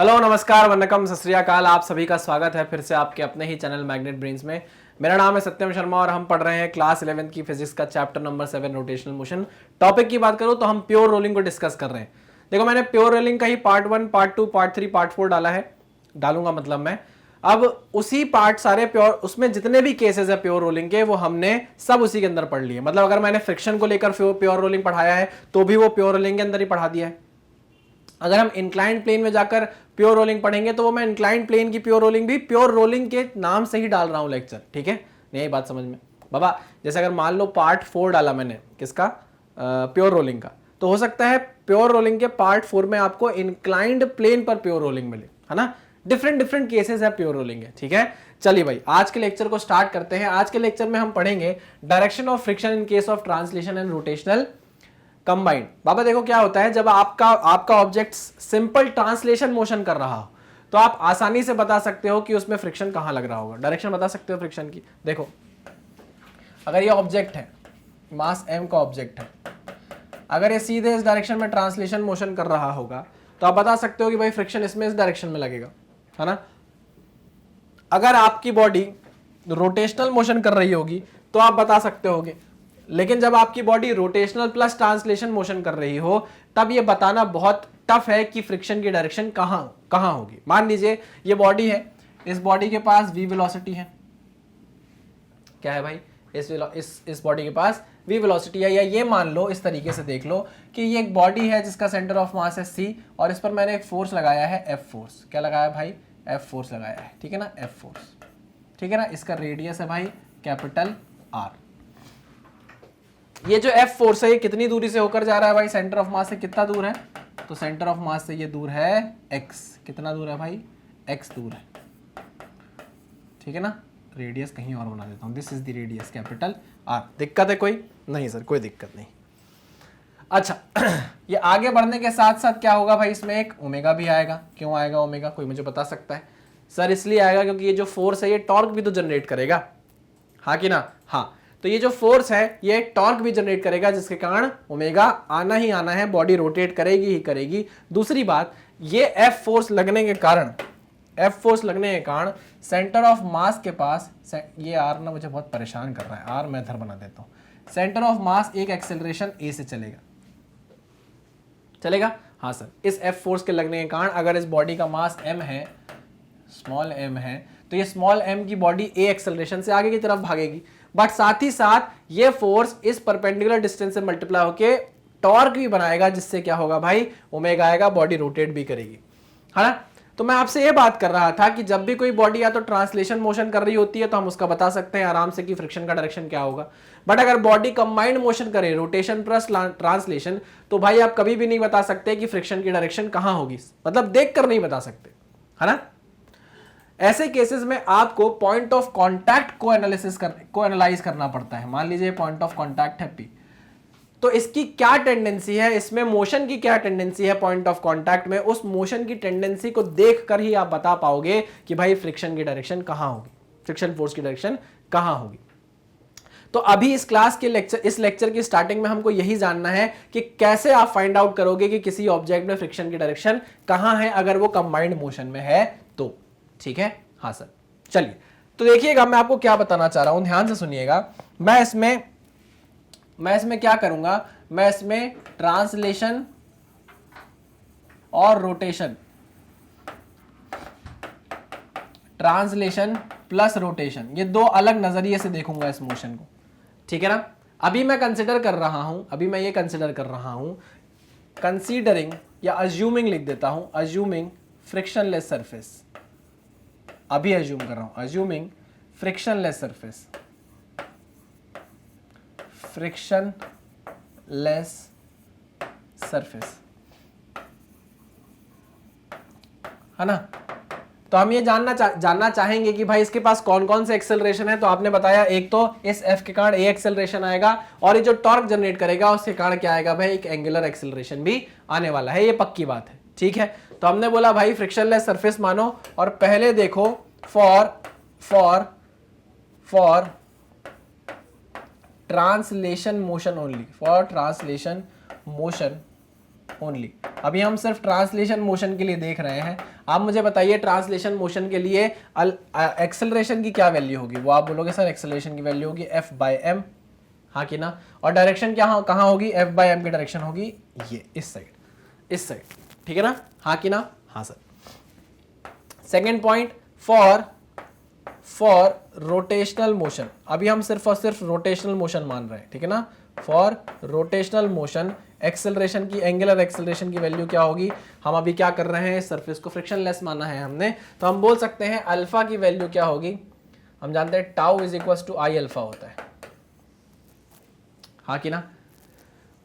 Hello नमस्कार वन्नकम सत श्री अकाल। आप सभी का स्वागत है फिर से आपके अपने ही चैनल मैग्नेट ब्रेन्स में। मेरा नाम है सत्यम शर्मा और हम पढ़ रहे हैं क्लास 11 की फिजिक्स का chapter number 7 rotational motion. Topic की बात करूं तो हम प्योर रोलिंग को डिस्कस कर रहे हैं। देखो मैंने प्योर रोलिंग का ही पार्ट 1, पार्ट 2, पार्ट 3, पार्ट 4 डाला है, डालूंगा मतलब मैं। अब उसी पार्ट सारे प्योर, उसमें जितने भी केसेस है प्योर रोलिंग के वो हमने सब उसी के अंदर पढ़ लिए। मतलब अगर मैंने फ्रिक्शन को लेकर प्योर रोलिंग पढ़ाया है तो भी वो प्योर रोलिंग के अंदर ही पढ़ा दिया है। अगर हम इंक्लाइंड प्लेन में जाकर प्योर रोलिंग पढ़ेंगे तो वो मैं इंक्लाइंड प्लेन की प्योर रोलिंग भी प्योर रोलिंग के नाम से ही डाल रहा हूं लेक्चर। ठीक है, यही बात समझ में बाबा। जैसे अगर मान लो पार्ट 4 डाला मैंने किसका, प्योर रोलिंग का, तो हो सकता है प्योर रोलिंग के पार्ट 4 में आपको इंक्लाइंड प्लेन पर प्योर रोलिंग मिले, है ना। डिफरेंट केसेस है प्योर रोलिंग है। ठीक है, चलिए भाई आज के लेक्चर को स्टार्ट करते हैं। आज के लेक्चर में हम पढ़ेंगे direction of friction in case of translation and rotational combined. बाबा देखो क्या होता है, जब आपका ऑब्जेक्ट सिंपल ट्रांसलेशन मोशन कर रहा हो तो आप आसानी से बता सकते हो कि उसमें फ्रिक्शन कहां लग रहा होगा। डायरेक्शन बता सकते हो फ्रिक्शन की। देखो अगर ये ऑब्जेक्ट है, मास m का ऑब्जेक्ट है, अगर ये सीधे इस डायरेक्शन में ट्रांसलेशन मोशन कर रहा होगा तो आप बता सकते हो कि भाई फ्रिक्शन इसमें इस डायरेक्शन में लगेगा, है ना। अगर आपकी बॉडी रोटेशनल मोशन कर रही होगी तो आप बता सकते होगे, लेकिन जब आपकी body rotational plus translation motion कर रही हो तब ये बताना बहुत टफ है कि फ्रिक्शन की डायरेक्शन कहां होगी। मान लीजिए ये बॉडी है, इस बॉडी के पास v वेलोसिटी है, क्या है भाई, इस बॉडी के पास v वेलोसिटी है। या ये मान लो, इस तरीके से देख लो कि ये एक बॉडी है जिसका सेंटर ऑफ मास है c और इस पर मैंने एक फोर्स लगाया है f फोर्स। क्या लगाया भाई, f फोर्स लगाया है, ठीक है ना, f फोर्स, ठीक है ना। इसका रेडियस है भाई कैपिटल R। ये जो F फोर्स है ये कितनी दूरी से होकर जा रहा है भाई, सेंटर ऑफ मास से कितना दूर है, तो सेंटर ऑफ मास से ये दूर है x। कितना दूर है भाई, x दूर है, ठीक है ना। रेडियस कहीं और बना देता हूं, this is the radius capital R। दिक्कत है कोई? नहीं सर कोई दिक्कत नहीं। अच्छा ये आगे बढ़ने के साथ साथ क्या होगा भाई, इसमें एक ओमेगा भी आएगा। क्यों आएगा ओमेगा, कोई मुझे बता सकता है? सर इसलिए आएगा क्योंकि ये जो फोर्स है ये टॉर्क भी तो जनरेट करेगा, हाँ कि ना। हाँ, तो ये जो फोर्स है ये टॉर्क भी जनरेट करेगा जिसके कारण ओमेगा आना ही आना है, बॉडी रोटेट करेगी ही करेगी। दूसरी बात, ये एफ फोर्स लगने के कारण सेंटर ऑफ मास के पास, ये आर ना मुझे बहुत परेशान कर रहा है, आर मैं इधर बना देता हूं। सेंटर ऑफ मास एक एक्सेलरेशन ए से चलेगा। हाँ सर, इस एफ फोर्स के लगने के कारण अगर इस बॉडी का मास m है, स्मॉल m है, तो ये स्मॉल m की बॉडी ए एक्सेलरेशन से आगे की तरफ भागेगी। बट साथ ही साथ ये फोर्स इस परपेंडिकुलर डिस्टेंस से मल्टीप्लाई होके टॉर्क भी बनाएगा, जिससे क्या होगा भाई, ओमेगा आएगा, बॉडी रोटेट भी करेगी, है ना। तो मैं आपसे ये बात कर रहा था कि जब भी कोई बॉडी या तो ट्रांसलेशन मोशन कर रही होती है तो हम उसका बता सकते हैं आराम से कि फ्रिक्शन का डायरेक्शन क्या होगा। बट अगर बॉडी कंबाइंड मोशन करे, रोटेशन प्लस ट्रांसलेशन, तो भाई आप कभी भी नहीं बता सकते कि फ्रिक्शन की डायरेक्शन कहां होगी, मतलब देख कर नहीं बता सकते, है ना। ऐसे केसेस में आपको पॉइंट ऑफ कांटेक्ट को एनालाइज करना पड़ता है। मान लीजिए पॉइंट ऑफ कांटेक्ट है P, तो इसकी क्या टेंडेंसी है, इसमें मोशन की क्या टेंडेंसी है पॉइंट ऑफ कांटेक्ट में, उस मोशन की टेंडेंसी को देखकर ही आप बता पाओगे कि भाई फ्रिक्शन की डायरेक्शन कहां होगी, फ्रिक्शन फोर्स की डायरेक्शन कहां होगी। तो अभी इस क्लास के इस लेक्चर की स्टार्टिंग में हमको यही जानना है कि कैसे आप फाइंड आउट करोगे कि किसी ऑब्जेक्ट में फ्रिक्शन की डायरेक्शन कहां है अगर वो कंबाइंड मोशन में है तो। ठीक है, हाँ सर। चलिए तो देखिएगा मैं आपको क्या बताना चाह रहा हूं, ध्यान से सुनिएगा। मैं इसमें क्या करूंगा, मैं इसमें ट्रांसलेशन और रोटेशन, ट्रांसलेशन प्लस रोटेशन, ये दो अलग नजरिए से देखूंगा इस मोशन को, ठीक है ना। अभी मैं ये कंसिडर कर रहा हूं, कंसीडरिंग या अज्यूमिंग लिख देता हूं, अज्यूमिंग फ्रिक्शनलेस सरफेस। अभी अज्यूम कर रहा हूं, assuming frictionless surface, frictionless surface, है ना। तो हम ये जानना चाहेंगे कि भाई इसके पास कौन कौन से एक्सेलरेशन है। तो आपने बताया एक तो इस F के कारण ए एक्सेलरेशन आएगा और ये जो टॉर्क जनरेट करेगा उसके कारण क्या आएगा भाई, एक एंगुलर एक्सेलरेशन भी आने वाला है, ये पक्की बात है, ठीक है। तो हमने बोला भाई फ्रिक्शनलेस सरफेस मानो, और पहले देखो for translation motion only, for translation motion only. अभी हम सिर्फ ट्रांसलेशन मोशन के लिए देख रहे हैं। आप मुझे बताइए ट्रांसलेशन मोशन के लिए एक्सेलरेशन की क्या वैल्यू होगी? वो आप बोलोगे सर एक्सेलरेशन की वैल्यू होगी F/m, हाँ कि ना? और डायरेक्शन क्या कहाँ होगी? F/m की डायरेक्शन होगी ये इस साइड, इस साइड, ठीक है ना? हाँ कि ना? हाँ sir. Second point, for rotational motion, अभी हम सिर्फ और सिर्फ रोटेशनल मोशन मान रहे हैं, ठीक है ना? फॉर रोटेशनल मोशन एक्सेलरेशन की, एंगुलर एक्सेलरेशन की वैल्यू क्या होगी? हम अभी क्या कर रहे हैं? सरफेस को फ्रिक्शनलेस माना है हमने, तो हम बोल सकते हैं अल्फा की वैल्यू क्या होगी? हम जानते हैं tau is equal to I alpha होता है, हाँ कि ना?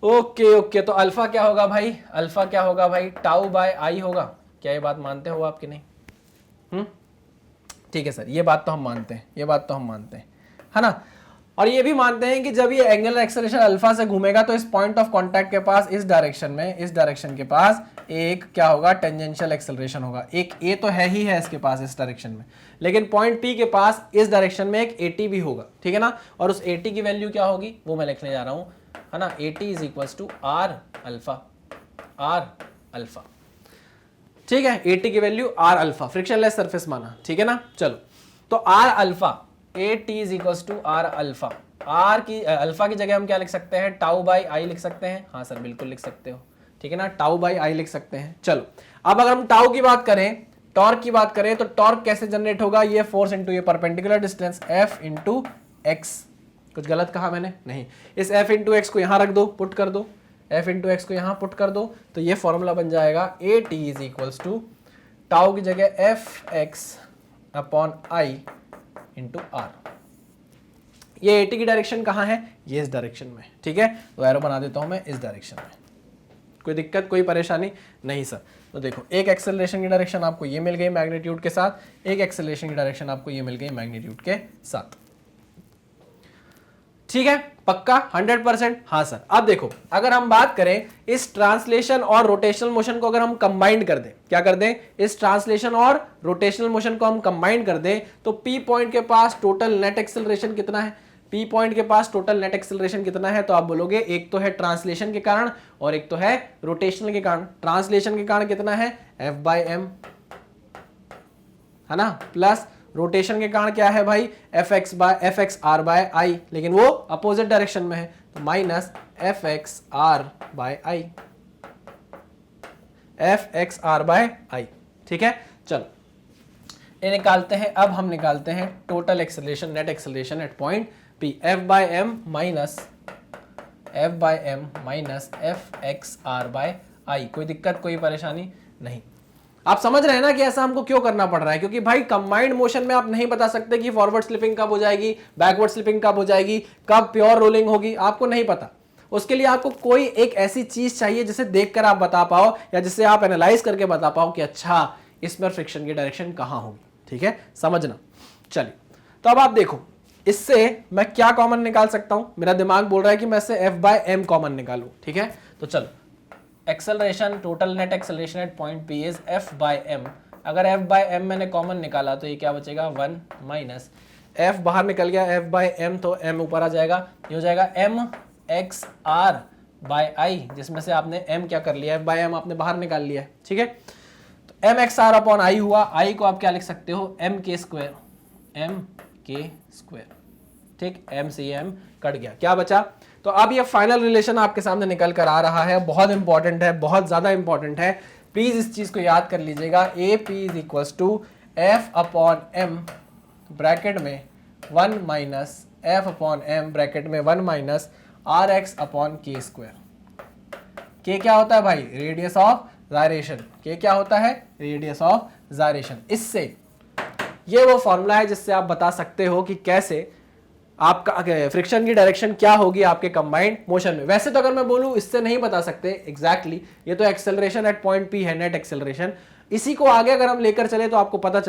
ओके, तो अल्फा क्या होगा भाई? अल्फा क्या होगा भाई? टाउ बाय आई होगा। क्या ये बात मानते हो आप कि नहीं? ठीक है सर, ये बात तो हम मानते हैं, ये बात तो हम मानते हैं, है ना? और ये भी मानते हैं कि जब ये एंगुलर एक्सेलरेशन अल्फा से घूमेगा तो इस पॉइंट ऑफ कांटेक्ट के पास, इस डायरेक्शन में, इस डायरेक्शन के पास एक क्या होगा? टेंजेंशियल एक्सेलरेशन होगा। एक ए तो है ही है इसके पास इस डायरेक्शन में, लेकिन पॉइंट पी के पास इस डायरेक्शन में एक एटी भी होगा, ठीक है ना? और उस एटी की वैल्यू क्या होगी वो मैं लिखने जा रहा हूं, है ना? AT is equal to R alpha, R alpha, ठीक है? एटी की value R alpha, frictionless surface माना, ठीक है ना? चलो, तो R alpha, A T is equal to R alpha. R की अल्फा की जगह हम क्या लिख सकते हैं? टाउ बाई आई लिख सकते हैं। हाँ सर, बिल्कुल लिख सकते हो, ठीक है ना? टाउ बाई आई लिख सकते हैं। चलो, अब अगर हम टाउ की बात करें, टॉर्क की बात करें, तो टॉर्क कैसे जनरेट होगा? ये फोर्स इंटू ये perpendicular distance F into x. कुछ गलत कहा मैंने? नहीं। इस एफ इंटू एक्स को यहां रख दो, पुट कर दो, एफ इंटू एक्स को यहां पुट कर दो, तो ये फॉर्मूला बन जाएगा A T is equals to tau की जगह F X upon I into R. ये एटी की डायरेक्शन कहाँ है? ये इस डायरेक्शन में, ठीक है? तो एरो बना देता हूं मैं इस डायरेक्शन में। कोई दिक्कत, कोई परेशानी नहीं सर? तो देखो, एक एक्सेलरेशन की डायरेक्शन आपको ये मिल गई मैग्नीट्यूड के साथ, एक एक्सेलरेशन की डायरेक्शन आपको ये मिल गई मैग्नीट्यूड के साथ, ठीक है? पक्का 100%? हाँ सर। अब देखो, अगर हम बात करें इस ट्रांसलेशन और रोटेशनल मोशन को अगर हम कंबाइंड कर दें, क्या कर दें? इस ट्रांसलेशन और रोटेशनल मोशन को हम कंबाइंड कर दें, तो पी पॉइंट के पास टोटल नेट एक्सेलरेशन कितना है? पी पॉइंट के पास टोटल नेट एक्सेलरेशन कितना है? तो आप बोलोगे एक तो है ट्रांसलेशन के कारण और एक तो है रोटेशनल के कारण। ट्रांसलेशन के कारण कितना है? F/m, है ना? प्लस रोटेशन के कारण क्या है भाई? F X R by I, लेकिन वो अपोजिट डायरेक्शन में है, तो minus F X R by I, F X R by I, ठीक है? चलो, ये निकालते हैं। अब हम निकालते हैं total acceleration, net acceleration at point P. F/m minus F X R by I. कोई दिक्कत, कोई परेशानी नहीं? आप समझ रहे हैं ना कि ऐसा हमको क्यों करना पड़ रहा है? क्योंकि भाई कंबाइंड मोशन में आप नहीं बता सकते कि फॉरवर्ड स्लिपिंग कब हो जाएगी, बैकवर्ड स्लिपिंग कब हो जाएगी, कब प्योर रोलिंग होगी, आपको नहीं पता। उसके लिए आपको कोई एक ऐसी चीज चाहिए जिसे देखकर आप बता पाओ या जिसे आप एनालाइज करके बता पाओ कि अच्छा इसमें फ्रिक्शन की डायरेक्शन कहां होगी, ठीक है? समझना। चलिए, तो अब आप देखो, इससे मैं क्या कॉमन निकाल सकता हूं? मेरा दिमाग बोल रहा है कि मैं इससे F/m कॉमन निकालूं, ठीक है? तो चलो, acceleration, total net acceleration at point P is F/m। अगर F/m मैंने कॉमन निकाला तो ये क्या बचेगा? 1 माइनस F बाहर निकल गया, F/m, तो m ऊपर आ जाएगा, ये हो जाएगा mxr बाय आई, जिसमें से आपने m क्या कर लिया? F/m आपने बाहर निकाल लिया है, ठीक है? तो mxr अपॉन आई हुआ। i को आप क्या लिख सकते हो? mk स्क्वायर, ठीक? m से m कट गया, क्या बचा? तो अब ये फाइनल रिलेशन आपके सामने निकल कर आ रहा है, बहुत इंपॉर्टेंट है, बहुत ज्यादा इंपॉर्टेंट है, प्लीज इस चीज को याद कर लीजिएगा। A P is equal to F upon M bracket में 1 minus F upon M bracket में 1 minus R X upon K square. K क्या होता है भाई? Radius of gyration. के क्या होता है? Radius of gyration. इससे ये वो फॉर्मूला है जिससे आप बता सकते हो कि कैसे आपका फ्रिक्शन की डायरेक्शन क्या होगी आपके कंबाइंड मोशन में। वैसे तो अगर मैं बोलूं इससे नहीं बता सकते एग्जैक्टली, ये तो एक्सेलरेशन एट पॉइंट पी है, नेट एक्सेलरेशन। इसी को आगे अगर हम लेकर चले तो आपको पता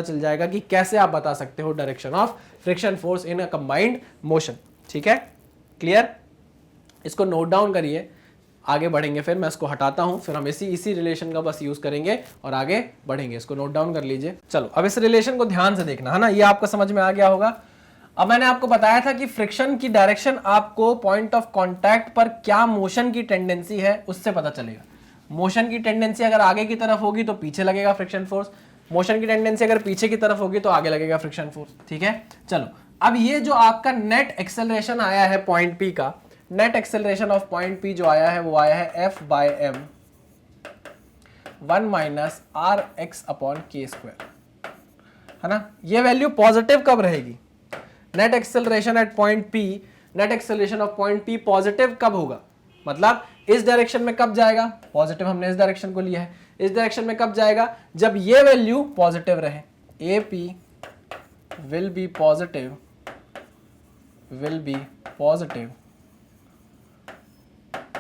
चल जाएगा कि कैसे आप बता सकते हो direction of friction force in a combined motion, ठीक है? क्लियर? इसको नोट डाउन करिए, आगे बढ़ेंगे। फिर मैं इसको हटाता हूं, फिर हम इसी रिलेशन का बस यूज करेंगे और आगे बढ़ेंगे। इसको नोट डाउन कर लीजिए। चलो, अब इस रिलेशन को ध्यान से देखना, है ना? ये आपको समझ में आ गया होगा। अब मैंने आपको बताया था कि फ्रिक्शन की डायरेक्शन आपको पॉइंट ऑफ कांटेक्ट पर क्या मोशन की टेंडेंसी है उससे पता चलेगा। मोशन की टेंडेंसी अगर आगे की तरफ होगी तो पीछे लगेगा फ्रिक्शन फोर्स, मोशन की टेंडेंसी अगर पीछे की तरफ होगी तो आगे लगेगा फ्रिक्शन फोर्स। ठीक है, चलो अब ये जो आपका नेट एक्सेलरेशन आया है पॉइंट पी का, net acceleration of point P जो आया है वो आया है F by M 1 minus R X upon K square, है ना। ये वैल्यू पॉजिटिव कब रहेगी? Net acceleration at point P, net acceleration of point P positive कब होगा? मतलब इस डायरेक्शन में कब जाएगा? पॉजिटिव, हमने इस डायरेक्शन को लिया है, इस डायरेक्शन में कब जाएगा? जब ये वैल्यू पॉजिटिव रहे। A P will be positive, will be positive,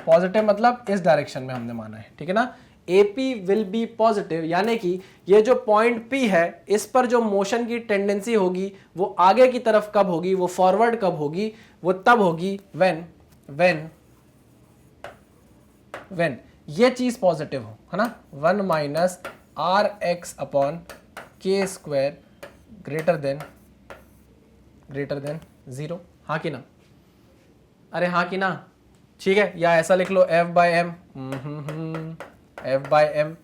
positive मतलब इस डायरेक्शन में हमने माना है, ठीक है ना। AP विल बी पॉजिटिव, यानी कि ये जो पॉइंट P है इस पर जो मोशन की टेंडेंसी होगी वो आगे की तरफ कब होगी, वो फॉरवर्ड कब होगी? वो तब होगी व्हेन ये चीज पॉजिटिव हो, है ना। 1 minus R X upon K square greater than 0। हाँ कि ना? अरे हाँ कि ना? ठीक है, या ऐसा लिख लो F by M, F by M,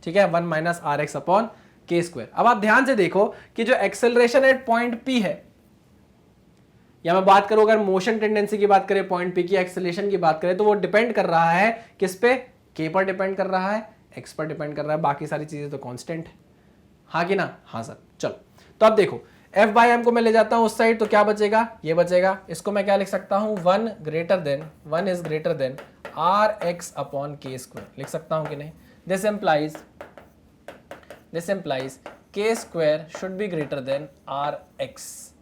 ठीक है, 1 minus R X upon K square. अब आप ध्यान से देखो कि जो एक्सेलरेशन एट पॉइंट P है, या मैं बात करूं अगर मोशन टेंडेंसी की बात करें, पॉइंट P की एक्सेलरेशन की बात करें, तो वो डिपेंड कर रहा है किस पे? K पर डिपेंड कर रहा है, X पर डिपेंड कर रहा है, बाकी सारी चीजें तो कांस्टेंट है। हाँ कि ना? हाँ सर। चलो तो अब देखो F बाय एम को मैं ले जाता हूं उस साइड, तो क्या बचेगा? ये बचेगा। इसको मैं क्या लिख सकता हूं? 1 is greater than R X upon K square लिख सकता हूं कि नहीं? This implies k square should be greater than R X.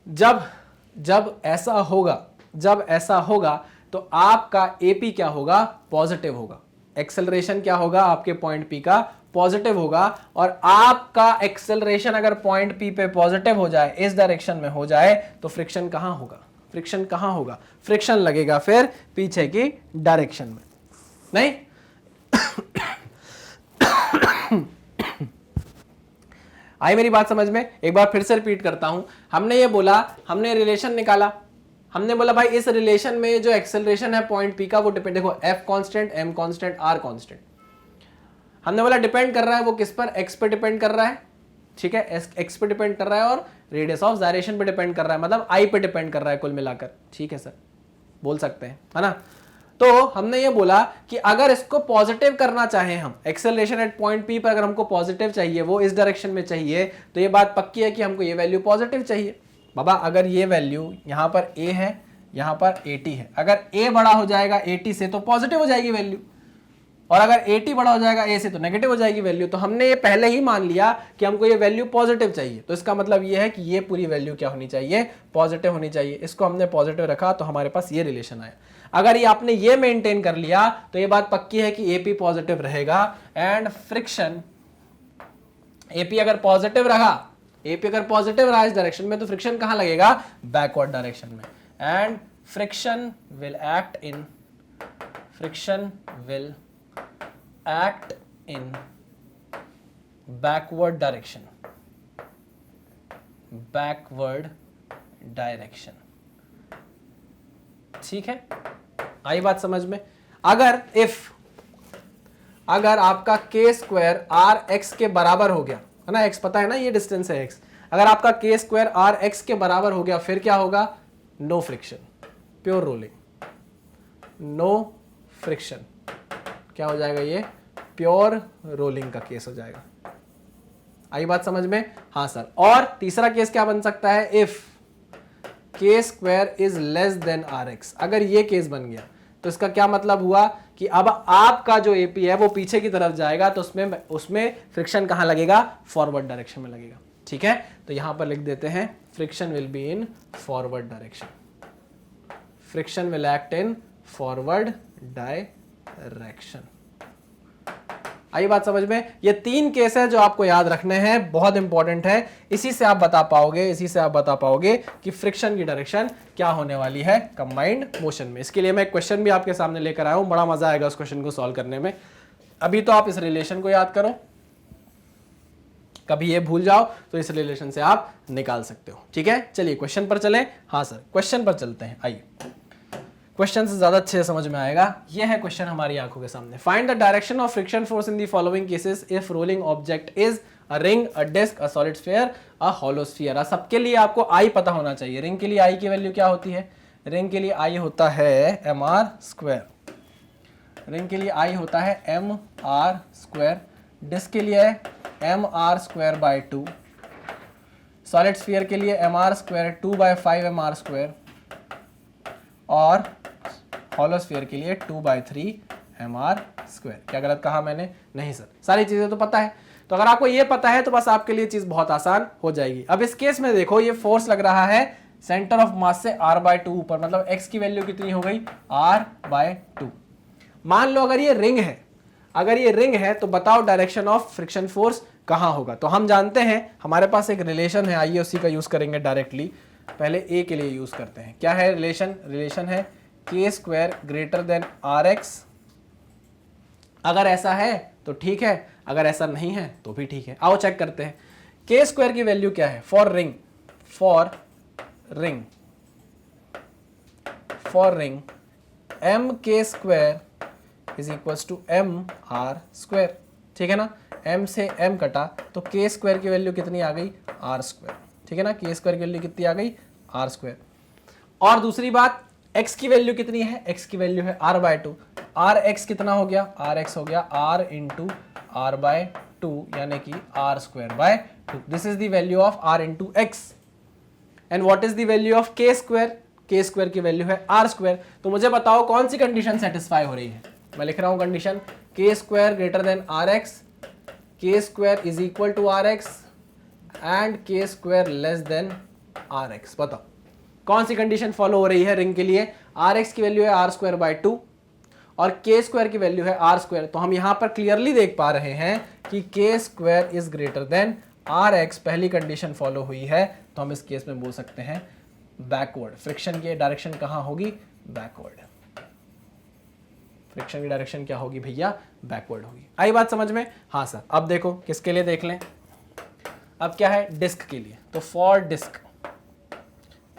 जब ऐसा होगा तो आपका AP क्या होगा? पॉजिटिव होगा। एक्सेलरेशन क्या होगा? आपके पॉइंट P का पॉजिटिव होगा, और आपका एक्सेलरेशन अगर पॉइंट P पे पॉजिटिव हो जाए, इस डायरेक्शन में हो जाए, तो फ्रिक्शन कहां होगा? फ्रिक्शन लगेगा फिर पीछे की डायरेक्शन में, नहीं? आई मेरी बात समझ में? एक बार फिर से रिपीट करता हूं। हमने ये बोला, हमने रिलेशन निकाला, हमने बोला भाई इस रिलेशन में जो एक्सेलरेशन है पॉइंट P का वो डिपेंड, देखो F constant, M constant, R constant. हमने बोला डिपेंड कर रहा है वो किस पर? X पे डिपेंड कर रहा है, ठीक है, X पे डिपेंड कर रहा है, और रेडियस ऑफ जायरेशन पे डिपेंड कर रहा है, मतलब I पे डिपेंड कर रहा है कुल मिलाकर। ठीक है सर, बोल सकते हैं, है ना। तो हमने ये बोला कि अगर इसको पॉजिटिव करना चाहे हम, एक्सेलरेशन एट पॉइंट P पर अगर हमको पॉजिटिव चाहिए, वो इस डायरेक्शन में चाहिए, तो ये बात पक्की है कि हमको ये वैल्यू पॉजिटिव चाहिए। बाबा अगर ये वैल्यू यहाँ पर A है, यहाँ पर 80 है, अगर A बड़ा हो जाएगा 80 से तो पॉजिटिव हो जाएगी वैल्यू, और अगर 80 बड़ा हो जाएगा A से तो नेगेटिव हो जाएगी वैल्यू। तो हमने ये पहले ही मान लिया कि हमको ये वैल्यू पॉजिटिव चाहिए, तो इसका मतलब ये है कि ये पूरी वैल्यू क्या होनी चाहिए? पॉजिटिव होनी चाहिए। इसको हमने पॉजिटिव रखा तो हमारे पास ये रिलेशन आया। अगर ये आपने ये मेंटेन कर लिया तो ये बात पक्की है कि AP पॉजिटिव रहेगा, एंड फ्रिक्शन, AP अगर पॉजिटिव रहा इस डायरेक्शन में, तो फ्रिक्शन कहां लगेगा? बैकवर्ड डायरेक्शन में, and friction will act in backward direction. ठीक है, आई बात समझ में? अगर आपका k स्क्वायर आर एक्स के बराबर हो गया, है ना, x पता है ना, ये डिस्टेंस है x, अगर आपका k स्क्वायर आर एक्स के बराबर हो गया, फिर क्या होगा? No friction, pure rolling, no friction. क्या हो जाएगा? ये प्योर रोलिंग का केस हो जाएगा। आई बात समझ में? हाँ सर। और तीसरा केस क्या बन सकता है? If k square is less than R X. अगर ये केस बन गया तो इसका क्या मतलब हुआ कि अब आपका जो AP है वो पीछे की तरफ जाएगा, तो उसमें फ्रिक्शन कहां लगेगा? फॉरवर्ड डायरेक्शन में लगेगा। ठीक है, तो यहां पर लिख देते हैं friction will be in forward direction, friction will act in forward direction. आई बात समझ में? ये 3 केस है जो आपको याद रखने हैं, बहुत इंपॉर्टेंट है। इसी से आप बता पाओगे कि फ्रिक्शन की डायरेक्शन क्या होने वाली है कंबाइंड मोशन में। इसके लिए मैं एक क्वेश्चन भी आपके सामने लेकर आया हूं, बड़ा मजा आएगा उस क्वेश्चन को सॉल्व करने में। अभी तो आप इस रिलेशन को याद करो, कभी ये भूल जाओ तो इस रिलेशन से आप निकाल सकते हो। ठीक है, चलिए क्वेश्चन पर चलें। हाँ सर, क्वेश्चन पर चलते हैं। आइए, क्वेश्चन से ज्यादा अच्छे से समझ में आएगा। ये है क्वेश्चन हमारी आंखों के सामने। Find the direction of friction force in the following cases if rolling object is a ring, a disc, a solid sphere, a hollow sphere. सबके लिए आपको आई पता होना चाहिए। रिंग के लिए आई की वैल्यू क्या होती है? रिंग के लिए आई होता है mr²। रिंग के लिए आई होता है mr²। डिस्क के लिए mr²/2। सॉलिड स्फीयर के लिए mr², 2/5 mr²। और होलो स्फीयर के लिए 2/3 mr²। क्या गलत कहा मैंने? नहीं सर, सारी चीजें तो पता है। तो अगर आपको ये पता है तो बस आपके लिए चीज बहुत आसान हो जाएगी। अब इस केस में देखो, ये फोर्स लग रहा है सेंटर ऑफ मास से r/2 ऊपर, मतलब x की वैल्यू कितनी हो गई? r/2। मान लो अगर ये रिंग है, अगर ये रिंग है तो बताओ डायरेक्शन ऑफ फ्रिक्शन फोर्स कहां होगा? तो हम जानते हैं, हमारे पास एक रिलेशन है, आइए उसी का यूज करेंगे डायरेक्टली। पहले ए के लिए यूज करते हैं। क्या है रिलेशन? रिलेशन है k² ग्रेटर देन rx। अगर ऐसा है तो ठीक है, अगर ऐसा नहीं है तो भी ठीक है। आओ चेक करते हैं। k² की वैल्यू क्या है for ring? For ring mk² is equals to mr²। ठीक है ना, m से m कटा तो k² की वैल्यू कितनी आ गई? r²। ठीक है ना, k² की वैल्यू कितनी आ गई? r²। और दूसरी बात, x की वैल्यू कितनी है? x की वैल्यू है r/2। rx कितना हो गया? rx हो गया r इंटू r/2 यानी कि r²/2। This is the value of r into x. And what is the value of k²? k² की वैल्यू है r²। तो मुझे बताओ कौन सी कंडीशन सेटिस्फाई हो रही है? मैं लिख रहा हूं condition k² greater than rx, k² is equal to rx and k² less than rx। बताओ कौन सी कंडीशन फॉलो हो रही है रिंग के लिए? rx की वैल्यू है r²/2 और k² की वैल्यू है r²। तो हम यहां पर क्लियरली देख पा रहे हैं कि k² is greater than rx। पहली कंडीशन फॉलो हुई है, तो हम इस केस में बोल सकते हैं बैकवर्ड। फ्रिक्शन की डायरेक्शन कहां होगी? बैकवर्ड। फ्रिक्शन की डायरेक्शन क्या होगी भैया? बैकवर्ड होगी। आई बात समझ में? हाँ सर। अब देखो किसके लिए देख लें। अब क्या है? डिस्क के लिए। तो फॉर डिस्क,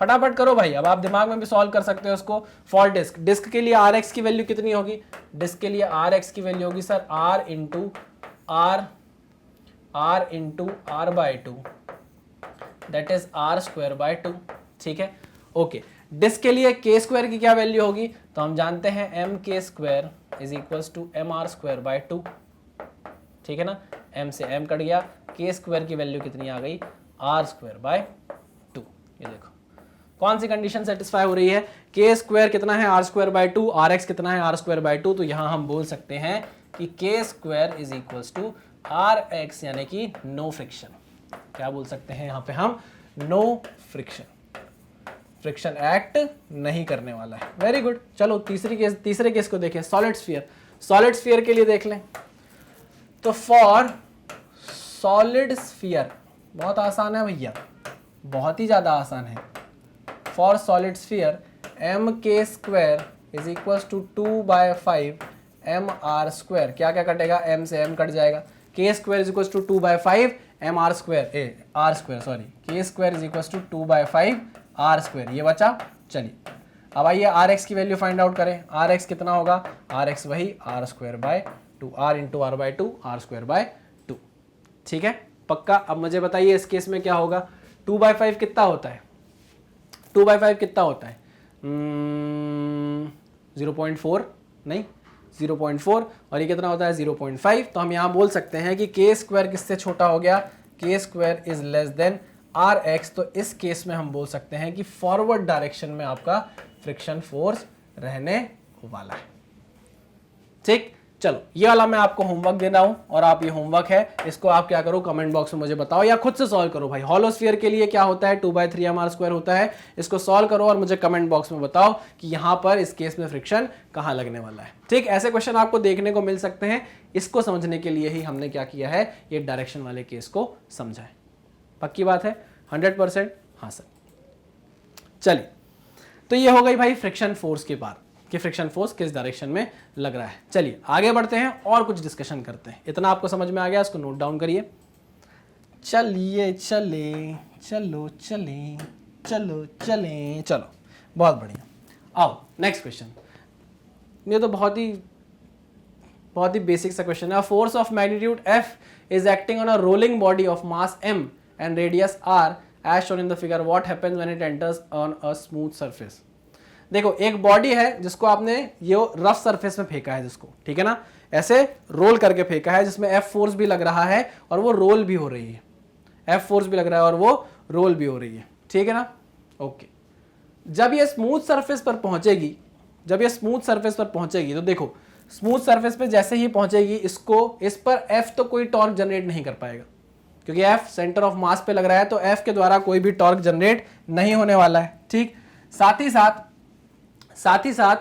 फटाफट करो भाई, अब आप दिमाग में भी सॉल्व कर सकते हो उसको। फॉर डिस्क, डिस्क के लिए rx की वैल्यू कितनी होगी? डिस्क के लिए rx की वैल्यू होगी sir r into r/2, that is r²/2। ठीक है, ओके। डिस्क के लिए k² की क्या वैल्यू होगी? तो हम जानते हैं mk² is equals to mr²/2। ठीक है ना, m से m कट गया, k² की वैल्यू कितनी आ गई? r²/2। ये देखो कौन सी कंडीशन सेटिस्फाई हो रही है? k² कितना है? r²/2, rx कितना है? r²/2। तो यहां हम बोल सकते हैं कि k² is equals to rx यानी कि नो फ्रिक्शन। क्या बोल सकते हैं यहां पे हम? No friction. फ्रिक्शन एक्ट नहीं करने वाला है। Very good. चलो तीसरे केस को देखें, सॉलिड स्फीयर। सॉलिड स्फीयर के लिए देख लें। तो फॉर सॉलिड स्फीयर बहुत आसान है भैया, बहुत ही ज्यादा आसान है। For solid sphere mk² is equals to 2/5 mr²। क्या क्या कटेगा? m से m कट जाएगा। k² is equals to 2/5 r², sorry, k² is equals to 2/5 r²। ये बचा। चलिए अब आइए rx की वैल्यू फाइंड आउट करें। rx कितना होगा? rx वही r²/2, r into r/2, r²/2। ठीक है, पक्का। अब मुझे बताइए इस केस में क्या होगा? 2/5 कितना होता है? 2/5 कितना होता है? 0.4 नहीं, 0.4। और ये कितना होता है? 0.5। तो हम यहाँ बोल सकते हैं कि k² किससे छोटा हो गया? k² is less than rx। तो इस केस में हम बोल सकते हैं कि फॉरवर्ड डायरेक्शन में आपका फ्रिक्शन फोर्स रहने वाला है। ठीक, चलो ये वाला मैं आपको होमवर्क दे रहा हूं और आप ये होमवर्क है, इसको आप क्या करो कमेंट बॉक्स में मुझे बताओ या खुद से सॉल्व करो भाई। हॉलो स्फीयर के लिए क्या होता है? 2/3 mr² होता है। इसको सॉल्व करो और मुझे कमेंट बॉक्स में बताओ कि यहां पर इस केस में फ्रिक्शन कहां लगने वाला है। ठीक, ऐसे क्वेश्चन आपको देखने को मिल सकते हैं। इसको समझने के लिए ही हमने क्या किया है, ये डायरेक्शन वाले केस को समझा है। पक्की बात है? 100%? हाँ सर। चलिए, तो ये हो गई भाई फ्रिक्शन फोर्स की बात कि फ्रिक्शन फोर्स किस डायरेक्शन में लग रहा है। चलिए आगे बढ़ते हैं और कुछ डिस्कशन करते हैं। इतना आपको समझ में आ गया, इसको नोट डाउन करिए। चलिए चले, चलो चले, चलो चले, चलो, बहुत बढ़िया। आओ नेक्स्ट क्वेश्चन। ये तो बहुत ही बेसिक सा क्वेश्चन है। Force of magnitude F is acting on a rolling body of mass m and radius r as shown in the figure. What happens when it enters on a smooth surface? देखो एक body है जिसको आपने ये rough surface में फेंका है जिसको, ठीक है ना, ऐसे रोल करके फेंका है जिसमें F फोर्स भी लग रहा है और वो रोल भी हो रही है। F फोर्स भी लग रहा है और वो रोल भी हो रही है, ठीक है ना। ओके, जब ये स्मूथ सरफेस पर पहुंचेगी, तो देखो स्मूथ सरफेस पे जैसे ही पहुंचेगी इस पर F तो कोई टॉर्क जनरेट नहीं कर पाएगा, क्योंकि F सेंटर ऑफ मास पे लग रहा है, तो F के द्वारा कोई भी टॉर्क जनरेट नहीं होने वाला है, ठीक। साथ ही साथ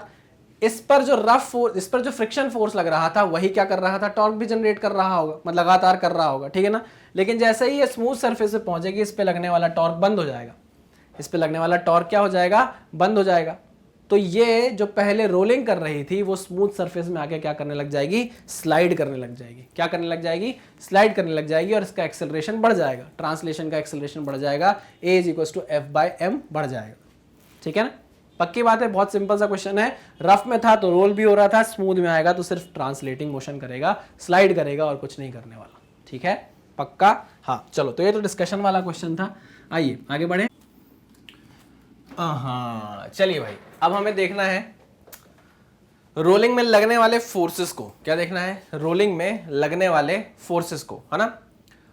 इस पर जो फ्रिक्शन फोर्स लग रहा था वही क्या कर रहा था, टॉर्क भी जनरेट कर रहा होगा, मतलब लगातार कर रहा होगा, ठीक है ना। लेकिन जैसे ही ये स्मूथ सरफेस पे पहुंचेगी इस पे लगने वाला टॉर्क बंद हो जाएगा, क्या हो जाएगा, बंद हो जाएगा। तो ये जो पहले रोलिंग कर रही थी वो स्मूथ सरफेस में आके क्या करने लग जाएगी, स्लाइड करने लग जाएगी, और इसका एक्सेलरेशन बढ़ जाएगा, ट्रांसलेशन का एक्सेलरेशन बढ़ जाएगा, a = F/m बढ़ जाएगा, ठीक है ना। पक्की बात है, बहुत सिंपल सा क्वेश्चन है। रफ में था तो रोल भी हो रहा था, स्मूथ में आएगा तो सिर्फ ट्रांसलेटिंग मोशन करेगा, स्लाइड करेगा और कुछ नहीं करने वाला, ठीक है, पक्का। हाँ चलो, तो ये तो डिस्कशन वाला क्वेश्चन था। आइए आगे बढ़े। हाँ चलिए भाई, अब हमें देखना है रोलिंग में लगने वाले फोर्सेस को। क्या देखना है, रोलिंग में लगने वाले फोर्सेस को, है ना।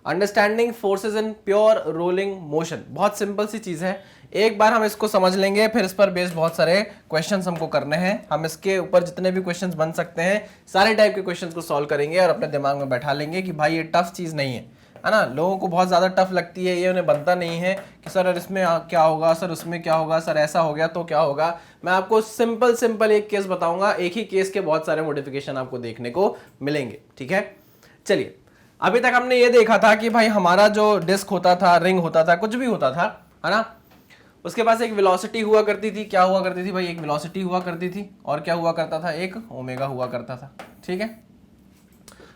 Understanding forces in pure rolling motion, बहुत सिंपल सी चीज है। एक बार हम इसको समझ लेंगे, फिर इस पर बेस्ड बहुत सारे क्वेश्चंस हमको करने हैं। हम इसके ऊपर जितने भी क्वेश्चंस बन सकते हैं सारे टाइप के क्वेश्चंस को सॉल्व करेंगे और अपने दिमाग में बैठा लेंगे कि भाई ये टफ चीज नहीं है ना। लोगों को बहुत ज़्यादा टफ लगती है, ये उन्हें बनता नहीं है कि सर इसमें क्या होगा, सर उसमें क्या होगा, सर ऐसा हो गया तो क्या होगा। मैं आपको सिंपल एक केस बताऊंगा, एक ही केस के बहुत सारे मॉडिफिकेशन आपको देखने को मिलेंगे, ठीक है। चलिए, अभी तक हमने ये देखा था कि भाई हमारा जो डिस्क होता था, रिंग होता था, कुछ भी होता था, है ना, उसके पास एक वेलोसिटी हुआ करती थी। क्या हुआ करती थी भाई, एक वेलोसिटी हुआ करती थी, और क्या हुआ करता था, एक ओमेगा हुआ करता था, ठीक है।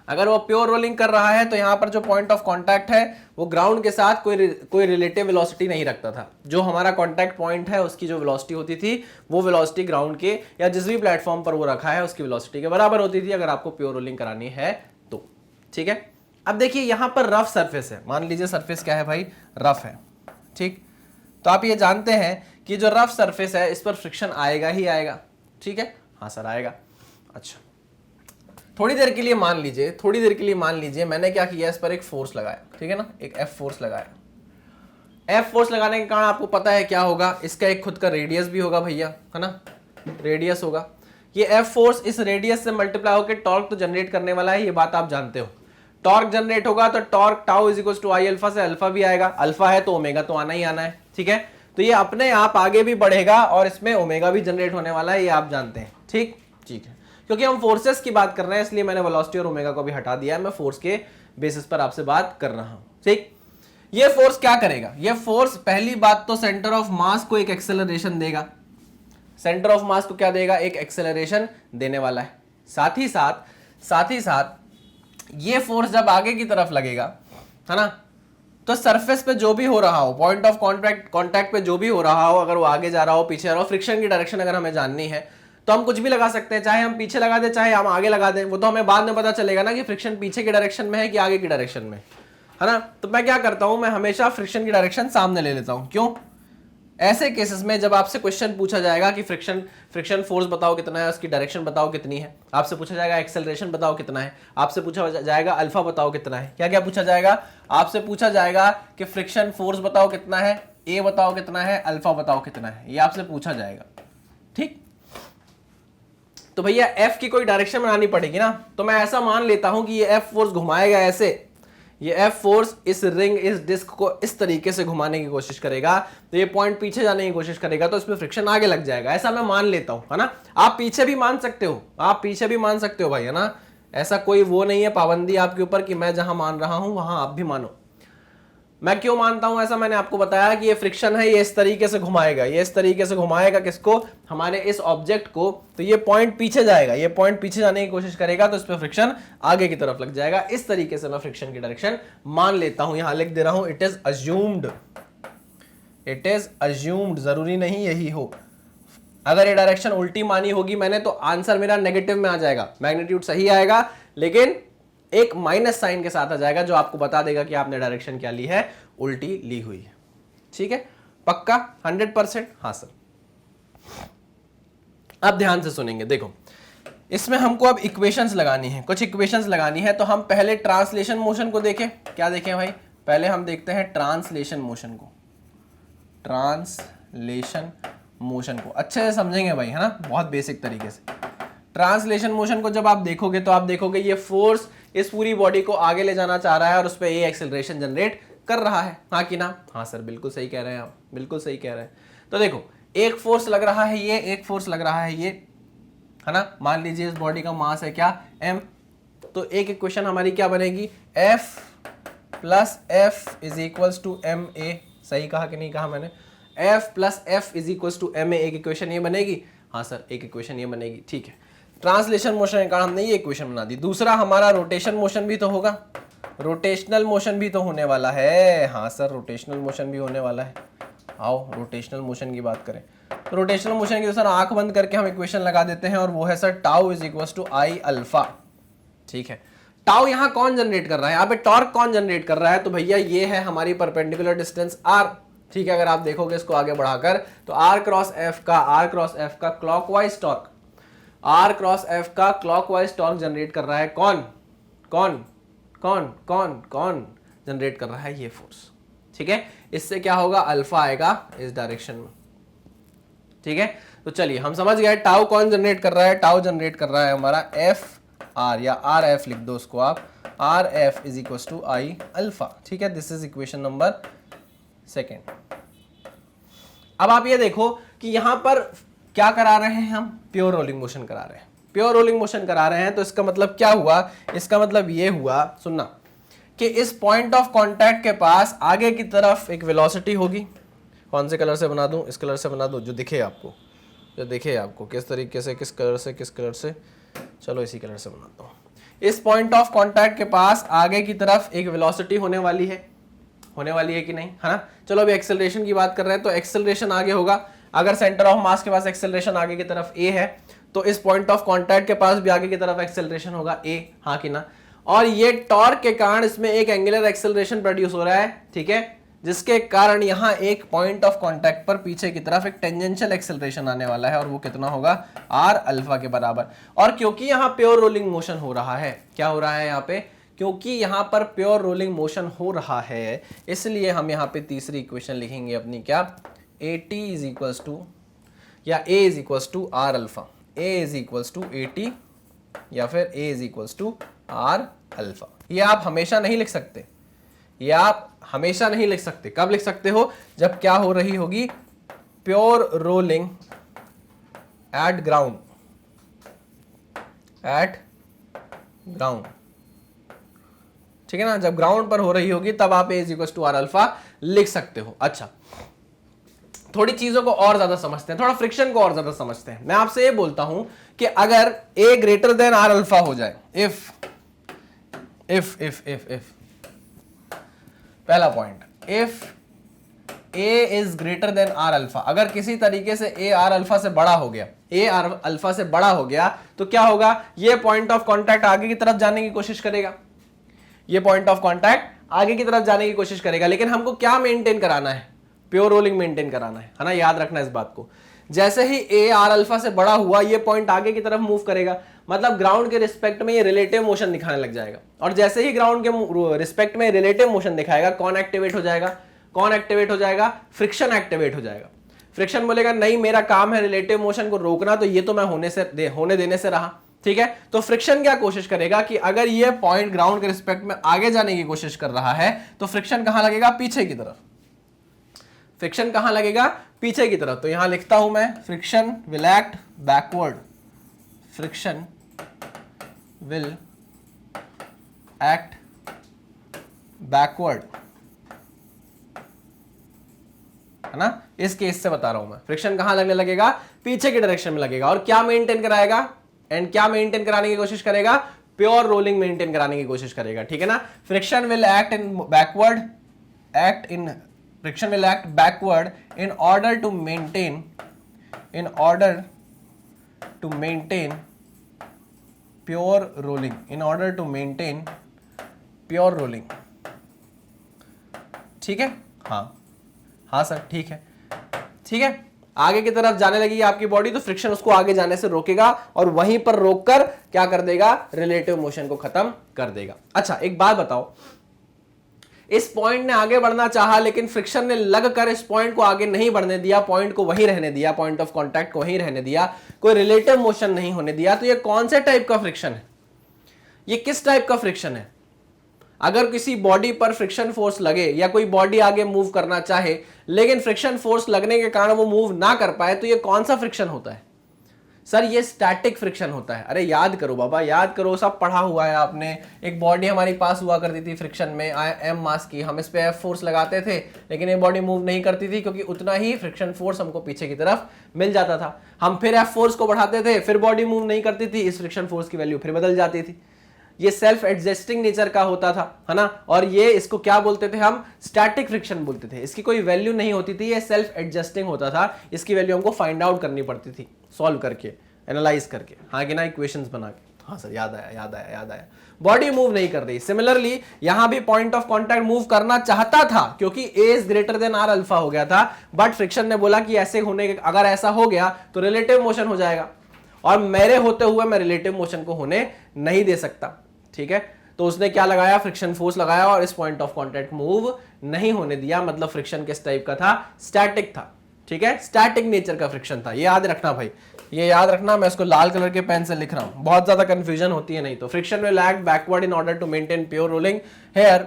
अगर वो प्योर रोलिंग कर रहा है तो यहाँ पर जो पॉइंट ऑफ कांटेक्ट है वो ग्राउंड के साथ कोई रिलेटिव वेलोसिटी नहीं रखता था। जो हमारा कांटेक्ट पॉइंट है उसकी जो वेलोसिटी होती थी वो वेलोसिटी ग्राउंड के या जिस भी प्लेटफॉर्म पर वो रखा है उसकी वेलोसिटी के बराबर होती थी, अगर आपको प्योर रोलिंग करानी है तो, ठीक है। अब देखिए यहाँ पर रफ सरफेस है, मान लीजिए सरफेस क्या है भाई, रफ है, ठीक। तो आप ये जानते हैं कि जो रफ सरफेस है इस पर फ्रिक्शन आएगा ही आएगा, ठीक है। हाँ सर आएगा। अच्छा, थोड़ी देर के लिए मान लीजिए मैंने क्या किया, इस पर एक फोर्स लगाया, ठीक है ना, एक F फोर्स लगाया। F फोर्स लगाने के कारण आपको पता है क्या होगा, इसका एक खुद का रेडियस भी होगा भैया, है ना, रेडियस होगा। ये F फोर्स इस रेडियस से मल्टीप्लाई होकर टॉर्क तो जनरेट करने वाला है, ये बात आप जानते हो। टॉर्क जनरेट होगा तो टॉर्क टाउ = I अल्फा से अल्फा भी आएगा, अल्फा है तो ओमेगा तो आना ही आना है, ठीक है। तो ये अपने आप आगे भी बढ़ेगा और इसमें ओमेगा भी जनरेट होने वाला है, ये आप जानते हैं, ठीक है। क्योंकि हम फोर्सेस की बात कर रहे हैं इसलिए मैंने वेलोसिटी और ओमेगा को भी हटा दिया है, मैं फोर्स के बेसिस पर आपसे बात कर रहा हूं, ठीक। ये फोर्स क्या करेगा, ये फोर्स पहली बात तो सेंटर ऑफ मास को एक एक्सेलरेशन देगा, सेंटर ऑफ मास को क्या देगा, एक एक्सेलरेशन देने वाला है। साथ ही साथ ये फोर्स जब आगे की तरफ लगेगा, है ना, तो सरफेस पे जो भी हो रहा हो, पॉइंट ऑफ कॉन्टैक्ट पे जो भी हो रहा हो, अगर वो आगे जा रहा हो पीछे जा रहा हो, फ्रिक्शन की डायरेक्शन अगर हमें जाननी है तो हम कुछ भी लगा सकते हैं, चाहे हम पीछे लगा दें चाहे हम आगे लगा दें, वो तो हमें बाद में पता चलेगा ना कि फ्रिक्शन पीछे की डायरेक्शन में है कि आगे की डायरेक्शन में, है ना। तो मैं क्या करता हूं, मैं हमेशा फ्रिक्शन की डायरेक्शन सामने ले लेता हूं। क्यों, ऐसे केसेस में जब आपसे क्वेश्चन पूछा जाएगा कि फ्रिक्शन फोर्स बताओ कितना है, उसकी डायरेक्शन बताओ कितनी है, आपसे पूछा जाएगा एक्सेलरेशन बताओ कितना है, आपसे पूछा जाएगा अल्फा बताओ कितना है, क्या क्या पूछा जाएगा, आपसे पूछा जाएगा कि फ्रिक्शन फोर्स बताओ कितना है, ए बताओ कितना है, अल्फा बताओ कितना है, ये आपसे पूछा जाएगा, ठीक। तो भैया F की कोई डायरेक्शन बनानी पड़ेगी ना, तो मैं ऐसा मान लेता हूं कि ये F फोर्स घुमाएगा ऐसे, ये F फोर्स इस रिंग, इस डिस्क को इस तरीके से घुमाने की कोशिश करेगा, तो ये पॉइंट पीछे जाने की कोशिश करेगा, तो इसमें फ्रिक्शन आगे लग जाएगा, ऐसा मैं मान लेता हूं, है ना। आप पीछे भी मान सकते हो, भाई, है ना, ऐसा कोई वो नहीं है पाबंदी आपके ऊपर कि मैं जहां मान रहा हूं वहां आप भी मानो। मैं क्यों मानता हूं ऐसा, मैंने आपको बताया कि ये फ्रिक्शन है, ये इस तरीके से घुमाएगा, ये इस तरीके से घुमाएगा किसको, हमारे इस ऑब्जेक्ट को, तो ये पॉइंट पीछे जाएगा, ये पॉइंट पीछे जाने की कोशिश करेगा तो इस पर फ्रिक्शन आगे की तरफ लग जाएगा। इस तरीके से मैं फ्रिक्शन की डायरेक्शन मान लेता हूं, यहां लिख दे रहा हूं it is assumed, it is assumed, जरूरी नहीं यही हो। अगर ये डायरेक्शन उल्टी मानी होगी मैंने तो आंसर मेरा नेगेटिव में आ जाएगा, मैग्नीट्यूड सही आएगा लेकिन एक माइनस साइन के साथ आ जाएगा जो आपको बता देगा कि आपने डायरेक्शन क्या ली है, उल्टी ली हुई है। ठीक है, पक्का 100%? हाँ सर। अब ध्यान से सुनेंगे, देखो इसमें हमको अब इक्वेशंस लगानी है, कुछ इक्वेशंस लगानी है, तो हम पहले ट्रांसलेशन मोशन को देखें। क्या देखें भाई, पहले हम देखते हैं ट्रांसलेशन मोशन को, ट्रांसलेशन मोशन को अच्छे से समझेंगे भाई, है ना, बहुत बेसिक तरीके से। ट्रांसलेशन मोशन को जब आप देखोगे तो आप देखोगे ये फोर्स इस पूरी बॉडी को आगे ले जाना चाह रहा है और उस पर ये एक्सेलरेशन जनरेट कर रहा है, हाँ कि ना? हाँ सर, बिल्कुल सही कह रहे हैं आप, बिल्कुल सही कह रहे हैं। तो देखो एक फोर्स लग रहा है ये, एक फोर्स लग रहा है ये, है ना। मान लीजिए इस बॉडी का मास है क्या, m, तो एक इक्वेशन हमारी क्या बनेगी, F plus F is equals to M A. सही कहा कि नहीं कहा मैंने? F plus F is equals to M A, एक इक्वेशन ये बनेगी। हाँ सर, एक इक्वेशन ये बनेगी, ठीक है। ट्रांसलेशन मोशन के कारण हमने ये इक्वेशन बना दी। दूसरा हमारा रोटेशन मोशन भी तो होगा, रोटेशनल मोशन भी तो होने वाला है। हाँ सर, रोटेशनल मोशन भी होने वाला है। आओ रोटेशनल मोशन की बात करें, तो रोटेशनल मोशन की तो सर आंख बंद करके हम इक्वेशन लगा देते हैं और वो है sir tau is equals to I alpha. ठीक है, टाउ यहाँ कौन जनरेट कर रहा है, यहाँ पे टॉर्क कौन जनरेट कर रहा है, तो भैया ये है हमारी परपेंडिकुलर डिस्टेंस आर। ठीक है, अगर आप देखोगे इसको आगे बढ़ाकर तो आर क्रॉस एफ का clockwise torque, R cross F का क्लॉकवाइज टॉर्क जनरेट कर रहा है कौन कौन कौन कौन कौन जनरेट कर रहा है, ये फोर्स। ठीक है, इससे क्या होगा, अल्फा आएगा इस डायरेक्शन में। ठीक है, तो चलिए हम समझ गए टाउ कौन जनरेट कर रहा है, टाउ जनरेट कर रहा है हमारा एफ आर, या आर एफ लिख दो उसको आप, R F is equal to I alpha. ठीक है, this is equation number second. अब आप ये देखो कि यहां पर क्या करा रहे हैं हम, प्योर रोलिंग मोशन करा रहे हैं, प्योर रोलिंग मोशन करा रहे हैं। तो इसका मतलब क्या हुआ, इसका मतलब ये हुआ, सुनना, कि इस पॉइंट ऑफ कांटेक्ट के पास आगे की तरफ एक वेलोसिटी होगी। कौन से कलर से बना दूं, इस कलर से बना दूं, जो दिखे आपको, जो दिखे आपको किस तरीके से, किस कलर से, किस कलर से, चलो इसी कलर से बनाता हूं। इस पॉइंट ऑफ कांटेक्ट के पास आगे की तरफ एक वेलोसिटी होने वाली है, होने वाली है कि नहीं, है ना। चलो अभी एक्सेलरेशन की बात कर रहे हैं, तो एक्सेलरेशन आगे होगा, अगर सेंटर ऑफ मास के पास एक्सेलरेशन आगे की तरफ a है तो इस पॉइंट ऑफ कांटेक्ट के पास भी आगे की तरफ एक्सेलरेशन होगा a, हाँ कि ना। और ये टॉर्क के कारण इसमें एक एंगुलर एक्सेलरेशन प्रोड्यूस हो रहा है, ठीक है, जिसके कारण यहां एक पॉइंट ऑफ कांटेक्ट पर पीछे की तरफ एक टेंजेंशियल एक्सेलरेशन आने वाला है और वो कितना होगा, आर अल्फा के बराबर। और क्योंकि यहां प्योर रोलिंग मोशन हो रहा है, क्या हो रहा है यहाँ पे, क्योंकि यहां पर प्योर रोलिंग मोशन हो रहा है, इसलिए हम यहाँ पे तीसरी इक्वेशन लिखेंगे अपनी, क्या, A T is equals to, या A is equals to R alpha, A is equals to A T, या फिर A is equals to R alpha. ये आप हमेशा नहीं लिख सकते, ये आप हमेशा नहीं लिख सकते। कब लिख सकते हो, जब क्या हो रही होगी, pure rolling eight ground, eight ground, ठीक है ना, जब ग्राउंड पर हो रही होगी तब आप A is equal to R alpha लिख सकते हो। अच्छा, थोड़ी चीजों को और ज्यादा समझते हैं, थोड़ा फ्रिक्शन को और ज्यादा समझते हैं। मैं आपसे ये बोलता हूं कि अगर A greater than R alpha हो जाए, इफ पहला point, if A is greater than R alpha, अगर किसी तरीके से ए आर अल्फा से बड़ा हो गया, ए आर अल्फा से बड़ा हो गया, तो क्या होगा, ये पॉइंट ऑफ कांटेक्ट आगे की तरफ जाने की कोशिश करेगा, ये पॉइंट ऑफ कांटेक्ट आगे की तरफ जाने की कोशिश करेगा, लेकिन हमको क्या मेंटेन कराना है, प्योर रोलिंग मेंटेन कराना है ना, याद रखना इस बात को। जैसे ही ए आर अल्फा से बड़ा हुआ, ये पॉइंट आगे की तरफ मूव करेगा, मतलब ग्राउंड के रिस्पेक्ट में ये रिलेटिव मोशन दिखाने लग जाएगा। और जैसे ही ग्राउंड के रिस्पेक्ट में रिलेटिव मोशन दिखाएगा, कौन एक्टिवेट हो जाएगा, कौन एक्टिवेट हो जाएगा, फ्रिक्शन एक्टिवेट हो जाएगा। फ्रिक्शन बोलेगा नहीं मेरा काम है रिलेटिव मोशन को रोकना, तो ये तो मैं होने देने से रहा, ठीक है। तो फ्रिक्शन क्या कोशिश करेगा कि अगर ये पॉइंट ग्राउंड के रिस्पेक्ट में आगे जाने की कोशिश कर रहा है, तो फ्रिक्शन कहां लगेगा, पीछे की तरफ। फ्रिक्शन कहां लगेगा, पीछे की तरफ। तो यहां लिखता हूं मैं, friction will act backward, friction will act backward, है ना, इस केस से बता रहा हूं मैं। फ्रिक्शन कहां लगने लगेगा, पीछे की डायरेक्शन में लगेगा। और क्या मेंटेन कराएगा, एंड क्या मेंटेन कराने की कोशिश करेगा, प्योर रोलिंग मेंटेन कराने की कोशिश करेगा, ठीक है ना। Friction will act in backward, friction will act backward in order to maintain pure rolling, ठीक है। हाँ सर, ठीक है। आगे की तरफ जाने लगेगी आपकी बॉडी, तो फ्रिक्शन उसको आगे जाने से रोकेगा और वहीं पर रोककर क्या कर देगा, रिलेटिव मोशन को खत्म कर देगा। अच्छा एक बात बताओ, इस पॉइंट ने आगे बढ़ना चाहा लेकिन फ्रिक्शन ने लगकर इस पॉइंट को आगे नहीं बढ़ने दिया, पॉइंट को वहीं रहने दिया, पॉइंट ऑफ कांटेक्ट को वहीं रहने दिया, कोई रिलेटिव मोशन नहीं होने दिया, तो ये कौन से टाइप का फ्रिक्शन है, ये किस टाइप का फ्रिक्शन है। अगर किसी बॉडी पर फ्रिक्शन फोर्स लगे या कोई बॉडी आगे मूव करना चाहे लेकिन फ्रिक्शन फोर्स लगने के कारण वो मूव ना कर पाए, तो ये कौन सा फ्रिक्शन होता है सर, ये स्टैटिक फ्रिक्शन होता है। अरे याद करो बाबा, याद करो, सब पढ़ा हुआ है आपने। एक बॉडी हमारी पास हुआ करती थी फ्रिक्शन में, एम मास की, हम इस पे एफ फोर्स लगाते थे लेकिन ये बॉडी मूव नहीं करती थी क्योंकि उतना ही फ्रिक्शन फोर्स हमको पीछे की तरफ मिल जाता था। हम फिर एफ फोर्स को बढ़ाते थे, फिर बॉडी मूव नहीं करती थी, इस फ्रिक्शन फोर्स की वैल्यू फिर बदल जाती थी। ये सेल्फ एडजस्टिंग नेचर का होता था, है ना। और ये इसको क्या बोलते थे हम, स्टैटिक फ्रिक्शन बोलते थे। इसकी कोई वैल्यू नहीं होती थी, ये सेल्फ एडजस्टिंग होता था। इसकी वैल्यू हमको फाइंड आउट करनी पड़ती थी, सॉल्व करके, एनालाइज करके, हाँ कि ना, इक्वेशंस बना के। हाँ सर, याद आया। बॉडी मूव नहीं कर रही। सिमिलरली यहां भी पॉइंट ऑफ कांटेक्ट मूव करना चाहता था क्योंकि A is greater then R alpha हो गया था, बट फ्रिक्शन ने बोला कि ऐसे होने के, अगर ऐसा हो गया तो रिलेटिव मोशन हो जाएगा और मेरे होते हुए मैं रिलेटिव मोशन को होने नहीं दे सकता, ठीक है। तो उसने क्या लगाया, फ्रिक्शन फोर्स लगाया और इस पॉइंट ऑफ कांटेक्ट मूव नहीं होने दिया। मतलब फ्रिक्शन किस टाइप का था, स्टैटिक था, ठीक है, स्टैटिक नेचर का फ्रिक्शन था। ये याद रखना भाई, ये याद रखना। मैं इसको लाल कलर के पेन से लिख रहा हूं, बहुत ज्यादा कंफ्यूजन होती है नहीं तो। Friction will act backward in order to maintain pure rolling. here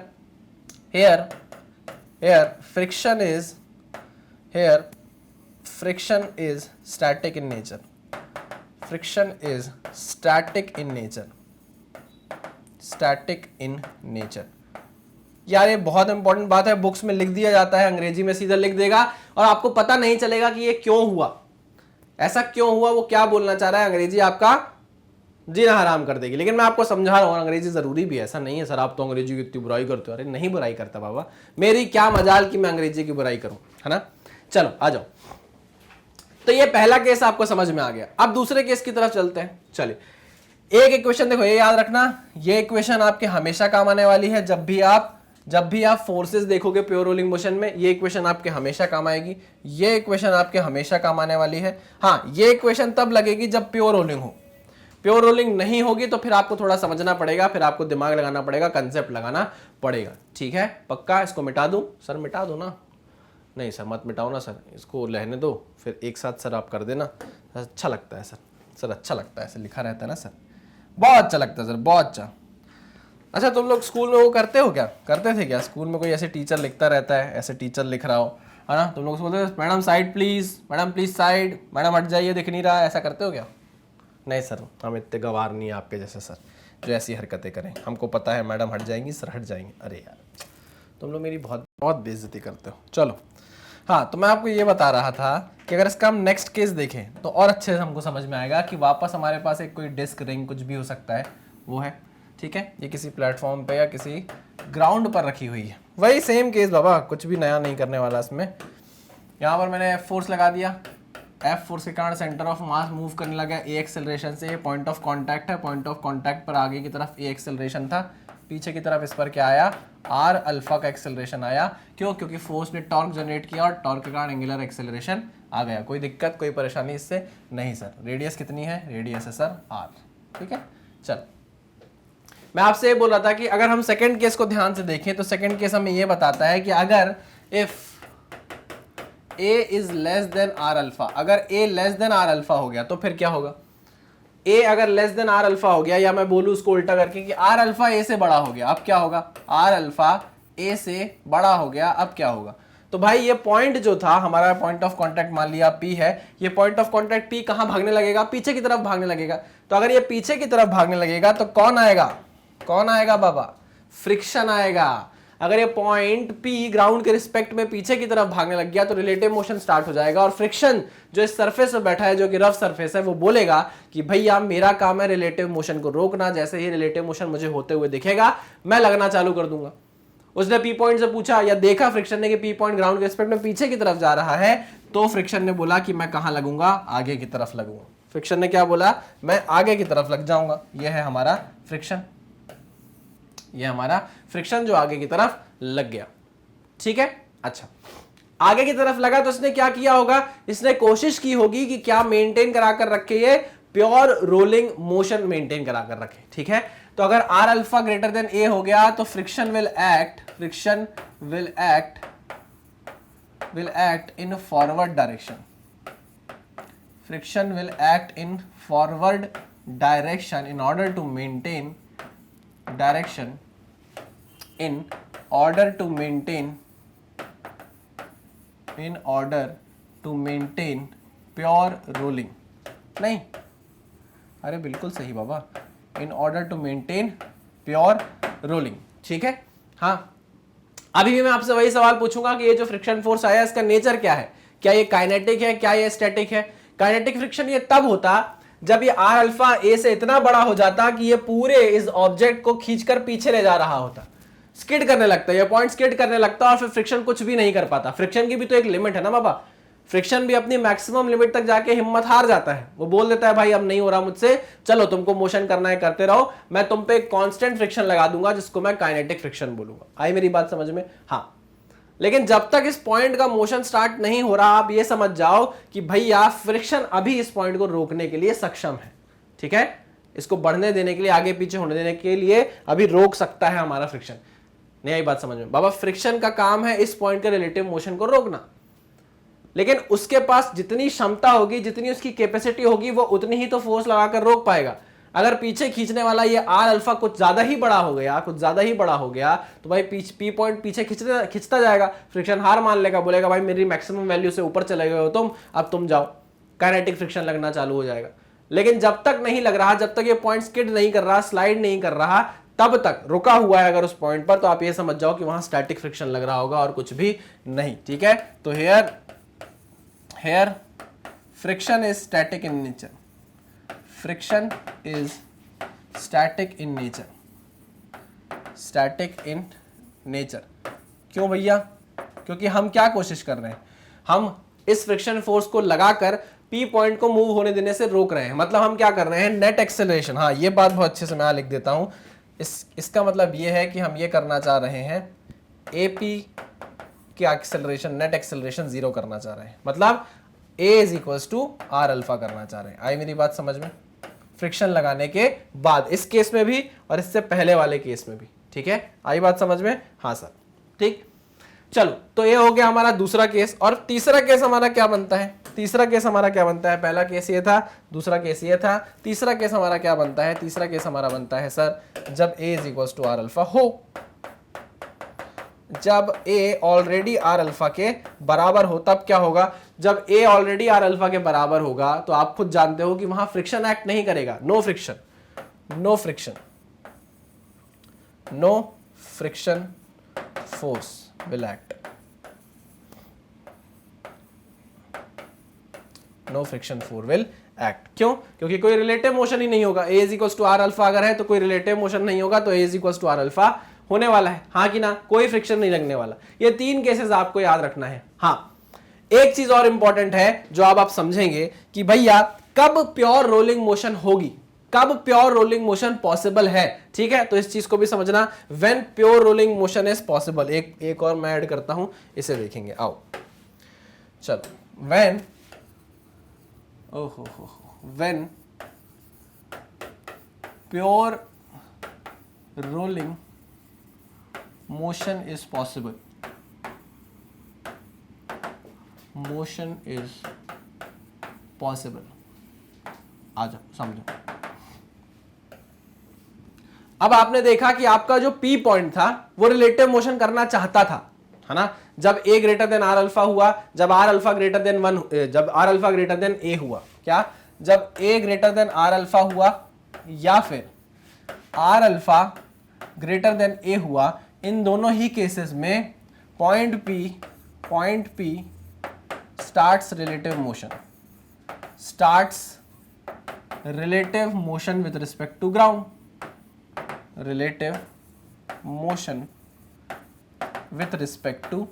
friction is static in nature. यार ये बहुत इंपॉर्टेंट बात है, बुक्स में लिख दिया जाता है, अंग्रेजी में सीधा लिख देगा और आपको पता नहीं चलेगा कि ये क्यों हुआ, ऐसा क्यों हुआ, वो क्या बोलना चाह रहा है। अंग्रेजी आपका जीना हराम कर देगी। लेकिन मैं आपको समझा रहा हूं, अंग्रेजी जरूरी भी है, ऐसा नहीं है सर आप तो अंग्रेजी की इतनी बुराई करते हो। अरे नहीं बुराई करता बाबा, मेरी क्या मजाल कि मैं अंग्रेजी की बुराई करूं, है ना। चलो आ जाओ, तो ये पहला केस आपको समझ में आ गया। अब दूसरे केस की तरफ चलते हैं। चलिए, एक इक्वेशन देखो, ये याद रखना, ये इक्वेशन आपके हमेशा काम आने वाली है। जब भी आप फोर्सेस देखोगे प्योर रोलिंग मोशन में, ये इक्वेशन आपके हमेशा काम आएगी। ये इक्वेशन आपके हमेशा काम आने वाली है। हाँ, ये इक्वेशन तब लगेगी जब प्योर रोलिंग हो। प्योर रोलिंग नहीं होगी तो फिर आपको थोड़ा समझना पड़ेगा, फिर आपको दिमाग लगाना पड़ेगा, कंसेप्ट लगाना पड़ेगा, ठीक है। पक्का इसको मिटा दूं सर, मिटा दो ना, नहीं सर मत मिटाओ ना सर, इसको रहने दो, फिर एक साथ सर आप कर देना, अच्छा लगता है सर अच्छा लगता है, ऐसे लिखा रहता है ना सर, बहुत अच्छा लगता है सर, बहुत अच्छा। अच्छा तुम लोग स्कूल में वो करते हो क्या, करते थे क्या स्कूल में, कोई ऐसे टीचर लिखता रहता है, ऐसे टीचर लिख रहा हो, है ना, तुम लोग बोलते हो madam side please, madam please side, madam हट जाइए दिख नहीं रहा, ऐसा करते हो क्या। नहीं सर, हम इतने गवार नहीं है आपके जैसे सर जो ऐसी हरकतें करें, हमको पता है मैडम हट जाएंगी, सर हट जाएंगे। अरे यार तुम लोग मेरी बहुत बहुत बेइज्जती करते हो। चलो हाँ, तो मैं आपको ये बता रहा था कि अगर इसका हम नेक्स्ट केस देखें तो और अच्छे से हमको समझ में आएगा कि वापस हमारे पास एक कोई डिस्क रिंग कुछ भी हो सकता है वो है, ठीक है। ये किसी प्लेटफॉर्म पे या किसी ग्राउंड पर रखी हुई है, वही सेम केस बाबा, कुछ भी नया नहीं करने वाला इसमें। यहाँ पर मैंने एफ फोर्स लगा दिया, एफ फोर्स के कारण सेंटर ऑफ मास मूव करने लगा ए एक्सेलरेशन से, पॉइंट ऑफ कांटेक्ट है, पॉइंट ऑफ कांटेक्ट पर आगे की तरफ ए एक्सेलरेशन था, पीछे की तरफ इस पर क्या आया, आर अल्फा का एक्सेलरेशन आया। क्यों, क्योंकि फोर्स ने टॉर्क जनरेट किया और टॉर्क के कारण एंगुलर एक्सेलरेशन आ गया। कोई दिक्कत कोई परेशानी इससे नहीं सर। रेडियस कितनी है, रेडियस है सर आर, ठीक है। चल मैं आपसे ये बोल रहा था कि अगर हम सेकंड केस को ध्यान से देखें तो सेकंड केस हमें ये बताता है कि अगर if A is less than R alpha, अगर A less than R alpha हो गया तो फिर क्या होगा, A अगर लेस देन आर अल्फा हो गया, या मैं बोलूं उसको उल्टा करके कि आर अल्फा A से बड़ा हो गया, अब क्या होगा, आर अल्फा A से बड़ा हो गया, अब क्या होगा। तो भाई ये पॉइंट जो था हमारा पॉइंट ऑफ कांटेक्ट मान लिया P है, ये पॉइंट ऑफ कांटेक्ट P कहां भागने लगेगा, पीछे की तरफ भागने लगेगा। तो अगर ये पीछे की तरफ भागने लगेगा तो कौन आएगा बाबा, फ्रिक्शन आएगा। अगर ये पॉइंट P ग्राउंड के रिस्पेक्ट में पीछे की तरफ भागने लग गया तो रिलेटिव मोशन स्टार्ट हो जाएगा और फ्रिक्शन जो इस सरफेस पे बैठा है, जो कि रफ सरफेस है, वो बोलेगा कि भैया मेरा काम है रिलेटिव मोशन को रोकना, जैसे ही रिलेटिव मोशन मुझे होते हुए दिखेगा मैं लगना चालू कर दूंगा। उसने P पॉइंट से पूछा या देखा फ्रिक्शन ने कि P पॉइंट ग्राउंड के रिस्पेक्ट में पीछे की तरफ जा रहा है, तो फ्रिक्शन ने बोला कि मैं कहां लगूंगा, आगे की तरफ लगूंगा। फ्रिक्शन ने क्या बोला, मैं आगे की तरफ लग जाऊंगा। यह है हमारा फ्रिक्शन, यह हमारा फ्रिक्शन जो आगे की तरफ लग गया। ठीक है, अच्छा आगे की तरफ लगा तो इसने क्या किया होगा, इसने कोशिश की होगी कि क्या मेंटेन कराकर रखे, ये प्योर रोलिंग मोशन मेंटेन कराकर रखे। ठीक है, तो अगर आर अल्फा ग्रेटर देन ए हो गया तो friction will act in forward direction, friction will act in forward direction in order to maintain direction, in order to maintain pure rolling। नहीं, अरे बिल्कुल सही बाबा, in order to maintain pure rolling। ठीक है, हाँ अभी भी मैं आपसे वही सवाल पूछूंगा कि ये जो फ्रिक्शन फोर्स आया इसका नेचर क्या है, क्या ये काइनेटिक है, क्या ये स्टैटिक है। काइनेटिक फ्रिक्शन ये तब होता जब ये आर अल्फा ए से इतना बड़ा हो जाता कि ये पूरे इस ऑब्जेक्ट को खींचकर पीछे ले जा रहा होता, स्किड करने लगता, ये पॉइंट स्किड करने लगता और फिर फ्रिक्शन कुछ भी नहीं कर पाता। फ्रिक्शन की भी तो एक लिमिट है ना बाबा, फ्रिक्शन भी अपनी मैक्सिमम लिमिट तक जाके हिम्मत हार जाता है, वो बोल देता है भाई अब नहीं हो रहा मुझसे, चलो तुमको मोशन करना है करते रहो, मैं तुम पे कांस्टेंट फ्रिक्शन लगा दूंगा जिसको मैं काइनेटिक फ्रिक्शन बोलूंगा। आई मेरी बात समझ में? हाँ, लेकिन जब तक इस पॉइंट का मोशन स्टार्ट नहीं हो रहा आप ये समझ जाओ कि भैया फ्रिक्शन अभी इस पॉइंट को रोकने के लिए सक्षम है। ठीक है, इसको बढ़ने देने के लिए, आगे पीछे होने देने के लिए अभी रोक सकता है हमारा फ्रिक्शन। नहीं आई बात समझ में बाबा? फ्रिक्शन का काम है इस पॉइंट के रिलेटिव मोशन को रोकना, लेकिन उसके पास जितनी क्षमता होगी, जितनी उसकी कैपेसिटी होगी, वो उतनी ही तो फोर्स लगाकर रोक पाएगा। अगर पीछे खींचने वाला ये आर अल्फा कुछ ज्यादा ही बड़ा हो गया, तो भाई पी पॉइंट पीछे खींचता जाएगा, फ्रिक्शन हार मान लेगा, बोलेगा भाई मेरी मैक्सिमम वैल्यू से ऊपर चले गए हो तुम, अब तुम जाओ, काइनेटिक फ्रिक्शन लगना चालू हो जाएगा। लेकिन जब तक नहीं लग रहा, जब तक ये पॉइंट स्किड नहीं कर रहा, स्लाइड नहीं कर रहा, तब तक रुका हुआ है अगर उस पॉइंट पर, तो आप ये समझ जाओ कि वहां स्टैटिक फ्रिक्शन लग रहा होगा और कुछ भी नहीं। ठीक है, तो here friction is static in nature, friction is static in nature। क्यों भैया? क्योंकि हम क्या कोशिश कर रहे हैं, हम इस फ्रिक्शन फोर्स को लगाकर P पॉइंट को मूव होने देने से रोक रहे हैं। मतलब हम क्या कर रहे हैं, नेट एक्सेलरेशन। हाँ, ये बात बहुत अच्छे से मैं लिख देता हूं, इसका मतलब ये है कि हम ये करना चाह रहे हैं AP की एक्सेलरेशन, नेट एक्सेलरेशन 0 करना चाह रहे हैं, मतलब A is equals to R alpha करना चाह रहे हैं। आई मेरी बात समझ में? फ्रिक्शन लगाने के बाद, इस केस में भी और इससे पहले वाले केस में भी। ठीक है, आई बात समझ में? हाँ सर, ठीक। चलो, तो ये हो गया हमारा दूसरा केस। और तीसरा केस हमारा क्या बनता है? पहला केस ये था, दूसरा केस ये था, तीसरा केस हमारा क्या बनता है? तीसरा केस हमारा बनता है सर जब A is equals to R alpha हो, जब A ऑलरेडी आर अल्फा के बराबर हो। तब क्या होगा? जब A ऑलरेडी आर अल्फा के बराबर होगा तो आप खुद जानते हो कि वहां फ्रिक्शन एक्ट नहीं करेगा, no friction force will act, no friction force will act. क्यों? क्योंकि कोई रिलेटिव मोशन ही नहीं होगा। A is equals to R alpha अगर है तो कोई रिलेटिव मोशन नहीं होगा, तो A is equals to R alpha होने वाला है, हाँ कि ना? कोई फ्रिक्शन नहीं लगने वाला। ये तीन केसेस आपको याद रखना है। हाँ, एक चीज और इंपॉर्टेंट है जो आप समझेंगे कि भैया कब प्योर रोलिंग मोशन होगी, कब प्योर रोलिंग मोशन पॉसिबल है। ठीक है, तो इस चीज को भी समझना, when pure rolling motion is possible. एक और मैं ऐड करता हूं, इसे देखेंगे, आओ चलो। When pure rolling motion is possible, आ जाओ समझो। अब आपने देखा कि आपका जो P पॉइंट था वो रिलेटिव मोशन करना चाहता था, है ना? जब A greater than R alpha हुआ, जब आर अल्फा ग्रेटर देन 1, जब R alpha greater than A हुआ, क्या? जब A greater than R alpha हुआ या फिर R alpha greater than A हुआ, इन दोनों ही केसेस में point P starts relative motion with respect to ground, relative motion with respect to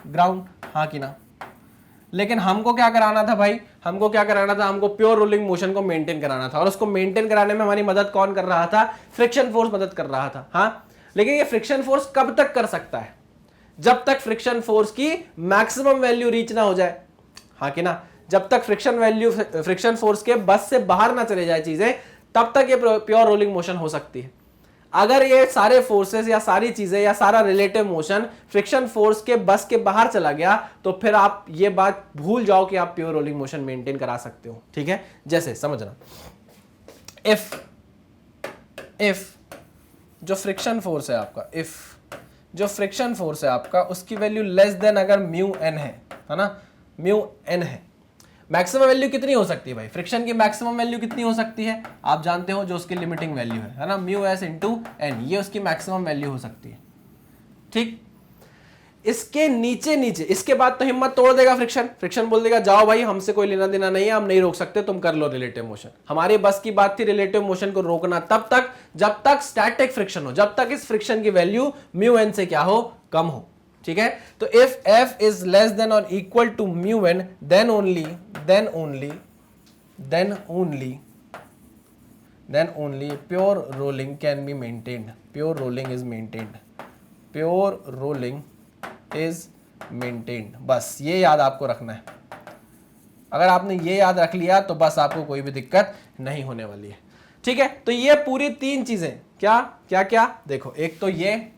ground, हाँ कि ना। लेकिन हमको क्या कराना था भाई, हमको प्योर रोलिंग मोशन को मेंटेन कराना था, और उसको मेंटेन कराने में हमारी मदद कौन कर रहा था, फ्रिक्शन फोर्स मदद कर रहा था। हाँ, लेकिन ये फ्रिक्शन फोर्स कब तक कर सकता है, जब तक फ्रिक्शन फोर्स की मैक्सिमम वैल्यू रीच ना हो जाए, हाँ कि ना। जब तक फ्रिक्शन फोर्स के बस से बाहर ना चले जाए चीजें, तब तक ये प्योर रोलिंग मोशन हो सकती है। अगर ये सारे फोर्सेस या सारी चीजें या सारा रिलेटिव मोशन फ्रिक्शन फोर्स के बस के बाहर चला गया, तो फिर आप ये बात भूल जाओ कि आप प्योर रोलिंग मोशन मेंटेन करा सकते हो। ठीक है, जैसे समझना, इफ जो फ्रिक्शन फोर्स है आपका, उसकी वैल्यू लेस देन अगर म्यू एन है ना, म्यू एन है, मैक्सिमम वैल्यू कितनी हो सकती है भाई, फ्रिक्शन की मैक्सिमम वैल्यू कितनी हो सकती है, आप जानते हो, जो उसकी लिमिटिंग वैल्यू है ना, म्यू एस इंटू एन, ये उसकी मैक्सिमम वैल्यू हो सकती है। ठीक, इसके नीचे इसके बाद तो हिम्मत तोड़ देगा फ्रिक्शन बोल देगा जाओ भाई, हमसे कोई लेना देना नहीं है, हम नहीं रोक सकते, तुम कर लो रिलेटिव मोशन। हमारी बस की बात थी रिलेटिव मोशन को रोकना तब तक जब तक स्टैटिक फ्रिक्शन हो, जब तक इस फ्रिक्शन की वैल्यू म्यू एन से क्या हो, कम हो। ठीक है, तो if F is less than और equal to mu N, then only pure rolling can be maintained, pure rolling is maintained. बस ये याद आपको रखना है। अगर आपने ये याद रख लिया तो बस आपको कोई भी दिक्कत नहीं होने वाली है। ठीक है, तो ये पूरी तीन चीजें क्या देखो, एक तो ये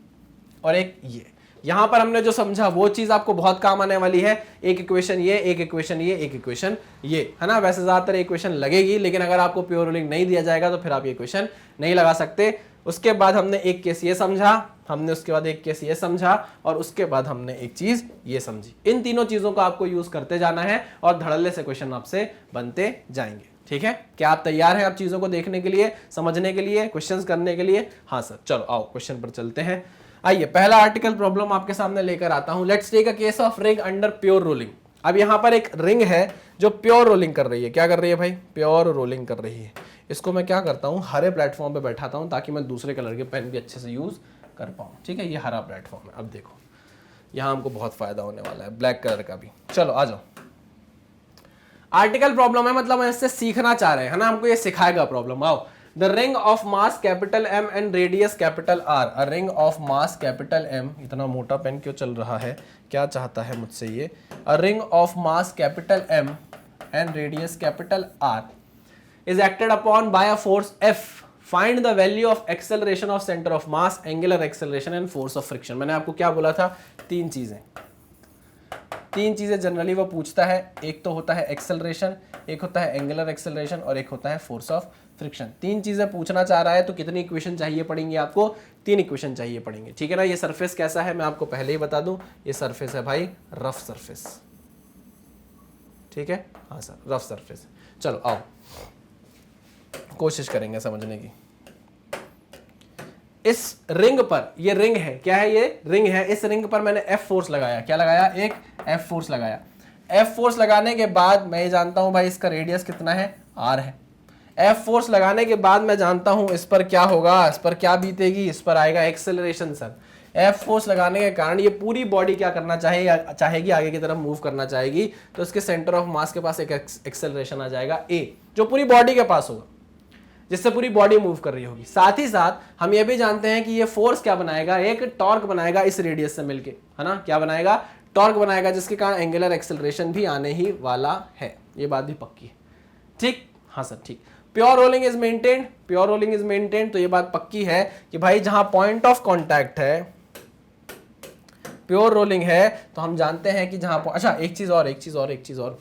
और एक ये, यहां पर हमने जो समझा वो चीज आपको बहुत काम आने वाली है। एक इक्वेशन ये, एक इक्वेशन ये, एक इक्वेशन ये, है ना। वैसे ज्यादातर इक्वेशन लगेगी, लेकिन अगर आपको प्योर रोलिंग नहीं दिया जाएगा तो फिर आप ये इक्वेशन नहीं लगा सकते। उसके बाद हमने एक केस ये समझा, हमने उसके बाद एक केस ये समझा, और उसके बाद हमने एक चीज ये समझी। इन तीनों चीजों को आपको यूज करते जाना है और धड़ल्ले से क्वेश्चन आपसे बनते जाएंगे। ठीक है, क्या आप तैयार हैं आप चीजों को देखने के लिए, समझने के लिए, क्वेश्चंस करने के लिए? हाँ सर, चलो आओ क्वेश्चन पर चलते हैं। आइए, पहला आर्टिकल प्रॉब्लम आपके सामने लेकर आता हूं। Let's take a case of ring under pure rolling. अब यहां पर एक रिंग है जो प्योर रोलिंग कर रही है। क्या कर रही है भाई? प्योर रोलिंग कर रही है। इसको मैं क्या करता हूं, हरे प्लेटफॉर्म पे बैठाता हूं ताकि मैं दूसरे कलर के पेन भी अच्छे से यूज कर पाऊं। ठीक है, ये हरा प्लेटफॉर्म है। अब देखो यहां हमको बहुत फायदा होने वाला है, ब्लैक कलर का भी। चलो आ जाओ। आर्टिकल प्रॉब्लम है, मतलब हम इससे सीखना चाह रहे हैं, है ना, हमको ये सिखाएगा प्रॉब्लम। आओ, the ring of mass capital M and radius capital R, a ring of mass capital M, इतना मोटा पेन क्यों चल रहा है, क्या चाहता है मुझसे ये, a ring of mass capital M and radius capital R is acted upon by a force F. Find the value of acceleration of center of mass, angular acceleration and force of friction. मैंने आपको क्या बोला था, तीन चीजें generally वो पूछता है। एक तो होता है एक्सेलरेशन, एक होता है एंगुलर एक्सेलरेशन और एक होता है फोर्स ऑफ फ्रिक्शन। तीन चीजें पूछना चाह रहा है, तो कितनी इक्वेशन चाहिए पड़ेंगी आपको? तीन इक्वेशन चाहिए पड़ेंगे। ठीक है ना। ये सरफेस कैसा है मैं आपको पहले ही बता दूं, ये सरफेस है भाई रफ सरफेस। ठीक है, हाँ सर, रफ सरफेस। चलो आओ कोशिश करेंगे समझने की। इस रिंग पर, ये रिंग है, क्या है ये? रिंग है। इस रिंग पर मैंने एफ फोर्स लगाया। क्या लगाया? एक एफ फोर्स लगाया। एफ फोर्स लगाने के बाद मैं ये जानता हूं भाई इसका रेडियस कितना है, आर है। एफ फोर्स लगाने के बाद मैं जानता हूं इस पर क्या होगा, इस पर क्या बीतेगी, इस पर आएगा एक्सेलरेशन। सर, एफ फोर्स लगाने के कारण ये पूरी बॉडी क्या करना चाहेगी, आगे की तरफ मूव करना चाहेगी, तो इसके सेंटर ऑफ मास के पास एक एक्सेलरेशन आ जाएगा ए, जो पूरी बॉडी के पास होगा, जिससे पूरी बॉडी मूव कर रही होगी। साथ ही साथ हम ये भी जानते हैं कि ये फोर्स क्या बनाएगा, एक टॉर्क बनाएगा इस रेडियस से मिलके, है ना। क्या बनाएगा? टॉर्क बनाएगा, जिसके कारण एंगुलर एक्सेलरेशन भी आने ही वाला है। ये बात भी पक्की है। ठीक, हाँ सर, ठीक। प्योर रोलिंग इज मेंटेन्ड, तो ये बात पक्की है कि भाई जहां पॉइंट ऑफ कॉन्टैक्ट है, प्योर रोलिंग है, तो हम जानते हैं कि जहां, अच्छा एक चीज और,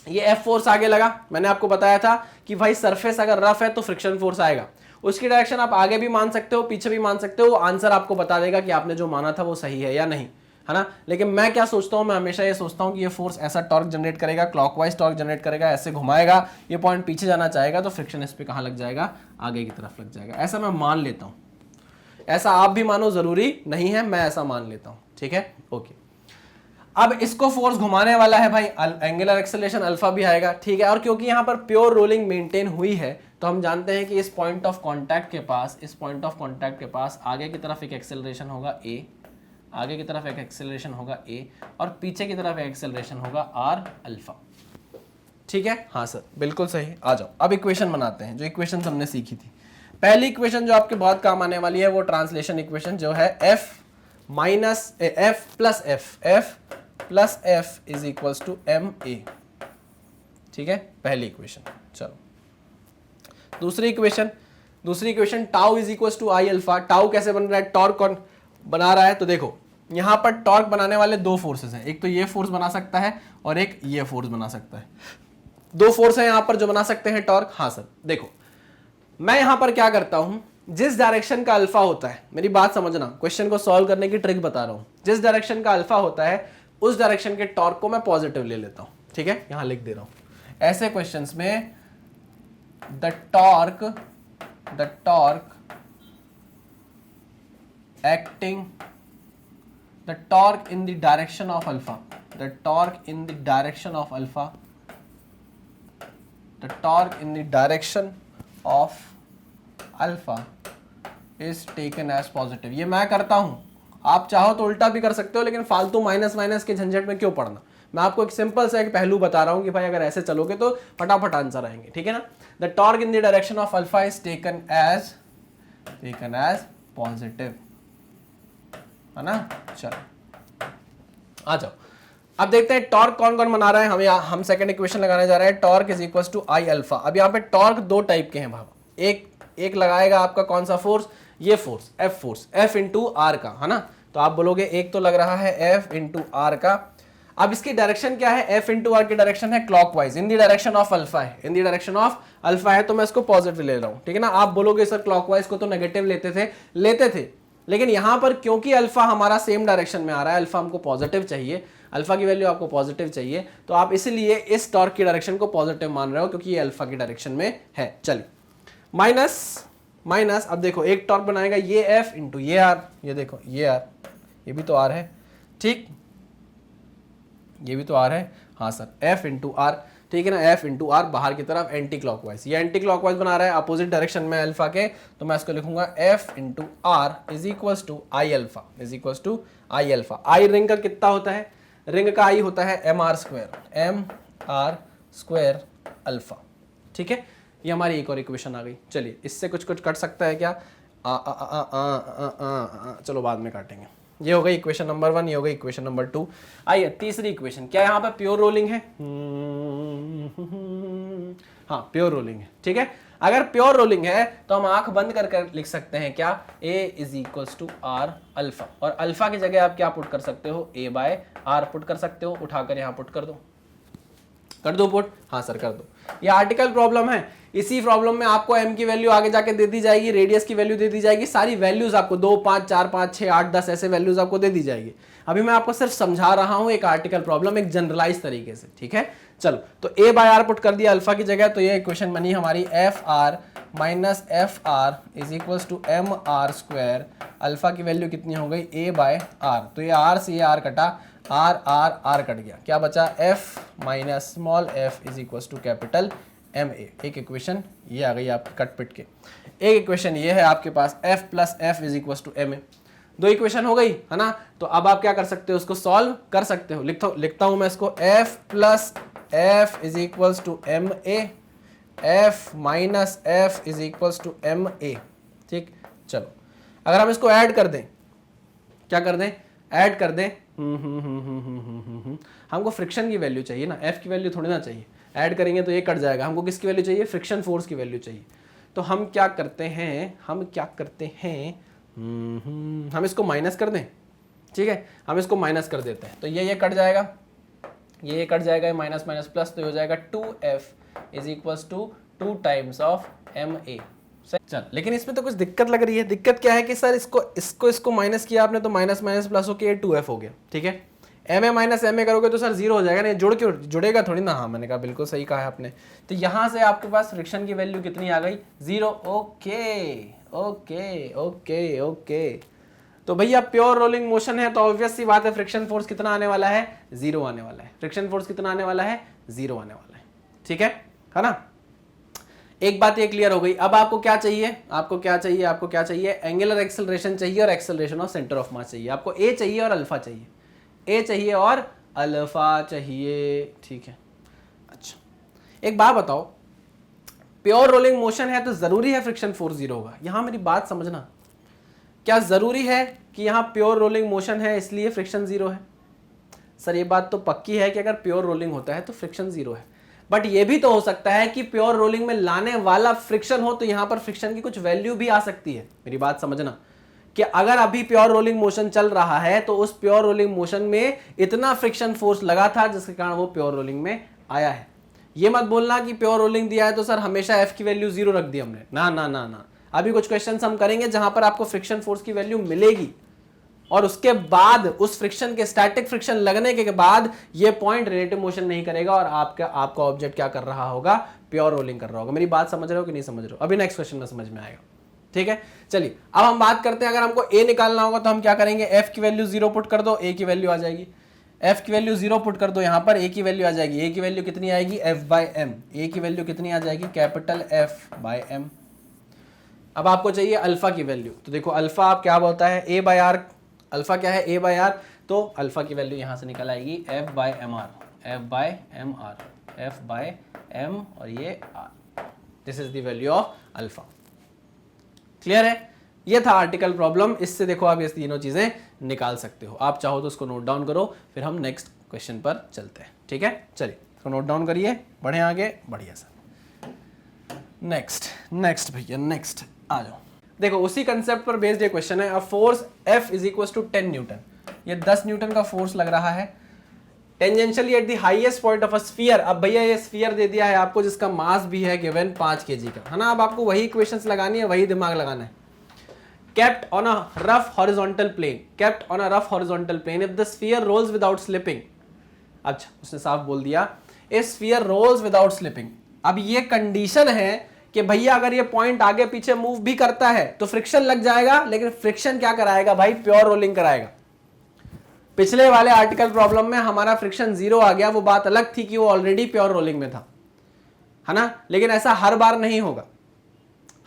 ये एफ फोर्स आगे लगा। मैंने आपको बताया था कि भाई सरफेस अगर रफ है तो फ्रिक्शन फोर्स आएगा। उसकी डायरेक्शन आप आगे भी मान सकते हो, पीछे भी मान सकते हो। आंसर आपको बता देगा कि आपने जो माना था वो सही है या नहीं, है ना। लेकिन मैं क्या सोचता हूं, मैं हमेशा ये सोचता हूं कि ये फोर्स ऐसा टॉर्क जनरेट करेगा, क्लॉकवाइज टॉर्क जनरेट करेगा, ऐसे घुमाएगा, ये पॉइंट पीछे जाना चाहेगा तो फ्रिक्शन इस पे कहां लग जाएगा, आगे की तरफ लग जाएगा। ऐसा मैं मान लेता हूं, ऐसा आप भी मानो, जरूरी नहीं है, मैं ऐसा मान लेता हूं, ठीक है, ओके। अब इसको फोर्स घुमाने वाला है भाई, एंगुलर एक्सेलरेशन अल्फा भी आएगा, ठीक है। और क्योंकि यहाँ पर प्योर रोलिंग मेंटेन हुई है तो हम जानते हैं कि इस पॉइंट ऑफ कांटेक्ट के पास, इस पॉइंट ऑफ कांटेक्ट के पास आगे की तरफ एक एक्सेलरेशन होगा a, आगे की तरफ एक एक्सेलरेशन होगा a, और पीछे की तरफ एक एक्सेलरेशन होगा r अल्फा, ठीक है। हाँ सर, बिल्कुल सही। आ जाओ अब इक्वेशन बनाते हैं, जो इक्वेशन हमने सीखी थी। पहली इक्वेशन जो आपके बहुत काम आने वाली है वो ट्रांसलेशन इक्वेशन जो है f minus f plus f is equals to ma, ठीक है, पहली इक्वेशन। चलो दूसरी equation tau is equals to I alpha. Tau कैसे बन रहा है, टॉर्क कौन बना रहा है, तो देखो यहां पर टॉर्क बनाने वाले दो फोर्सेस हैं, एक तो ये फोर्स बना सकता है और एक ये फोर्स बना सकता है। दो फोर्स है यहां पर जो बना सकते हैं टॉर्क। हाँ सर, देखो मैं यहां पर क्या करता हूं, जिस डायरेक्शन का अल्फा होता है, मेरी बात समझना, क्वेश्चन को सॉल्व करने की ट्रिक बता रहा हूं, जिस डायरेक्शन का अल्फा होता है उस डायरेक्शन के टॉर्क को मैं पॉजिटिव ले लेता हूं, ठीक है, यहां लिख दे रहा हूं। ऐसे क्वेश्चंस में the torque acting, the torque in the direction of alpha, the torque in the direction of alpha, the torque in the direction of alpha is taken as positive. ये मैं करता हूं, आप चाहो तो उल्टा भी कर सकते हो, लेकिन फालतू माइनस माइनस के झंझट में क्यों पढ़ना। मैं आपको एक सिंपल सा एक पहलू बता रहा हूं कि भाई अगर ऐसे चलोगे तो फटाफट आंसर आएंगे, ठीक है ना। The torque in the direction of alpha is taken as positive, है ना। चलो आ जाओ, अब देखते हैं टॉर्क कौन कौन बना रहा है। हम सेकंड इक्वेशन लगाने जा रहे हैं, torque is equal to I alpha. अब यहाँ पे टॉर्क दो टाइप के हैं भाई, एक लगाएगा आपका कौन सा फोर्स, ये फोर्स F इंटू आर का, है ना। तो आप बोलोगे एक तो लग रहा है F इंटू आर का। अब इसकी डायरेक्शन क्या है, F इंटू आर की डायरेक्शन है clockwise, in the direction of alpha है, in the direction of alpha है, तो मैं इसको पॉजिटिव ले रहा हूं, ठीक है ना। आप बोलोगे सर क्लॉकवाइज को तो नेगेटिव लेते थे, लेकिन यहां पर क्योंकि अल्फा हमारा सेम डायरेक्शन में आ रहा है, अल्फा हमको पॉजिटिव चाहिए, अल्फा की वैल्यू आपको पॉजिटिव चाहिए, तो आप इसलिए इस टॉर्क की डायरेक्शन को पॉजिटिव मान रहे हो क्योंकि ये अल्फा की डायरेक्शन में है। चलिए माइनस, अब देखो एक टॉर्क बनाएगा ये F इंटू ये R, ये देखो ये R, ये भी तो R है, ठीक, ये भी तो R है, हाँ सर, F इंटू आर, ठीक है ना, F इंटू आर बाहर की तरफ एंटी क्लॉकवाइज, ये एंटी क्लॉकवाइज बना रहा है अपोजिट डायरेक्शन में अल्फा के, तो मैं इसको लिखूंगा F into R is equals to I alpha, is equals to I alpha. I ring का कितना होता है, रिंग का आई होता है MR स्क्वायर अल्फा, ठीक है। ये हमारी एक और इक्वेशन आ गई। चलिए इससे कुछ कट सकता है क्या, चलो बाद में काटेंगे। ये हो गई इक्वेशन नंबर 1, ये हो गई इक्वेशन नंबर 2। आइए तीसरी इक्वेशन, क्या यहाँ पे प्योर रोलिंग है, हाँ प्योर रोलिंग है, ठीक है। अगर प्योर रोलिंग है तो हम आंख बंद कर लिख सकते हैं क्या, A is equals to R alpha, और अल्फा की जगह आप क्या पुट कर सकते हो, A बाय आर पुट कर सकते हो, उठाकर यहाँ पुट कर दो पुट, हाँ सर कर दो। ये आर्टिकल प्रॉब्लम है, इसी प्रॉब्लम में आपको m की वैल्यू आगे जाके दे दी जाएगी, रेडियस की वैल्यू दे दी जाएगी, सारी वैल्यूज आपको 2, 5, 4, 5, 6, 8, 10 ऐसे वैल्यूज आपको दे दी जाएगी। अभी मैं आपको सिर्फ समझा रहा हूं एक आर्टिकल प्रॉब्लम, एक जनरलाइज तरीके से, ठीक है। चलो तो a बाय आर पुट कर दिया अल्फा की जगह, तो ये इक्वेशन बनी हमारी F R minus F R is equals to M R square. Alpha की वैल्यू कितनी हो गई, a बाय आर, तो ये आर से ये आर कटा, आर कट गया, क्या बचा, f minus small f is equals to capital M A. एक इक्वेशन ये आ गई आपकी कट पिट के, एक इक्वेशन ये है आपके पास f plus F is equals to M A. दो इक्वेशन हो गई है ना। तो अब आप क्या कर सकते हो, उसको सॉल्व कर सकते हो। लिखता हूं मैं इसको, f plus F is equals to M A, F minus F is equals to M A, ठीक। चलो अगर हम इसको ऐड कर दें, क्या कर दें, ऐड कर दें, हमको फ्रिक्शन की वैल्यू चाहिए ना, f की वैल्यू थोड़ी ना चाहिए, ऐड करेंगे तो ये कट जाएगा, हमको किसकी वैल्यू चाहिए, फ्रिक्शन फोर्स की वैल्यू चाहिए। तो हम क्या करते हैं, हम इसको माइनस कर दें, ठीक है, हम इसको माइनस कर देते हैं, तो ये कट जाएगा, ये कट जाएगा, माइनस माइनस प्लस, तो हो जाएगा 2f is equals to 2 times of M A. चल, लेकिन इसमें तो कुछ दिक्कत लग रही है। दिक्कत क्या है कि सर इसको माइनस किया आपने तो माइनस माइनस प्लस हो के 2f हो गया, ठीक है। M A minus M A करोगे तो सर 0 हो जाएगा, नहीं जुड़ेगा थोड़ी ना, हाँ मैंने कहा बिल्कुल सही कहा है आपने। तो यहाँ से आपके पास फ्रिक्शन की वैल्यू कितनी आ गई, 0। Okay okay okay. तो भैया प्योर रोलिंग मोशन है तो ऑब्वियस सी बात है फ्रिक्शन फोर्स कितना आने वाला है, 0 आने वाला है। फ्रिक्शन फोर्स कितना आने वाला है, 0 आने वाला है। ठीक है ना। एक बात ये क्लियर हो गई। अब आपको क्या चाहिए, आपको क्या चाहिए, आपको क्या चाहिए, एंगुलर एक्सेलरेशन चाहिए और एक्सेलरेशन ऑफ सेंटर ऑफ मास चाहिए। आपको ए चाहिए और अल्फा चाहिए, ए चाहिए और अल्फा चाहिए। ठीक है। अच्छा एक बात बताओ, प्योर रोलिंग मोशन है तो जरूरी है फ्रिक्शन फोर्स 0 होगा? यहां मेरी बात समझना, क्या जरूरी है कि यहां प्योर रोलिंग मोशन है इसलिए फ्रिक्शन 0 है? सर ये बात तो पक्की है कि अगर प्योर रोलिंग होता है तो फ्रिक्शन 0 है, बट ये भी तो हो सकता है कि प्योर रोलिंग में लाने वाला फ्रिक्शन हो तो यहां पर फ्रिक्शन की कुछ वैल्यू भी आ सकती है। मेरी बात समझना कि अगर अभी प्योर रोलिंग मोशन चल रहा है तो उस प्योर रोलिंग मोशन में इतना फ्रिक्शन फोर्स लगा था जिसके कारण वो प्योर रोलिंग में आया है। ये मत बोलना कि प्योर रोलिंग दिया है तो सर हमेशा एफ की वैल्यू 0 रख दी हमने, ना ना ना ना। अभी कुछ क्वेश्चंस हम करेंगे जहां पर आपको फ्रिक्शन फोर्स की वैल्यू मिलेगी और उसके बाद उस फ्रिक्शन के स्टैटिक फ्रिक्शन लगने के बाद ये पॉइंट रिलेटिव मोशन नहीं करेगा और आपका ऑब्जेक्ट क्या कर रहा होगा, प्योर रोलिंग कर रहा होगा। मेरी बात समझ रहे हो कि नहीं समझ रहे हो? अभी नेक्स्ट क्वेश्चन में समझ में आएगा। ठीक है चलिए अब हम बात करते हैं, अगर हमको ए निकालना होगा तो हम क्या करेंगे, एफ की वैल्यू 0 पुट कर दो, ए की वैल्यू आ जाएगी। एफ की वैल्यू 0 पुट कर दो यहां पर, ए की वैल्यू आ जाएगी, ए की वैल्यू कितनी आएगी, एफ बाई एम। ए की वैल्यू कितनी आ जाएगी, कैपिटल एफ बाई एम। अब आपको चाहिए अल्फा की वैल्यू, तो देखो अल्फा आप क्या बोलता है, ए बाई आर। अल्फा क्या है, ए बाई आर। तो अल्फा की वैल्यू यहां से निकल आएगी F by M R, F by M R, F by M और ये R. This is the value of alpha. Clear है? ये था आर्टिकल प्रॉब्लम। इससे देखो आप ये तीनों चीजें निकाल सकते हो। आप चाहो तो उसको नोट डाउन करो, फिर हम नेक्स्ट क्वेश्चन पर चलते हैं। ठीक है चलिए इसको नोट डाउन करिए, बढ़े आगे, बढ़िया सर। नेक्स्ट भैया नेक्स्ट आ जाओ। देखो उसी कंसेप्ट पर बेस्ड ये क्वेश्चन है। A force F is equal to 10 newton, ये 10 न्यूटन का फोर्स लग रहा है tangentially at the highest point of a sphere. अब भैया ये स्फीयर दे दिया है आपको जिसका मास भी है गिवन 5 kg का, है ना। अब आपको वही इक्वेशंस लगानी है, वही दिमाग लगाना है। kept on a rough horizontal plane, kept on a rough horizontal plane if the sphere rolls without slipping। अच्छा उसने साफ बोल दिया if sphere rolls without slipping। अब ये कंडीशन है कि भैया अगर ये पॉइंट आगे पीछे मूव भी करता है तो फ्रिक्शन लग जाएगा, लेकिन फ्रिक्शन क्या कराएगा भाई, प्योर रोलिंग कराएगा। पिछले वाले आर्टिकल प्रॉब्लम में हमारा फ्रिक्शन 0 आ गया, वो बात अलग थी कि वो ऑलरेडी प्योर रोलिंग में था, है ना। लेकिन ऐसा हर बार नहीं होगा,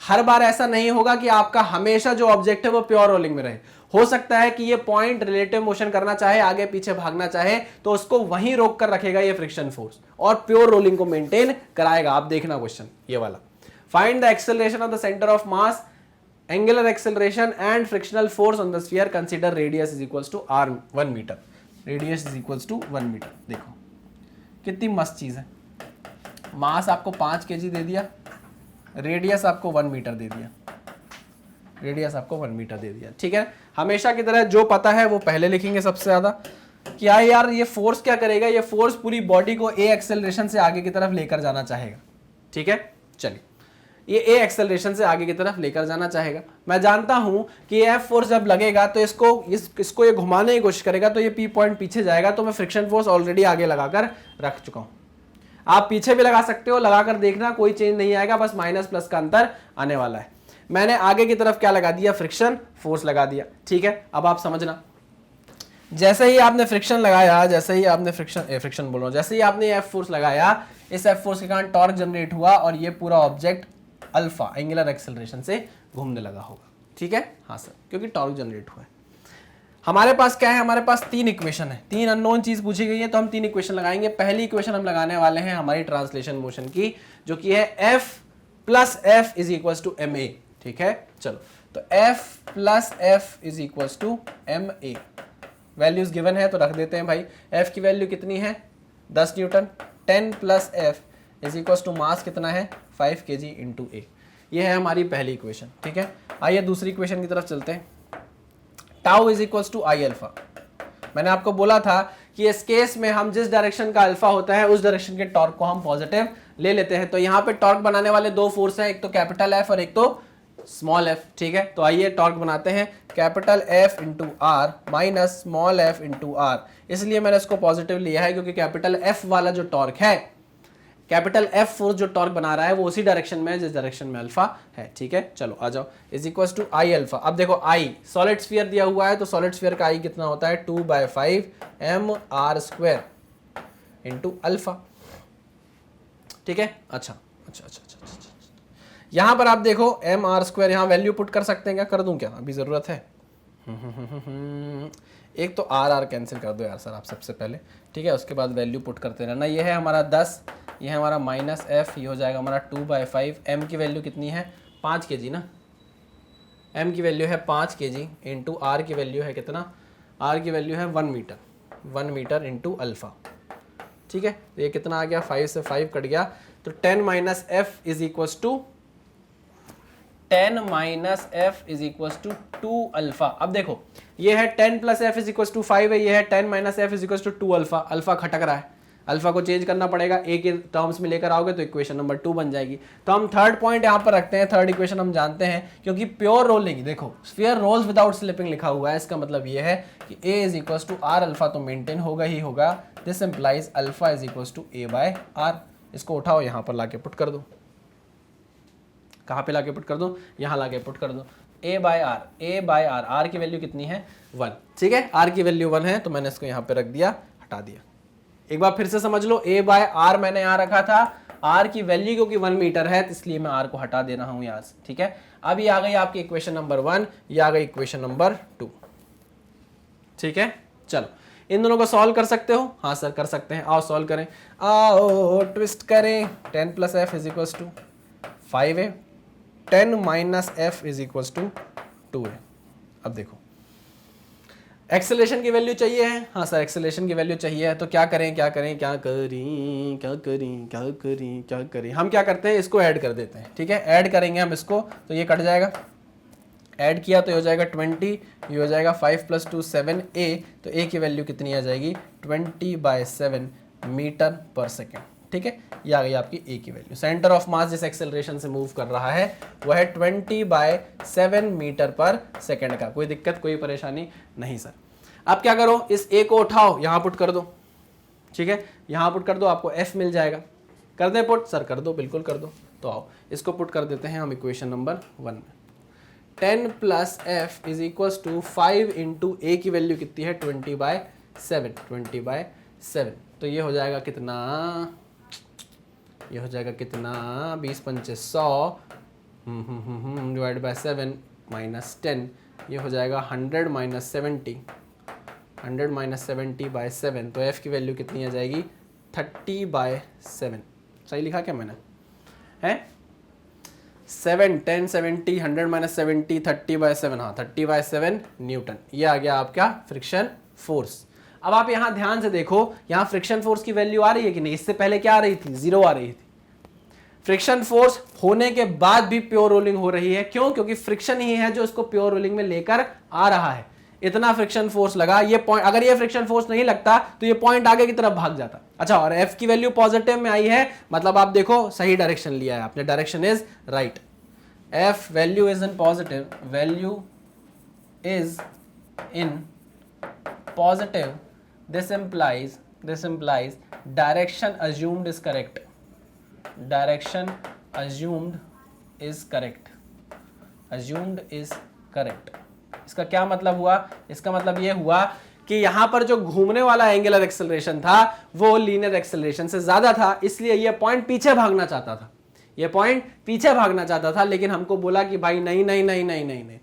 हर बार ऐसा नहीं होगा कि आपका हमेशा जो ऑब्जेक्ट है वो प्योर रोलिंग में रहे। हो सकता है कि ये पॉइंट रिलेटिव मोशन करना चाहे, आगे पीछे भागना चाहे, तो उसको वहीं रोक कर रखेगा ये फ्रिक्शन फोर्स और प्योर रोलिंग को मेंटेन कराएगा। आप देखना क्वेश्चन ये वाला, find the acceleration of the centre of mass, angular acceleration and frictional force on the sphere, consider radius is equals to r 1 metre, radius is equals to 1 metre. देखो कितनी मस्त चीज है, मास आपको 5 kg दे दिया, रेडियस आपको 1 मीटर दे दिया, radius आपको 1 मीटर दे दिया। ठीक है, हमेशा की तरह जो पता है वो पहले लिखेंगे सबसे ज्यादा, क्या यार ये फोर्स क्या करेगा, ये फोर्स पूरी बॉडी को ए एक्सेलरेशन से आगे की तरफ लेकर जाना चाहेगा। ठीक है चलिए, ये ए एक्सेलरेशन से आगे की तरफ लेकर जाना चाहेगा। मैं जानता हूं कि एफ फोर्स जब लगेगा तो इसको ये घुमाने की कोशिश करेगा, तो ये पी पॉइंट पीछे जाएगा, तो मैं फ्रिक्शन फोर्स ऑलरेडी आगे लगाकर रख चुका हूं। आप पीछे भी लगा सकते हो, लगाकर देखना कोई चेंज नहीं आएगा, बस माइनस प्लस का अंतर आने वाला है। मैंने आगे की तरफ क्या लगा दिया, फ्रिक्शन फोर्स लगा दिया। ठीक है, अब आप समझना, जैसे ही आपने फ्रिक्शन लगाया, जैसे ही आपने फ्रिक्शन बोल रहा हूं, जैसे ही आपने एफ फोर्स लगाया, इस एफ फोर्स के कारण टॉर्क जनरेट हुआ और ये पूरा ऑब्जेक्ट अल्फा एंगुलर एक्सेलरेशन से घूमने लगा होगा। ठीक है, हाँ सर, क्योंकि टॉर्क जनरेट हुआ है। हमारे पास क्या है, हमारे पास 3 इक्वेशन है, 3 अननोन चीज पूछी गई है, तो हम 3 इक्वेशन लगाएंगे। पहली इक्वेशन हम लगाने वाले हैं हमारी ट्रांसलेशन मोशन की, जो कि है F plus F is equal to M A. ठीक है, चलो तो F plus F is equal to M A. Values given है तो रख देते हैं भाई। F की वैल्यू कितनी है, 10 newton, 10 plus F is equal to mass कितना है, 5 kg इंटू ए। ये है हमारी पहली इक्वेशन। ठीक है, आइए दूसरी इक्वेशन की तरफ चलते हैं। Tau is equals to I alpha. मैंने आपको बोला था कि इस केस में हम जिस डायरेक्शन का अल्फा होता है उस डायरेक्शन के टॉर्क को हम पॉजिटिव ले लेते हैं। तो यहाँ पे टॉर्क बनाने वाले 2 फोर्स हैं, एक तो कैपिटल एफ और एक तो स्मॉल एफ। ठीक है, तो आइए टॉर्क बनाते हैं, capital F into R minus small F into R. इसलिए मैंने इसको पॉजिटिव लिया है क्योंकि कैपिटल एफ वाला जो टॉर्क है, कैपिटल एफ फोर्स जो टॉर्क बना रहा है वो उसी डायरेक्शन में है जिस डायरेक्शन में अल्फा है, ठीक है। चलो आ जाओ, is equal to I alpha. अब देखो आई सॉलिड स्फीयर दिया हुआ है, तो सॉलिड स्फीयर का आई कितना होता है 2/5 mr² इंटू अल्फा, ठीक है। अच्छा, यहां पर आप देखो mr², यहां वैल्यू पुट कर सकते हैं क्या, कर दूं क्या, अभी जरूरत है। एक तो आर कैंसिल कर दो यार सर आप सबसे पहले, ठीक है, उसके बाद वैल्यू पुट करते रहना। ये है हमारा 10, ये है हमारा -f, ये हो जाएगा हमारा 2/5। m की वैल्यू कितनी है 5 kg ना, m की वैल्यू है 5 kg इंटू r की वैल्यू है कितना, r की वैल्यू है 1 मीटर इंटू अल्फा, ठीक है। तो ये कितना आ गया, 5 से 5 कट गया, तो 10 - f is equal to 10 - f is equal to 2 alpha. अब देखो ये है 10 + f इज इक्वल टू 5 है, ये है 10 - f is equal to 2 alpha. Alpha खटक रहा है, अल्फा को चेंज करना पड़ेगा, a के टर्म्स में लेकर आओगे तो इक्वेशन नंबर 2 बन जाएगी। तो हम थर्ड पॉइंट यहाँ पर रखते हैं, थर्ड इक्वेशन हम जानते हैं, क्योंकि प्योर रोलिंग, देखो स्फीयर रोल्स विदाउट स्लिपिंग लिखा हुआ है, इसका मतलब ये है कि a is equal to r alpha तो मेंटेन होगा ही होगा। This implies alpha is equal to a/r। इसको उठाओ यहाँ पर लाके पुट कर दो, कहाँ पे लाके पुट कर दो, यहाँ लाके पुट कर दो, a/r, r की वैल्यू कितनी है 1, ठीक है, r की वैल्यू 1 है, तो मैंने इसको यहाँ पे रख दिया, हटा दिया। एक बार फिर से समझ लो, a/r मैंने यहाँ रखा था, r की वैल्यू क्योंकि 1 मीटर है, तो इसलिए मैं r को हटा दे रहा हूँ यहाँ से, ठीक है। अब ये आ गई आपकी इक्वेशन नंबर 1, ये आ गई इक्वेशन नंबर 2, ठीक है। चलो इन दोनों को सॉल्व कर सकते हो, हाँ सर कर सकते हैं, आओ सॉल्व करें, आओ ट्विस्ट करें। 10 + f इज इक्वल टू 5 है, 10 - f इज इक्वल टू 2 है। अब देखो एक्सेलरेशन की वैल्यू चाहिए है, हाँ सर एक्सेलरेशन की वैल्यू चाहिए है, तो क्या करें हम क्या करते हैं, इसको ऐड कर देते हैं, ठीक है। ऐड करेंगे हम इसको, तो ये कट जाएगा, ऐड किया तो ये हो जाएगा 20, ये हो जाएगा 5 + 2 7a, तो a की वैल्यू कितनी आ जाएगी 20/7 मीटर पर सेकेंड, ठीक है। ये आ गई आपकी a की वैल्यू। सेंटर ऑफ मास जिस एक्सेलरेशन से मूव कर रहा है वह है 20/7 मीटर पर सेकेंड का। कोई दिक्कत कोई परेशानी नहीं सर। अब क्या करो, इस a को उठाओ यहाँ पुट कर दो, ठीक है, यहाँ पुट कर दो, आपको f मिल जाएगा। कर दे पुट सर, कर दो, बिल्कुल कर दो। तो आओ इसको पुट कर देते हैं हम इक्वेशन नंबर 1 में। 10 + f is equal to 5 into a की वैल्यू कितनी है 20/7, तो ये हो जाएगा कितना, ये हो जाएगा कितना 20 × 5 100 डिवाइड बाय 7 -10, ये हो जाएगा 100 - 70, 100 - 70/7, तो f की वैल्यू कितनी आ जाएगी 30/7। सही लिखा क्या मैंने, है 7 10 70 100 - 70 30/7, हाँ 30/7 न्यूटन। ये आ गया आपका फ्रिक्शन फोर्स। अब आप यहाँ ध्यान से देखो, यहाँ फ्रिक्शन फोर्स की वैल्यू आ रही है कि नहीं, इससे पहले क्या आ रही थी 0 आ रही थी। फ्रिक्शन फोर्स होने के बाद भी प्योर रोलिंग हो रही है, क्यों, क्योंकि फ्रिक्शन ही है जो इसको प्योर रोलिंग में लेकर आ रहा है। इतना फ्रिक्शन फोर्स लगा, ये पॉइंट, अगर ये फ्रिक्शन फोर्स नहीं लगता तो ये पॉइंट आगे की तरफ भाग जाता। अच्छा, और f की वैल्यू पॉजिटिव में आई है, मतलब आप देखो सही डायरेक्शन लिया है आपने, direction is right. f value is in positive, value is in positive, this implies direction assumed is correct, direction assumed is correct। इसका क्या मतलब हुआ, इसका मतलब ये हुआ कि यहां पर जो घूमने वाला एंगुलर एक्सेलरेशन था वो लीनियर एक्सेलरेशन से ज्यादा था, इसलिए ये पॉइंट पीछे भागना चाहता था, ये पॉइंट पीछे भागना चाहता था। लेकिन हमको बोला कि भाई नहीं नहीं नहीं नहीं नहीं नहीं,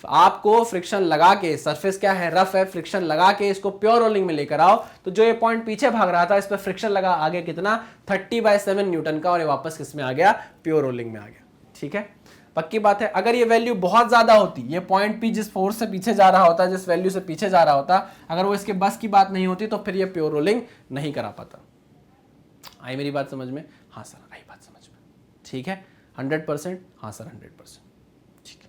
आपको फ्रिक्शन लगा के, सरफेस क्या है रफ है, फ्रिक्शन लगा के इसको प्योर रोलिंग में लेकर आओ, तो जो ये पॉइंट पीछे भाग रहा था इस पर फ्रिक्शन लगा आगे कितना 30/7 न्यूटन का, और ये वापस किस में आ गया प्योर रोलिंग में आ गया, ठीक है। पक्की बात है, अगर ये वैल्यू बहुत ज्यादा होती, ये पॉइंट पी जिस फोर्स से पीछे जा रहा होता, जिस वैल्यू से पीछे जा रहा होता, अगर वो इसके बस की बात नहीं होती तो फिर ये प्योर रोलिंग नहीं करा पाता। आई मेरी बात समझ में, हाँ सर आई बात समझ में, ठीक है 100%, हाँ सर 100%, ठीक है।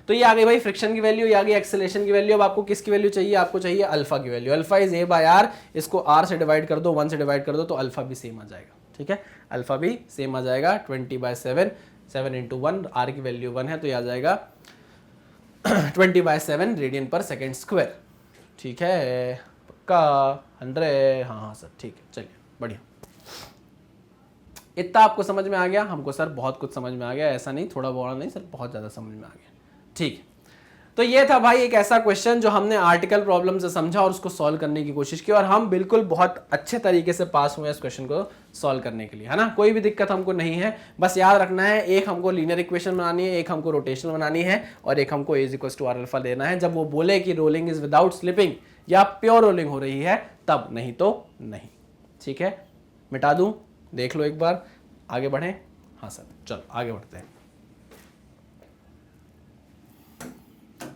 तो ये आ गई भाई फ्रिक्शन की वैल्यू, ये आ गई एक्सेलरेशन की वैल्यू। अब आपको किसकी वैल्यू चाहिए, आपको चाहिए अल्फा की वैल्यू। अल्फा इज a/r, इसको r से डिवाइड कर दो, 1 से डिवाइड कर दो, तो अल्फा भी सेम आ जाएगा, ठीक है, अल्फा भी सेम आ जाएगा 20/7, 7 × 1, r की वैल्यू 1 है तो ये आ जाएगा 20/7 रेडियन पर सेकेंड स्क्वायर, ठीक है, पक्का 100, हाँ हाँ सर ठीक है, चलिए बढ़िया। इतना आपको समझ में आ गया? हमको सर बहुत कुछ समझ में आ गया, ऐसा नहीं थोड़ा बहुत नहीं सर, बहुत ज़्यादा समझ में आ गया। ठीक, तो ये था भाई एक ऐसा क्वेश्चन जो हमने आर्टिकल प्रॉब्लम से समझा और उसको सॉल्व करने की कोशिश की, और हम बिल्कुल बहुत अच्छे तरीके से पास हुए इस क्वेश्चन को सॉल्व करने के लिए, है ना। कोई भी दिक्कत हमको नहीं है, बस याद रखना है एक हमको लीनियर इक्वेशन बनानी है, एक हमको रोटेशनल बनानी है, और एक हमको a is equals to R alpha लेना है। जब वो बोले कि रोलिंग इज विदाउट स्लिपिंग या प्योर रोलिंग हो रही है तब, नहीं तो नहीं। ठीक है, मिटा दूं, देख लो एक बार, आगे बढ़े। हाँ सर, चलो आगे बढ़ते हैं।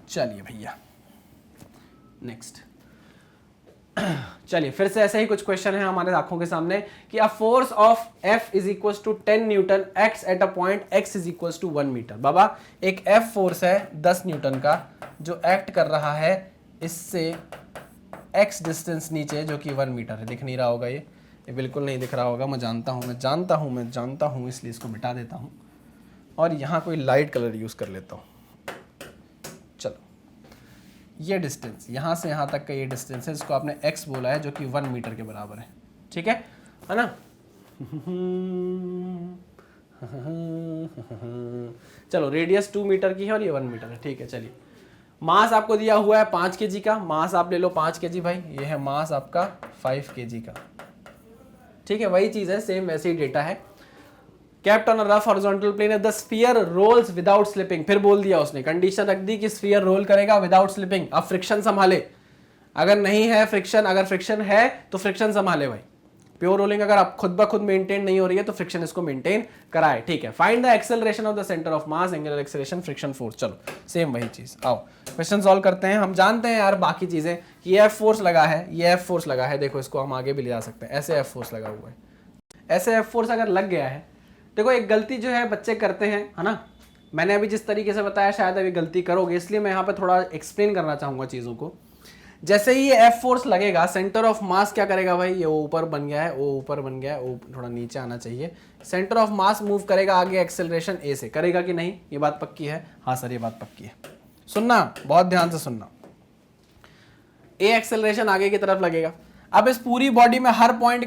चलिए भैया नेक्स्ट। चलिए फिर से ऐसे ही कुछ क्वेश्चन है हमारे आंखों के सामने कि a force of F is equals to 10 newton act at a point x is equals to 1 metre. बाबा एक F फोर्स है 10 न्यूटन का जो एक्ट कर रहा है इससे x डिस्टेंस नीचे जो कि 1 मीटर है। दिख नहीं रहा होगा, ये बिल्कुल नहीं दिख रहा होगा, मैं जानता हूँ, इसलिए इसको मिटा देता हूँ और यहाँ कोई लाइट कलर यूज कर लेता हूँ। चलो, ये डिस्टेंस यहाँ से यहाँ तक का ये डिस्टेंस है, इसको आपने x बोला है जो कि 1 मीटर के बराबर है। ठीक है ना। चलो रेडियस 2 मीटर की है और ये 1 मीटर है। ठीक है, चलिए मास आपको दिया हुआ है 5 kg का, मास आप ले लो 5 kg भाई, ये है मास आपका 5 kg का। ठीक है, वही चीज है, सेम वैसे ही डेटा है। Kept on a rough horizontal plane, the sphere rolls without slipping. फिर बोल दिया उसने, कंडीशन रख दी कि स्फीयर रोल करेगा विदाउट स्लिपिंग। अब फ्रिक्शन संभाले, अगर नहीं है फ्रिक्शन, अगर फ्रिक्शन है तो फ्रिक्शन संभाले भाई। प्योर रोलिंग अगर आप खुद ब खुद मेंटेन नहीं हो रही है तो फ्रिक्शन इसको मेंटेन कराए। ठीक है, find the acceleration of the centre of mass, angular acceleration, friction force. चलो सेम वही चीज, आओ क्वेश्चन सॉल्व करते हैं। हम जानते हैं यार बाकी चीजें, कि ये एफ फोर्स लगा है, ये एफ फोर्स लगा है, देखो इसको हम आगे भी ले जा सकते हैं। ऐसे एफ फोर्स लगा हुआ है, ऐसे एफ फोर्स अगर लग गया है, देखो एक गलती जो है बच्चे करते हैं, है ना। मैंने अभी जिस तरीके से बताया शायद अभी गलती करोगे, इसलिए मैं यहाँ पे थोड़ा एक्सप्लेन करना चाहूंगा चीजों को। जैसे ही ये एफ फोर्स लगेगा, सेंटर ऑफ मास क्या करेगा भाई, ये ऊपर बन गया है, वो ऊपर बन गया है, वो थोड़ा नीचे आना चाहिए। सेंटर ऑफ मास मूव करेगा आगे एक्सेलरेशन ए से, करेगा कि नहीं, ये बात पक्की है? हाँ सर ये बात पक्की है। सुनना, बहुत ध्यान से सुनना, ए एक्सेलरेशन आगे की तरफ लगेगा। अब इस पूरी बॉडी में हर पॉइंट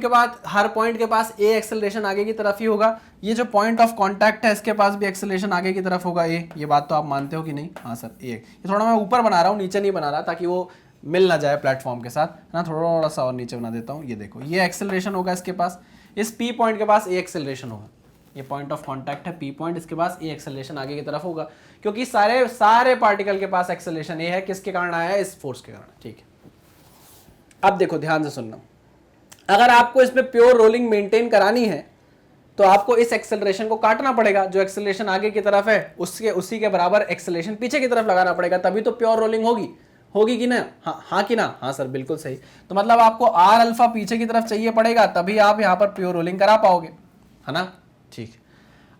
के पास ए एक्सेलरेशन आगे की तरफ ही होगा। ये जो पॉइंट ऑफ कांटेक्ट है इसके पास भी एक्सेलरेशन आगे की तरफ होगा ए। ये बात तो आप मानते हो कि नहीं? हाँ सर ए। ये थोड़ा मैं ऊपर बना रहा हूँ, नीचे नहीं बना रहा, ताकि वो मिल ना जाए प्लेटफॉर्म के साथ, है ना। थोड़ा सा और नीचे बना देता हूँ। ये देखो, ये एक्सेलरेशन होगा इसके पास, इस पी पॉइंट के पास ए एक्सेलरेशन होगा। ये पॉइंट ऑफ कांटेक्ट है पी पॉइंट, इसके पास ए एक्सेलरेशन आगे की तरफ होगा, क्योंकि सारे पार्टिकल के पास एक्सेलरेशन ए है। किसके कारण आया है? इस फोर्स के कारण। ठीक है, अब देखो ध्यान से सुनना, अगर आपको इसमें प्योर रोलिंग मेंटेन करानी है तो आपको इस एक्सेलरेशन को काटना पड़ेगा। जो एक्सेलरेशन आगे की तरफ है उसी के बराबर एक्सेलरेशन पीछे की तरफ लगाना पड़ेगा, तभी तो प्योर रोलिंग होगी कि ना? हाँ कि ना? हाँ सर बिल्कुल सही। तो मतलब आपको आर अल्फा पीछे की तरफ चाहिए पड़ेगा, तभी आप यहाँ पर प्योर रोलिंग करा पाओगे, है ना। ठीक,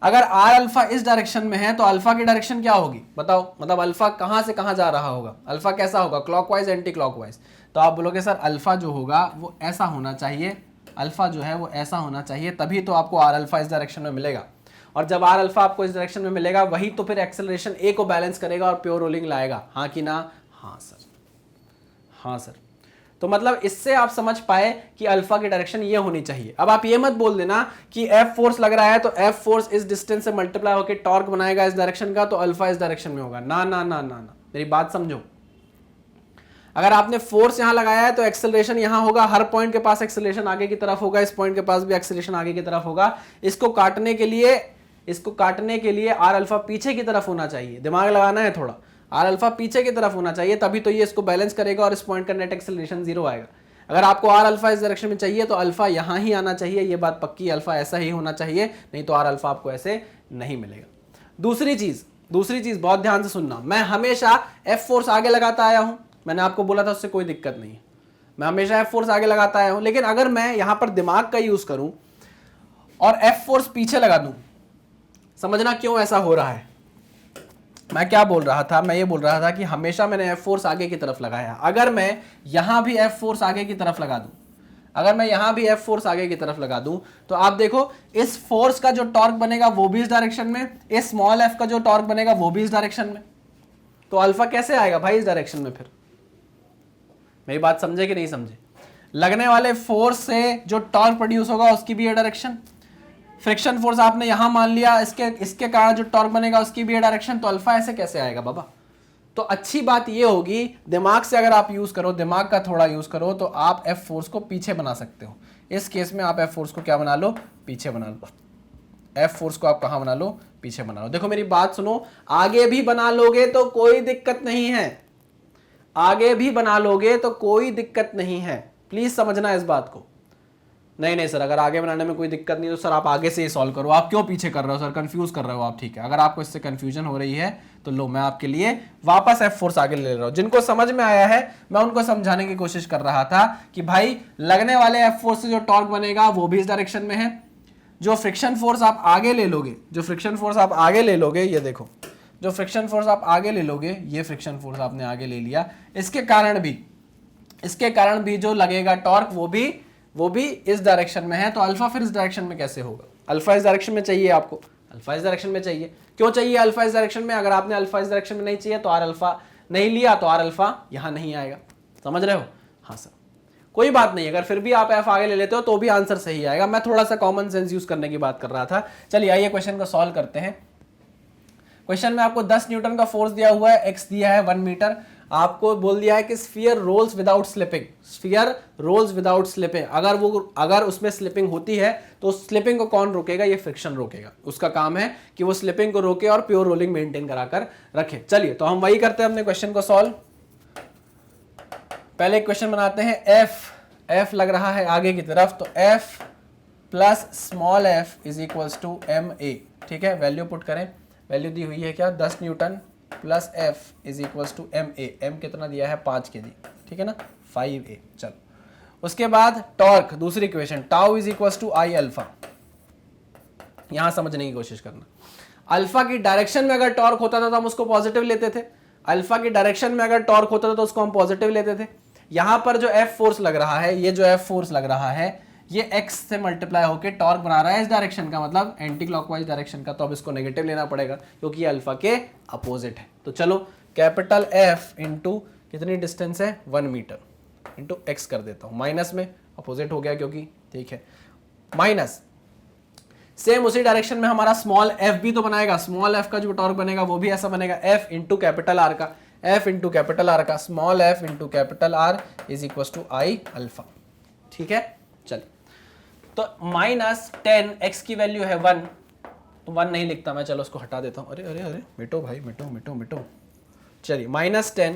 अगर आर अल्फा इस डायरेक्शन में है तो अल्फा की डायरेक्शन क्या होगी बताओ? मतलब अल्फा कहां से कहां जा रहा होगा? अल्फा कैसा होगा? Clockwise, anti clockwise. तो आप बोलोगे सर अल्फा जो होगा वो ऐसा होना चाहिए, अल्फा जो है वो ऐसा होना चाहिए, तभी तो आपको आर अल्फा इस डायरेक्शन में मिलेगा। और जब आर अल्फा आपको इस डायरेक्शन में मिलेगा, वही तो फिर एक्सेलरेशन ए को बैलेंस करेगा और प्योर रोलिंग लाएगा। हाँ कि ना? हाँ सर, हाँ सर। तो मतलब इससे आप समझ पाए कि अल्फा की डायरेक्शन ये होनी चाहिए। अब आप ये मत बोल देना कि एफ फोर्स लग रहा है तो एफ फोर्स इस डिस्टेंस से मल्टीप्लाई होकर टॉर्क बनाएगा इस डायरेक्शन का, तो अल्फा इस डायरेक्शन में होगा। ना ना ना ना ना, मेरी बात समझो। अगर आपने फोर्स यहां लगाया है तो एक्सेलरेशन यहां होगा, हर पॉइंट के पास एक्सेलरेशन आगे की तरफ होगा, इस पॉइंट के पास भी एक्सेलरेशन आगे की तरफ होगा। इसको काटने के लिए आर अल्फा पीछे की तरफ होना चाहिए। दिमाग लगाना है थोड़ा, आर अल्फा पीछे की तरफ होना चाहिए, तभी तो ये इसको बैलेंस करेगा और इस पॉइंट का नेट एक्सेलरेशन 0 आएगा। अगर आपको आर अल्फा इस डायरेक्शन में चाहिए तो अल्फा यहां ही आना चाहिए, ये बात पक्की। अल्फा ऐसा ही होना चाहिए, नहीं तो आर अल्फा आपको ऐसे नहीं मिलेगा। दूसरी चीज बहुत ध्यान से सुनना, मैं हमेशा एफ फोर्स आगे लगाता आया हूं। मैंने आपको बोला था उससे कोई दिक्कत नहीं है, मैं हमेशा एफ फोर्स आगे लगाता आया हूं। लेकिन अगर मैं यहां पर दिमाग का यूज करूं और एफ फोर्स पीछे लगा दूं, समझना क्यों ऐसा हो रहा है। मैं क्या बोल रहा था? मैं ये बोल रहा था कि हमेशा मैंने एफ फोर्स आगे की तरफ लगाया। अगर मैं यहां भी एफ फोर्स आगे की तरफ लगा दूं, अगर मैं यहां भी एफ फोर्स आगे की तरफ लगा दूं, तो आप देखो इस फोर्स का जो टॉर्क बनेगा वो भी इस डायरेक्शन में, इस स्मॉल एफ का जो टॉर्क बनेगा वो भी इस डायरेक्शन में। तो अल्फा कैसे आएगा भाई इस डायरेक्शन में? फिर मेरी बात समझे कि नहीं समझे? लगने वाले फोर्स से जो टॉर्क प्रोड्यूस होगा उसकी भी ये डायरेक्शन, फ्रिक्शन फोर्स आपने यहां मान लिया, इसके कारण जो टॉर्क बनेगा उसकी भी डायरेक्शन, तो अल्फा ऐसे कैसे आएगा बाबा। तो अच्छी बात ये होगी, दिमाग से अगर आप यूज करो, दिमाग का थोड़ा यूज करो, तो आप एफ फोर्स को पीछे बना सकते हो। इस केस में आप एफ फोर्स को क्या बना लो, पीछे बना लो। एफ फोर्स को आप कहां बना लो, पीछे बना लो। देखो मेरी बात सुनो, आगे भी बना लोगे तो कोई दिक्कत नहीं है, आगे भी बना लोगे तो कोई दिक्कत नहीं है, प्लीज समझना इस बात को। नहीं सर, अगर आगे बनाने में कोई दिक्कत नहीं तो सर आप आगे से ही सॉल्व करो, आप क्यों पीछे कर रहे हो सर, कंफ्यूज कर रहे हो आप। ठीक है, अगर आपको इससे कंफ्यूजन हो रही है तो लो, मैं आपके लिए वापस एफ फोर्स आगे ले रहा हूं। जिनको समझ में आया है मैं उनको समझाने की कोशिश कर रहा था कि भाई लगने वाले एफ फोर्स से जो टॉर्क बनेगा वो भी इस डायरेक्शन में है। जो फ्रिक्शन फोर्स आप आगे ले लोगे, जो फ्रिक्शन फोर्स आप आगे ले लोगे, ये देखो, जो फ्रिक्शन फोर्स आप आगे ले लोगे, ये फ्रिक्शन फोर्स आपने आगे ले लिया, इसके कारण भी जो लगेगा टॉर्क वो भी इस डायरेक्शन में है। तो अल्फा फिर इस डायरेक्शन में कैसे होगा, अल्फा इस डायरेक्शन में चाहिए आपको, अल्फा इस डायरेक्शन में चाहिए। क्यों चाहिए अल्फा इस डायरेक्शन में, अगर आपने अल्फा इस डायरेक्शन में नहीं चाहिए तो आर अल्फा नहीं लिया तो आर अल्फा यहां नहीं आएगा, समझ रहे हो। हाँ सर, कोई बात नहीं, अगर फिर भी आप एफ आगे ले लेते हो तो भी आंसर सही आएगा। मैं थोड़ा सा कॉमन सेंस यूज करने की बात कर रहा था। चलिए आइए क्वेश्चन को सॉल्व करते हैं। क्वेश्चन में आपको 10 न्यूटन का फोर्स दिया हुआ है, एक्स दिया है 1 मीटर, आपको बोल दिया है कि sphere rolls without slipping, sphere rolls without slipping. अगर उसमें स्लिपिंग होती है तो स्लिपिंग को कौन रोकेगा, ये फ्रिक्शन रोकेगा। उसका काम है कि वो स्लिपिंग को रोके और प्योर रोलिंग मेंटेन कराकर रखे। चलिए तो हम वही करते हैं अपने क्वेश्चन को सॉल्व। पहले क्वेश्चन बनाते हैं, एफ लग रहा है आगे की तरफ, तो F plus small F is equals to M A. ठीक है, वैल्यू पुट करें, वैल्यू दी हुई है क्या, 10 newton plus F is equals to M A. M कितना दिया है, 5 kg, ठीक है ना, 5a। चलो उसके बाद टॉर्क, दूसरी equation, tau is equals to I alpha. यहां समझने की कोशिश करना, अल्फा की डायरेक्शन में अगर टॉर्क होता था तो हम उसको पॉजिटिव लेते थे, अल्फा की डायरेक्शन में अगर टॉर्क होता था तो उसको हम पॉजिटिव लेते थे। यहां पर जो एफ फोर्स लग रहा है, ये जो एफ फोर्स लग रहा है, ये x से मल्टीप्लाई होकर टॉर्क बना रहा है इस डायरेक्शन का, मतलब एंटी क्लॉकवाइज डायरेक्शन का, तो अब इसको नेगेटिव लेना पड़ेगा क्योंकि ये अल्फा के अपोजिट है। तो चलो कैपिटल F इंटू कितनी डिस्टेंस है, 1 मीटर, इंटू एक्स कर देता हूं, माइनस में अपोजिट हो गया क्योंकि, ठीक है, माइनस। सेम उसी डायरेक्शन में हमारा स्मॉल f भी तो बनाएगा, स्मॉल f का जो टॉर्क बनेगा वो भी ऐसा बनेगा, f इंटू कैपिटल R का, f इंटू कैपिटल R का, small f into capital R is equal to I alpha. ठीक है, चलिए तो -10, x की वैल्यू है 1, तो 1 नहीं लिखता मैं, चलो उसको हटा देता हूं। अरे अरे अरे, मिटो भाई, मिटो। चलिए -10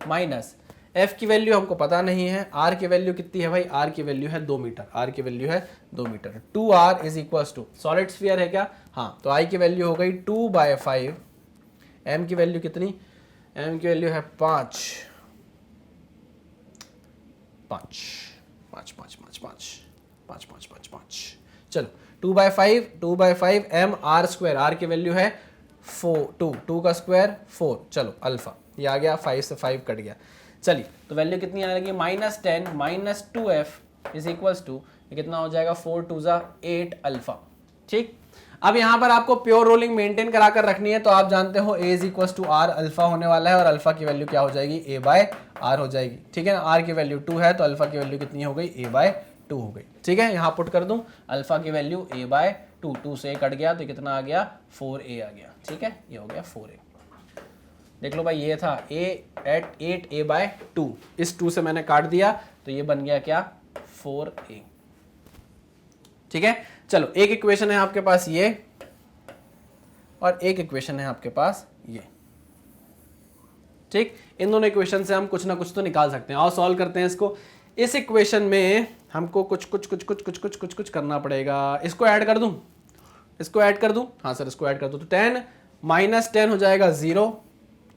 माइनस f की वैल्यू हमको पता नहीं है, r की वैल्यू कितनी है भाई, r की वैल्यू है 2 मीटर, r की वैल्यू है 2 metre. 2r is equal to, solid sphere है क्या, हाँ, तो i की वैल्यू हो गई 2/5, m की वैल्यू कितनी, m की वैल्यू है 5। चलो 2/5 m r स्क्वायर, r की वैल्यू है 2 का स्क्वायर 4, चलो अल्फा, ये आ गया, 5 से 5 कट गया। चलिए तो वैल्यू कितनी आने लगी, -10 minus 2f is equals to, ये कितना हो जाएगा, 4 2 जा 8 अल्फा। ठीक, अब यहां पर आपको प्योर रोलिंग मेंटेन कराकर रखनी है, तो आप जानते हो a is equals to R, alpha होने वाला है और अल्फा की वैल्यू क्या हो जाएगी, a/r हो जाएगी। ठीक है ना, r की वैल्यू 2 है तो अल्फा की वैल्यू कितनी हो गई, a/2 हो गई। ठीक है, यहां पुट कर दूं, अल्फा की वैल्यू a/2, 2 से कट गया तो कितना आ गया, 4a आ गया। ठीक है, ये हो गया 4a। देख लो भाई, ये था a/8a/2, इस 2 से मैंने काट दिया तो ये बन गया क्या, 4a। ठीक है, चलो एक इक्वेशन है आपके पास ये, और एक इक्वेशन है आपके पास ये। ठीक, इन दोनों इक्वेशन से हम कुछ ना कुछ तो निकाल सकते हैं। आओ सॉल्व करते हैं इसको। इस इक्वेशन में हमको कुछ करना पड़ेगा। इसको ऐड कर दूं, इसको ऐड कर दूं, हाँ सर इसको ऐड कर दूं, तो 10 माइनस 10 हो जाएगा 0।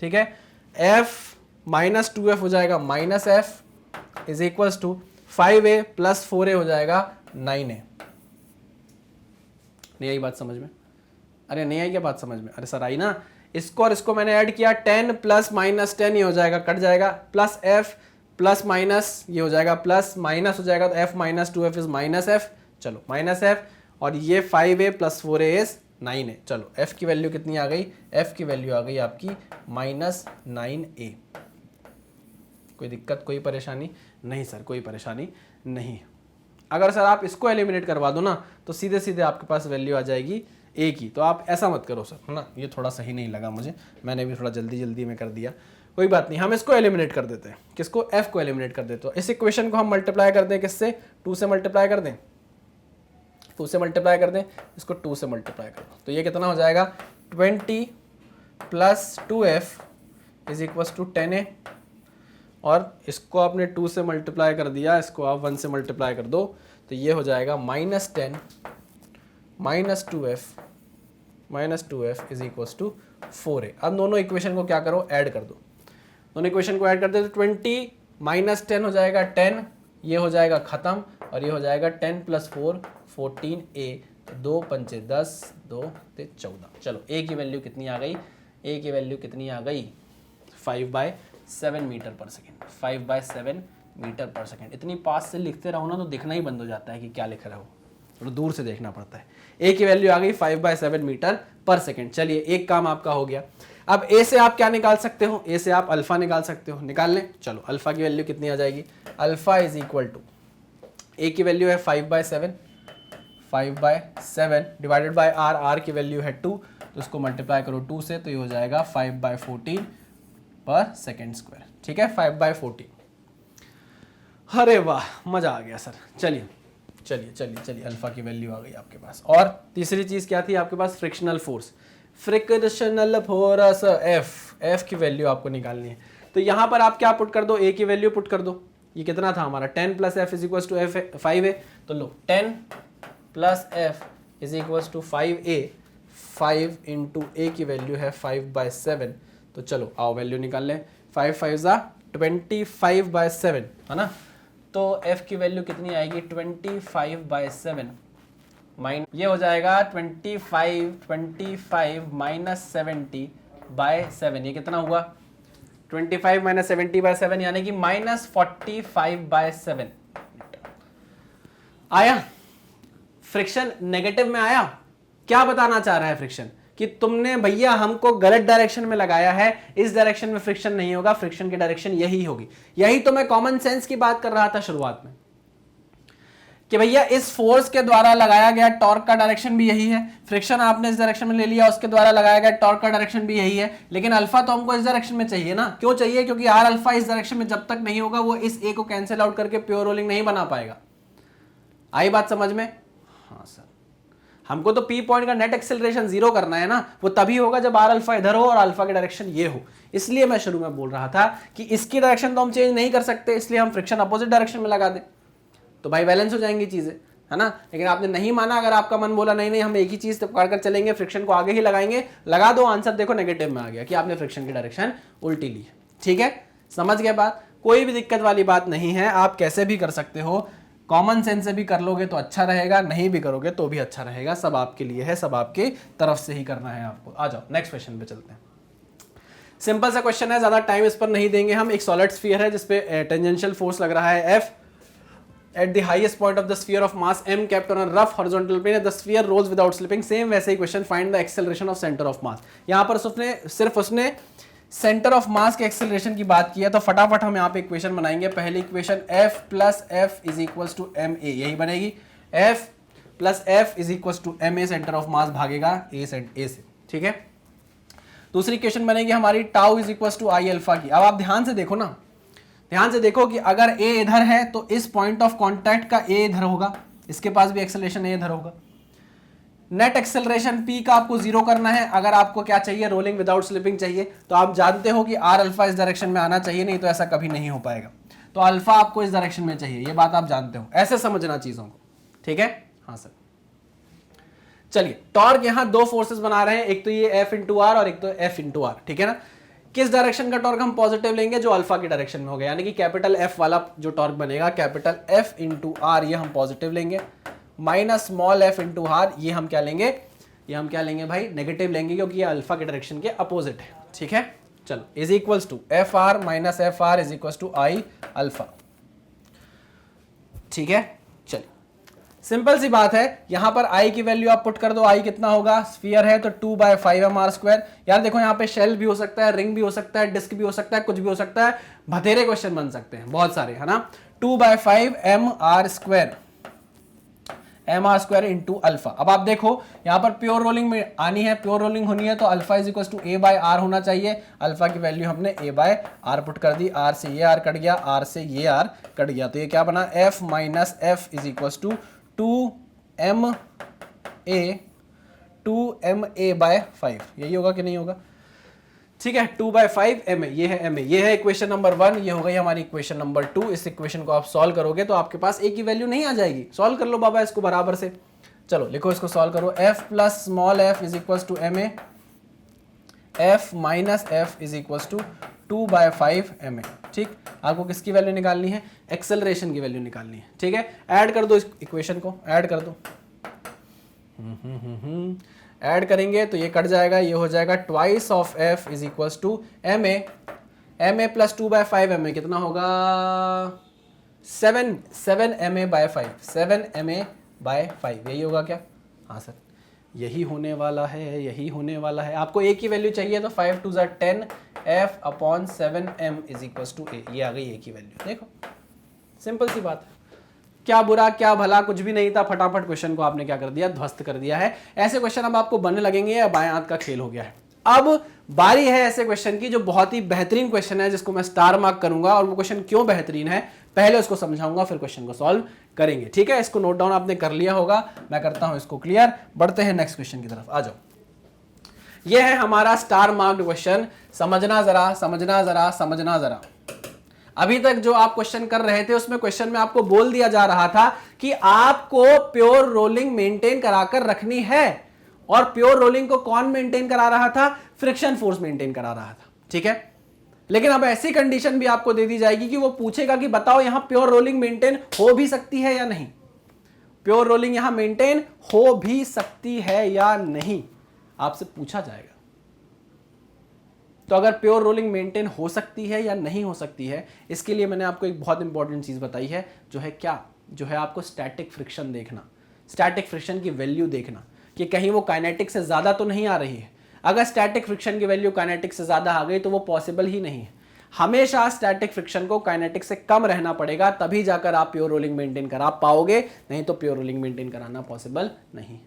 ठीक है, f माइनस 2f हो जाएगा -f is equals to 5a plus 4a हो जाएगा 9a। नहीं आई बात समझ में, अरे नहीं आई क्या बात समझ में, अरे सर आई ना। इसको और इसको मैंने ऐड किया, 10 प्लस माइनस 10 ये हो जाएगा, कट जाएगा, प्लस f प्लस माइनस ये हो जाएगा, प्लस माइनस हो जाएगा, तो f minus 2f is minus f, चलो माइनस f, और ये 5a plus 4a is 9a। चलो f की वैल्यू कितनी आ गई, f की वैल्यू आ गई आपकी -9a। कोई दिक्कत, कोई परेशानी नहीं सर, कोई परेशानी नहीं। अगर सर आप इसको एलिमिनेट करवा दो ना तो सीधे सीधे आपके पास वैल्यू आ जाएगी ए की। तो आप ऐसा मत करो सर, है ना, ये थोड़ा सही नहीं लगा मुझे, मैंने भी थोड़ा जल्दी जल्दी में कर दिया, कोई बात नहीं। हम इसको एलिमिनेट कर देते हैं, किसको, एफ को एलिमिनेट कर देते हो। इस इक्वेशन को हम मल्टीप्लाई कर दें किससे, 2 से मल्टीप्लाई कर दें, 2 से मल्टीप्लाई कर दें, इसको 2 से मल्टीप्लाई कर दो, तो ये कितना हो जाएगा 20 plus 2f is equals to 10a, और इसको आपने 2 से मल्टीप्लाई कर दिया, इसको आप 1 से मल्टीप्लाई कर दो, तो ये हो जाएगा -10 minus 2f is equals to 4a। अब दोनों इक्वेशन को क्या करो, ऐड कर दो, दोनों इक्वेशन को ऐड कर दे तो 20 माइनस 10 हो जाएगा 10, ये हो जाएगा खत्म, और ये हो जाएगा 10 प्लस 4 14a, तो 2 पंचे 10, 2 ते 14। चलो a की वैल्यू कितनी आ गई, a की वैल्यू कितनी आ गई 5/7 मीटर पर सेकेंड, 5/7 मीटर पर सेकेंड। इतनी पास से लिखते रहो ना तो दिखना ही बंद हो जाता है कि क्या लिख रहे हो, थोड़ा दूर से देखना पड़ता है। a की वैल्यू आ गई 5/7 मीटर पर सेकेंड। चलिए एक काम आपका हो गया। अब a से आप क्या निकाल सकते हो, a से आप अल्फा निकाल सकते हो, निकाल लें। चलो अल्फा की वैल्यू कितनी आ जाएगी, alpha is equal to, a की वैल्यू है 5/7 डिवाइडेड बाय r की वैल्यू है 2, तो इसको मल्टीप्लाई करो 2 से, तो ये हो जाएगा 5/14 पर सेकेंड स्क्वायर। ठीक है, 5/14। अरे वाह, मजा आ गया सर। चलिए चलिए चलिए चलिए, अल्फा की वैल्यू आ गई आपके पास। और तीसरी चीज क्या थी आपके पास, frictional force, frictional force F की वैल्यू आपको निकालनी है। तो यहां पर आप क्या पुट कर दो, ए की वैल्यू पुट कर दो। ये कितना था हमारा 10 plus F is equal to F 5a, तो लो 10 plus F is equal to 5a, 5 into A की वैल्यू है 5/7। तो चलो आओ वैल्यू निकाल लें, 5 5 25/7, है ना। तो f की वैल्यू कितनी आएगी 25/7 माइन, ये हो जाएगा 25 माइनस 70/7, ये कितना हुआ 25 माइनस 70/7 यानी कि -45/7 आया। फ्रिक्शन नेगेटिव में आया। क्या बताना चाह रहा है फ्रिक्शन, कि तुमने भैया हमको गलत डायरेक्शन में लगाया है, इस डायरेक्शन में फ्रिक्शन नहीं होगा, फ्रिक्शन की डायरेक्शन यही होगी। यही तो मैं कॉमन सेंस की बात कर रहा था शुरुआत में, कि भैया इस फोर्स के द्वारा लगाया गया टॉर्क का डायरेक्शन भी यही है, फ्रिक्शन आपने इस डायरेक्शन में ले लिया, उसके द्वारा लगाया गया टॉर्क का डायरेक्शन भी यही है, लेकिन अल्फा तो हमको इस डायरेक्शन में चाहिए ना। क्यों चाहिए, क्योंकि आर अल्फा इस डायरेक्शन में जब तक नहीं होगा वो इस ए को कैंसिल आउट करके प्योर रोलिंग नहीं बना पाएगा। आई बात समझ में, हाँ सर। हमको तो पी पॉइंट का नेट एक्सेलरेशन 0 करना है ना, वो तभी होगा जब आर अल्फा इधर हो और अल्फा की डायरेक्शन ये हो। इसलिए मैं शुरू में बोल रहा था कि इसकी डायरेक्शन तो हम चेंज नहीं कर सकते, इसलिए हम फ्रिक्शन अपोजिट डायरेक्शन में लगा दें, तो भाई बैलेंस हो जाएंगी चीजें, है ना। लेकिन आपने नहीं माना, अगर आपका मन बोला नहीं नहीं हम एक ही चीज पकड़कर चलेंगे, फ्रिक्शन को आगे ही लगाएंगे, लगा दो, आंसर देखो नेगेटिव में आ गया कि आपने फ्रिक्शन की डायरेक्शन उल्टी ली। ठीक है, समझ गए बात, कोई भी दिक्कत वाली बात नहीं है, आप कैसे भी कर सकते हो, कॉमन सेंस से भी कर लोगे तो अच्छा रहेगा, नहीं भी करोगे तो भी अच्छा रहेगा, सब आपके लिए है, सब आपके तरफ से ही करना है आपको। आ जाओ नेक्स्ट क्वेश्चन पे चलते हैं। सिंपल सा क्वेश्चन है, ज्यादा टाइम इस पर नहीं देंगे हम। एक सॉलिड स्फीयर है जिसपे टेंजेंशियल फोर्स लग रहा है F at the highest point of the sphere of mass m kept on a rough horizontal plane, the sphere rolls without slipping। Same वैसे ही question, find the acceleration of center of mass। यहाँ पर सिर्फ उसने centre of मास के acceleration की बात की है, तो फटाफट हम यहाँ पे इक्वेशन बनाएंगे। पहली equation F plus F is equals to ma, यही बनेगी। F plus F is equals to ma, centre of mass भागेगा a से। ठीक है, दूसरी इक्वेशन बनेगी हमारी tau is equals to I alpha की। अब आप ध्यान से देखो ना, ध्यान से देखो कि अगर a इधर है तो इस पॉइंट ऑफ कॉन्टैक्ट का a इधर होगा, इसके पास भी एक्सेलरेशन a इधर होगा। नेट एक्सेलरेशन p का आपको 0 करना है। अगर आपको क्या चाहिए, रोलिंग विदाउट स्लिपिंग चाहिए, तो आप जानते हो कि r अल्फा इस डायरेक्शन में आना चाहिए, नहीं तो ऐसा कभी नहीं हो पाएगा। तो अल्फा आपको इस डायरेक्शन में चाहिए, ये बात आप जानते हो, ऐसे समझना चीजों को। ठीक है, हाँ सर। चलिए, टॉर्क यहां दो फोर्सेस बना रहे हैं, एक तो ये F इंटू आर और एक तो F इंटू आर। ठीक है ना, किस डायरेक्शन का टॉर्क हम पॉजिटिव लेंगे, जो अल्फा की डायरेक्शन में होगा, यानी कि कैपिटल F वाला जो टॉर्क बनेगा, कैपिटल F इंटू आर, ये हम पॉजिटिव लेंगे, minus small f into R, ये हम क्या लेंगे, ये हम क्या लेंगे भाई, नेगेटिव लेंगे, क्योंकि ये अल्फा के डायरेक्शन के अपोजिट है। ठीक है, चलो, is equals to F R minus F R is equals to I alpha. ठीक है, चलिए, सिंपल सी बात है, यहां पर आई की वैल्यू आप पुट कर दो। आई कितना होगा, स्फीयर है तो 2/5mr²। यार देखो, यहाँ पे शेल भी हो सकता है, रिंग भी हो सकता है, डिस्क भी हो सकता है, कुछ भी हो सकता है, बथेरे क्वेश्चन बन सकते हैं बहुत सारे, है ना। 2/5mr², M R square into alpha. अब आप देखो यहाँ पर प्योर रोलिंग में आनी है, प्योर रोलिंग होनी है तो alpha is equal to A by R होना चाहिए। अल्फा की वैल्यू हमने ए बाय आर पुट कर दी, आर से ये आर कट गया, आर से ये आर कट गया, तो ये क्या बना F minus F is equal to 2ma by 5। यही होगा कि नहीं होगा? ठीक है, 2/5 ma, ये है ma, ये है इक्वेशन नंबर 1, ये हो गई हमारी इक्वेशन नंबर 2। इस इक्वेशन को आप सॉल्व करोगे तो आपके पास a की वैल्यू नहीं आ जाएगी। सॉल्व कर लो बाबा इसको बराबर से, चलो लिखो इसको सॉल्व करो। f plus small f is equal to ma, f minus f is equal to 2/5 ma। ठीक, आपको किसकी वैल्यू निकालनी है? एक्सेलरेशन की वैल्यू निकालनी है। ठीक है, ऐड कर दो इस इक्वेशन को, ऐड कर दो। ऐड करेंगे तो ये कट जाएगा, ये हो जाएगा twice of f is equal to ma plus 2/5 ma कितना होगा? 7 ma बाय 5, 7 ma बाय 5, यही होगा क्या? हाँ सर, यही होने वाला है, यही होने वाला है। आपको a की वैल्यू चाहिए तो 5 2 10 f upon 7m is equal to a, ये आ गई a की वैल्यू। देखो सिंपल सी बात है, क्या बुरा क्या भला कुछ भी नहीं था, फटाफट क्वेश्चन को आपने क्या कर दिया? ध्वस्त कर दिया है। ऐसे क्वेश्चन अब आपको बनने लगेंगे, या बाएं हाथ का खेल हो गया है। अब बारी है ऐसे क्वेश्चन की जो बहुत ही बेहतरीन क्वेश्चन है, जिसको मैं स्टार मार्क करूंगा, और वो क्वेश्चन क्यों बेहतरीन है पहले उसको समझाऊंगा, फिर क्वेश्चन को सॉल्व करेंगे। ठीक है, इसको नोट डाउन आपने कर लिया होगा, मैं करता हूं इसको क्लियर। बढ़ते हैं नेक्स्ट क्वेश्चन की तरफ, आ जाओ। यह है हमारा स्टार मार्क्ड क्वेश्चन, समझना जरा, समझना जरा, समझना जरा। अभी तक जो आप क्वेश्चन कर रहे थे उसमें क्वेश्चन में आपको बोल दिया जा रहा था कि आपको प्योर रोलिंग मेंटेन कराकर रखनी है, और प्योर रोलिंग को कौन मेंटेन करा रहा था? फ्रिक्शन फोर्स मेंटेन करा रहा था। ठीक है, लेकिन अब ऐसी कंडीशन भी आपको दे दी जाएगी कि वो पूछेगा कि बताओ यहां प्योर रोलिंग मेंटेन हो भी सकती है या नहीं। प्योर रोलिंग यहां मेंटेन हो भी सकती है या नहीं, आपसे पूछा जाएगा। तो अगर प्योर रोलिंग मेंटेन हो सकती है या नहीं हो सकती है, इसके लिए मैंने आपको एक बहुत इंपॉर्टेंट चीज बताई है, जो है क्या? जो है आपको स्टैटिक फ्रिक्शन देखना, स्टैटिक फ्रिक्शन की वैल्यू देखना कि कहीं वो काइनेटिक से ज्यादा तो नहीं आ रही है। अगर स्टैटिक फ्रिक्शन की वैल्यू काइनेटिक से ज्यादा आ गई तो वो पॉसिबल ही नहीं है। हमेशा स्टैटिक फ्रिक्शन को काइनेटिक से कम रहना पड़ेगा, तभी जाकर आप प्योर रोलिंग मेंटेन करा पाओगे, नहीं तो प्योर रोलिंग मेंटेन कराना पॉसिबल नहीं।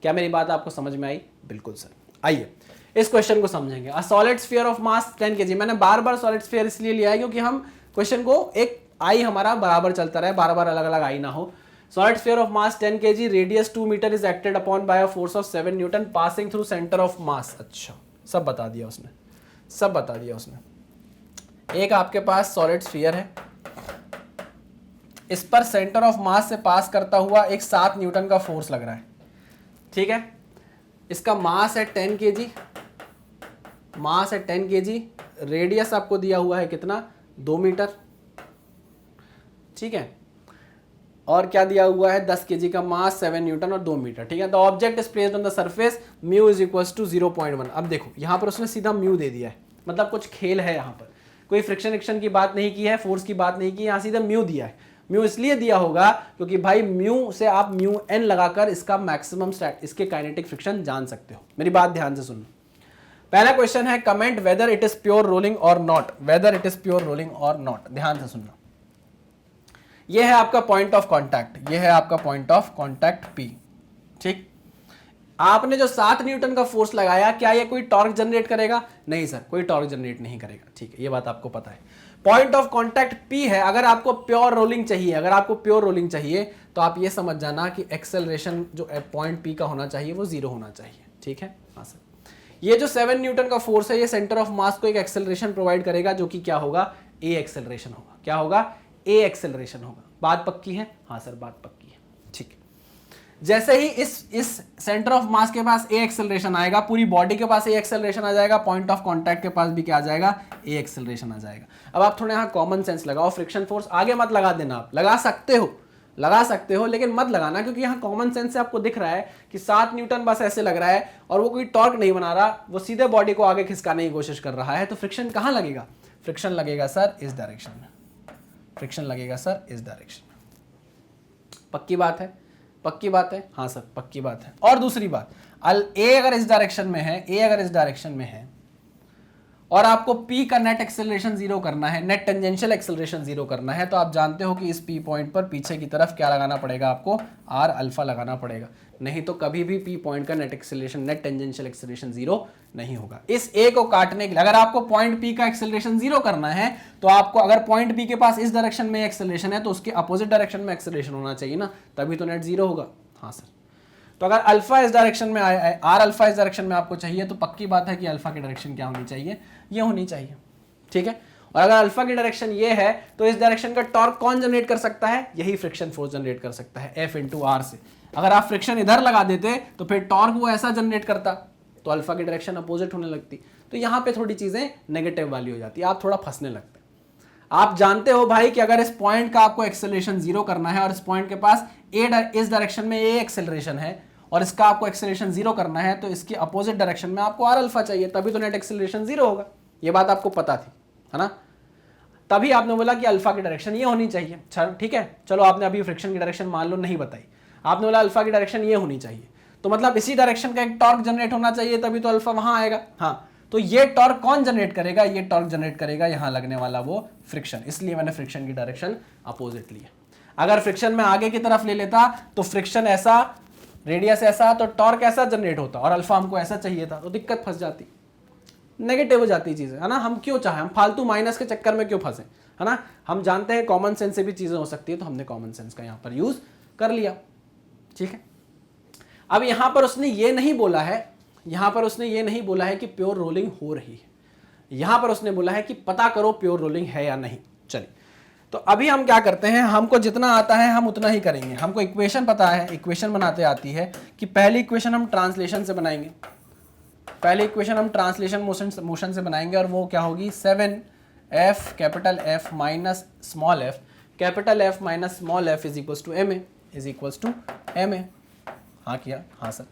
क्या मेरी बात आपको समझ में आई? बिल्कुल सर। आइए इस क्वेश्चन को समझेंगे। अ solid sphere of mass 10 kg। मैंने बार बार सॉलिड स्फीयर इसलिए लिया है क्योंकि हम क्वेश्चन को एक आई हमारा बराबर चलता रहे, बार बार अलग अलग आई ना हो। Solid sphere of mass 10 kg, radius 2 metre is acted upon by a force of 7 newton passing through centre of mass. अच्छा, सब बता दिया उसने, सब बता दिया उसने। एक आपके पास सॉलिड स्फीयर है, इस पर सेंटर ऑफ मास से पास करता हुआ एक 7 न्यूटन का फोर्स लग रहा है। ठीक है, इसका मास है 10 kg, मास है 10 kg, रेडियस आपको दिया हुआ है कितना? 2 मीटर। ठीक है, और क्या दिया हुआ है? 10 kg का मास, 7 न्यूटन और 2 मीटर। ठीक है, the object is placed on the surface, mu is equal to 0.1। अब देखो यहां पर उसने सीधा म्यू दे दिया है, मतलब कुछ खेल है यहां पर, कोई फ्रिक्शन एक्शन की बात नहीं की है, फोर्स की बात नहीं की, यहां सीधा म्यू दिया है। म्यू इसलिए दिया होगा क्योंकि भाई म्यू से आप म्यू एन लगाकर इसका मैक्सिमम इसके काइनेटिक फ्रिक्शन जान सकते हो। मेरी बात ध्यान से सुनो। पहला क्वेश्चन है comment whether it is pure rolling और not, whether it is pure rolling और नॉट। ध्यान से सुनना, यह है आपका पॉइंट ऑफ कांटेक्ट, यह है आपका पॉइंट ऑफ कांटेक्ट P। ठीक, आपने जो 7 न्यूटन का फोर्स लगाया, क्या यह कोई टॉर्क जनरेट करेगा? नहीं सर, कोई टॉर्क जनरेट नहीं करेगा। ठीक है, ये बात आपको पता है। पॉइंट ऑफ कांटेक्ट P है। अगर आपको प्योर रोलिंग चाहिए, अगर आपको प्योर रोलिंग चाहिए तो आप ये समझ जाना कि एक्सेलरेशन जो पॉइंट P का होना चाहिए वो 0 होना चाहिए। ठीक है, हाँ सर। ये जो 7 न्यूटन का फोर्स है, ये सेंटर ऑफ मास को एक एक्सेलरेशन प्रोवाइड करेगा, जो कि क्या होगा? A एक्सेलरेशन होगा। क्या होगा? A एक्सेलरेशन होगा। बात पक्की है? हाँ सर, बात पक्की है। ठीक, जैसे ही इस सेंटर ऑफ मास के पास A एक्सेलरेशन आएगा, पूरी बॉडी के पास A एक्सेलरेशन आ जाएगा, पॉइंट ऑफ कांटेक्ट के पास भी क्या आ जाएगा? A एक्सेलरेशन आ जाएगा। अब आप थोड़ा यहाँ कॉमन सेंस लगाओ, फ्रिक्शन फोर्स आगे मत लगा देना, आप लगा सकते हो लेकिन मत लगाना, क्योंकि यहाँ कॉमन सेंस से आपको दिख रहा है कि 7 न्यूटन बस ऐसे लग रहा है और वो कोई टॉर्क नहीं बना रहा, वो सीधे बॉडी को आगे खिसकाने की कोशिश कर रहा है। तो फ्रिक्शन कहाँ लगेगा? फ्रिक्शन लगेगा सर इस डायरेक्शन में, फ्रिक्शन लगेगा सर इस डायरेक्शन में। पक्की बात है? पक्की बात है? हाँ सर, पक्की बात है। और दूसरी बात, A अगर इस डायरेक्शन में है, A अगर इस डायरेक्शन में है और आपको P का नेट एक्सेलरेशन जीरो करना है, नेट टेंजेंशियल एक्सेलरेशन जीरो करना है, तो आप जानते हो कि इस P पॉइंट पर पीछे की तरफ क्या लगाना पड़ेगा, आपको R अल्फा लगाना पड़ेगा, नहीं तो कभी भी P पॉइंट का net acceleration, net tangential acceleration zero नहीं होगा। इस A को काटने के लिए अगर आपको पॉइंट P का एक्सेलरेशन जीरो करना है तो आपको, अगर पॉइंट P के पास इस डायरेक्शन में एक्सेलरेशन है तो उसके अपोजिट डायरेक्शन में एक्सेलरेशन होना चाहिए ना, तभी तो नेट जीरो होगा। हाँ सर, तो अगर अल्फा इस डायरेक्शन में आया, आर अल्फा इस डायरेक्शन में आपको चाहिए, तो पक्की बात है कि अल्फा की डायरेक्शन क्या होनी चाहिए, ये होनी चाहिए, ठीक है। और अगर अल्फा की डायरेक्शन ये है तो इस डायरेक्शन का टॉर्क कौन जनरेट कर सकता है, यही फ्रिक्शन फोर्स जनरेट कर सकता है, एफ इंटू आर से। अगर आप फ्रिक्शन इधर लगा देते तो फिर टॉर्क वो ऐसा जनरेट करता तो अल्फा की डायरेक्शन अपोजिट होने लगती, तो यहाँ पे थोड़ी चीजें नेगेटिव वाली हो जाती है, आप थोड़ा फंसने लगते। आप जानते हो भाई कि अगर इस पॉइंट का आपको एक्सेलरेशन जीरो करना है और इस पॉइंट के पास इस डायरेक्शन में ए एक्सेलरेशन है और इसका आपको एक्सेलरेशन जीरो करना है, तो इसके अपोजिट डायरेक्शन में आपको आर अल्फा चाहिए, तभी तो नेट एक्सेलरेशन जीरो होगा। ये बात आपको पता थी, है ना, तभी आपने बोला कि अल्फा की डायरेक्शन ये होनी चाहिए। ठीक है, चलो आपने अभी फ्रिक्शन की डायरेक्शन मान लो नहीं बताई, आपने बोला अल्फा की डायरेक्शन ये होनी चाहिए, तो मतलब इसी डायरेक्शन का एक टॉर्क जनरेट होना चाहिए, तभी तो अल्फा वहां आएगा। हाँ, तो ये टॉर्क कौन जनरेट करेगा, ये टॉर्क जनरेट करेगा यहां लगने वाला वो फ्रिक्शन, इसलिए मैंने फ्रिक्शन की डायरेक्शन अपोजिट ली है। अगर फ्रिक्शन में आगे की तरफ ले लेता तो फ्रिक्शन ऐसा, रेडियस ऐसा, तो टॉर्क ऐसा जनरेट होता और अल्फा हमको ऐसा चाहिए था, तो दिक्कत फंस जाती, नेगेटिव हो जाती चीजें, है ना। हम क्यों चाहे, हम फालतू माइनस के चक्कर में क्यों फंसे, है ना। हम जानते हैं कॉमन सेंस से भी चीजें हो सकती है, तो हमने कॉमन सेंस का यहां पर यूज कर लिया, ठीक है। अब यहां पर उसने ये नहीं बोला है, यहां पर उसने ये नहीं बोला है कि प्योर रोलिंग हो रही है, यहां पर उसने बोला है कि पता करो प्योर रोलिंग है या नहीं। चलिए, तो अभी हम क्या करते हैं, हमको जितना आता है हम उतना ही करेंगे। हमको इक्वेशन पता है, इक्वेशन बनाते आती है कि पहली इक्वेशन हम ट्रांसलेशन से बनाएंगे, पहली इक्वेशन हम ट्रांसलेशन मोशन से बनाएंगे, और वो क्या होगी, 7f capital F minus small f capital F minus small f is equals to ma, is equals to ma। हाँ किया, हाँ सर।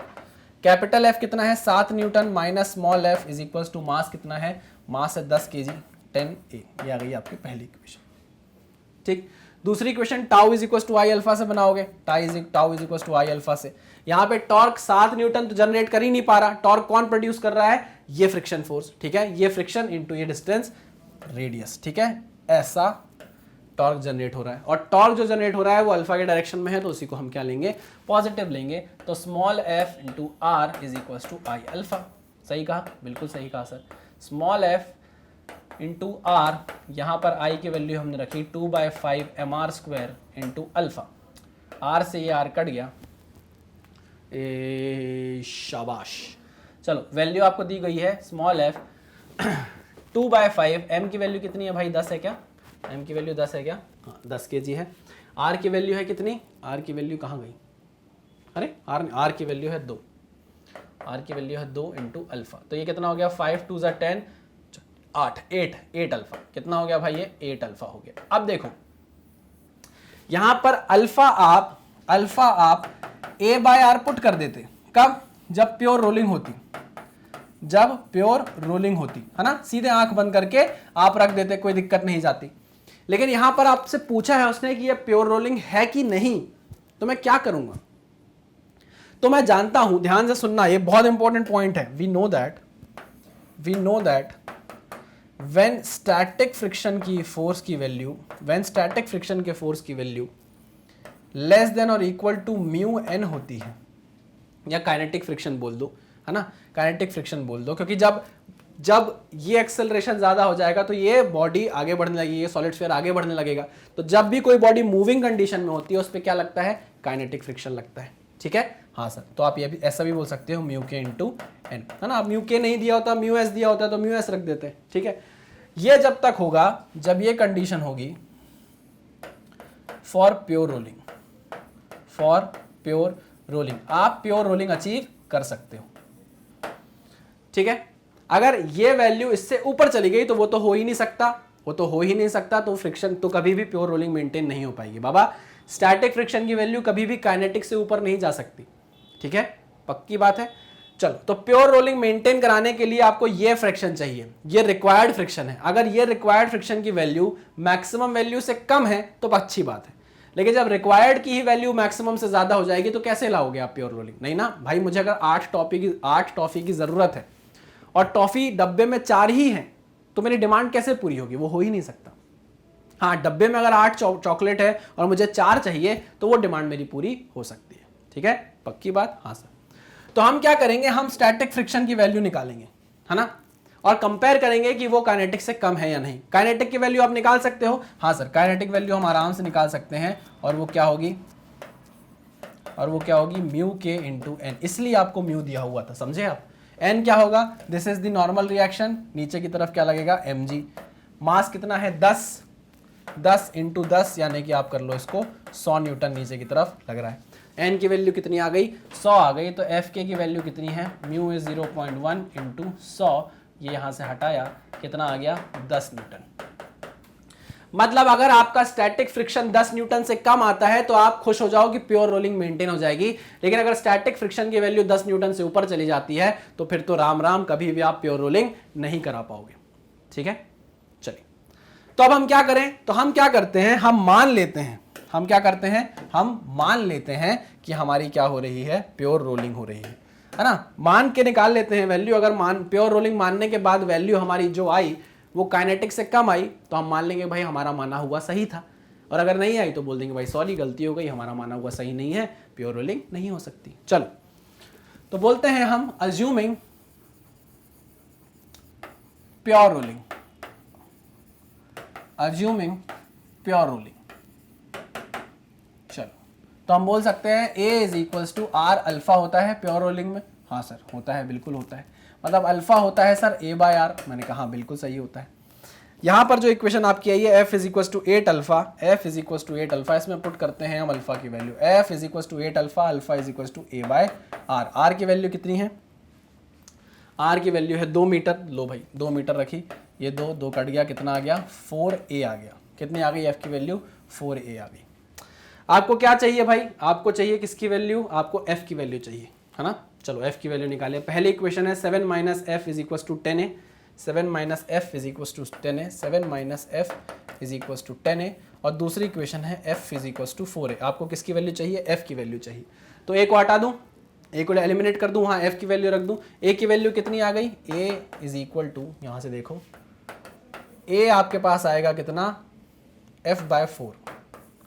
कैपिटल F कितना है, 7 newton, minus small f is equals to mass कितना है, मास है 10 kg 10a। ये आ गई आपकी पहली इक्वेशन, ठीक। दूसरी equation tau is equals to I alpha से बनाओगे, tau is equals to I alpha से। यहां पे टॉर्क 7 न्यूटन तो जनरेट कर ही नहीं पा रहा, टॉर्क कौन प्रोड्यूस कर रहा है, ये फ्रिक्शन फोर्स, ठीक है, ये फ्रिक्शन इनटू ये डिस्टेंस रेडियस, ठीक है, ऐसा टॉर्क जनरेट हो रहा है। और टॉर्क जो जनरेट हो रहा है वो अल्फा के डायरेक्शन में है, तो उसी को हम क्या लेंगे, पॉजिटिव लेंगे। तो small f into R is equals to I alpha. सही कहा, बिल्कुल सही कहा sir. Small f into R, यहाँ पर आई की वैल्यू हमने रखी 2/5 mr square into alpha, R से ये आर कट गया, शाबाश। चलो, वैल्यू आपको दी गई है स्मॉल f 2/5, m की वैल्यू कितनी है भाई, 10 है क्या, m की वैल्यू 10 है क्या, हाँ 10 kg है। r की वैल्यू है कितनी, r की वैल्यू कहाँ गई, अरे r की वैल्यू है 2, r की वैल्यू है 2 इंटू अल्फा, तो ये कितना हो गया, 5 2 10 8 अल्फा, कितना हो गया भाई, ये 8 अल्फा हो गया। अब देखो यहां पर अल्फा आप a बाय आर पुट कर देते, कब, जब प्योर रोलिंग होती, जब प्योर रोलिंग होती, है ना, सीधे आंख बंद करके आप रख देते, कोई दिक्कत नहीं जाती। लेकिन यहां पर आपसे पूछा है उसने कि ये प्योर रोलिंग है कि नहीं, तो मैं क्या करूंगा, तो मैं जानता हूं, ध्यान से सुनना, ये बहुत इंपॉर्टेंट पॉइंट है। We know that when static friction की फोर्स की वैल्यू, when static friction के फोर्स की वैल्यू लेस देन और इक्वल टू म्यू एन होती है, या काइनेटिक फ्रिक्शन बोल दो, है ना, काइनेटिक फ्रिक्शन बोल दो, क्योंकि जब ये एक्सेलरेशन ज्यादा हो जाएगा तो ये बॉडी आगे बढ़ने लगेगी, ये सॉलिड स्फीयर आगे बढ़ने लगेगा। तो जब भी कोई बॉडी मूविंग कंडीशन में होती है उस पर क्या लगता है, काइनेटिक फ्रिक्शन लगता है, ठीक है। हाँ सर, तो आप ये भी ऐसा भी बोल सकते हो, म्यू के इंटू एन, है ना। आप म्यू के नहीं दिया होता, म्यू एस दिया होता तो म्यू एस रख देते, ठीक है। ये जब तक होगा जब ये कंडीशन होगी फॉर प्योर रोलिंग, आप प्योर रोलिंग अचीव कर सकते हो, ठीक है। अगर ये वैल्यू इससे ऊपर चली गई तो वो तो हो ही नहीं सकता, तो फ्रिक्शन तो कभी भी प्योर रोलिंग मेंटेन नहीं हो पाएगी बाबा। स्टैटिक फ्रिक्शन की वैल्यू कभी भी काइनेटिक से ऊपर नहीं जा सकती, ठीक है, पक्की बात है। चलो, तो प्योर रोलिंग मेंटेन कराने के लिए आपको ये फ्रिक्शन चाहिए, ये रिक्वायर्ड फ्रिक्शन है। अगर ये रिक्वायर्ड फ्रिक्शन की वैल्यू मैक्सिमम वैल्यू से कम है तो अच्छी बात है, लेकिन जब रिक्वायर्ड की ही वैल्यू मैक्सिमम से ज्यादा हो जाएगी तो कैसे लाओगे आप प्योर रोलिंग, नहीं ना भाई। मुझे अगर 8 टॉफी की जरूरत है और टॉफी डब्बे में 4 ही है, तो मेरी डिमांड कैसे पूरी होगी? वो हो ही नहीं सकता। हाँ, डब्बे में अगर 8 चॉकलेट है और मुझे 4 चाहिए तो वो डिमांड मेरी पूरी हो सकती है। ठीक है, पक्की बात? हाँ सर। तो हम क्या करेंगे, हम स्टैटिक फ्रिक्शन की वैल्यू निकालेंगे, है ना, और कंपेयर करेंगे कि वो काइनेटिक से कम है या नहीं। काइनेटिक की वैल्यू आप निकाल सकते हो? हाँ सर, काइनेटिक वैल्यू हम आराम से निकाल सकते हैं, और वो क्या होगी? म्यू के इंटू एन। इसलिए आपको म्यू दिया हुआ था, समझे आप? एन क्या होगा? This is the normal reaction, नीचे की तरफ क्या लगेगा? mg। मास कितना है? 10 इंटू 10, यानी कि आप कर लो इसको 100 न्यूटन नीचे की तरफ लग रहा है। एन की वैल्यू कितनी आ गई? 100 आ गई। तो एफ के की वैल्यू कितनी है? म्यू इज 0.1 इंटू 100, ये यहां से हटाया, कितना आ गया? 10 न्यूटन। मतलब अगर आपका स्टैटिक फ्रिक्शन 10 न्यूटन से कम आता है तो आप खुश हो जाओ कि प्योर रोलिंग मेंटेन हो जाएगी। लेकिन अगर स्टैटिक फ्रिक्शन की वैल्यू 10 न्यूटन से ऊपर चली जाती है तो फिर तो राम राम, कभी भी आप प्योर रोलिंग नहीं करा पाओगे। ठीक है, चलिए, तो अब हम क्या करें? तो हम क्या करते हैं, हम मान लेते हैं, हम क्या करते हैं, हम मान लेते हैं कि हमारी क्या हो रही है? प्योर रोलिंग हो रही है ना। मान के निकाल लेते हैं वैल्यू। अगर प्योर रोलिंग मानने के बाद वैल्यू हमारी जो आई वो काइनेटिक से कम आई तो हम मान लेंगे भाई हमारा माना हुआ सही था, और अगर नहीं आई तो बोल देंगे भाई सॉरी, गलती हो गई, हमारा माना हुआ सही नहीं है, प्योर रोलिंग नहीं हो सकती। चलो, तो बोलते हैं हम assuming pure rolling, assuming pure rolling. चलो, तो हम बोल सकते हैं A is equals to R. Alpha होता है प्योर रोलिंग में? हाँ सर होता है, बिल्कुल होता है। मतलब अल्फा होता है सर A बाय आर। मैंने कहा बिल्कुल सही होता है। यहां पर जो इक्वेशन आपकी आई है F is equals to 8 alpha, F is equals to 8 alpha, इसमें पुट करते हैं हम अल्फा की value. F is equals to 8 alpha, alpha is equals to A by R. R की वैल्यू कितनी है? आर की वैल्यू है 2 मीटर। लो भाई 2 मीटर रखी, ये दो कट गया, कितना आ गया? 4A आ गया। कितनी आ गई? F की वैल्यू 4A आ गई। आपको क्या चाहिए भाई? आपको चाहिए किसकी वैल्यू? आपको F की वैल्यू चाहिए, है ना। चलो F की वैल्यू निकालिए। पहली इक्वेशन है 7 minus F is equal to 10A, 7 minus F is equal to 10A, 7 minus F is equal to 10A, और दूसरी इक्वेशन है F is equal to 4A। आपको किसकी वैल्यू चाहिए? F की वैल्यू चाहिए। तो A को हटा दूं, A को एलिमिनेट कर दूं, वहाँ F की वैल्यू रख दूं। A की वैल्यू कितनी आ गई? A इज इक्वल टू, यहाँ से देखो, A आपके पास आएगा कितना? F बाय 4,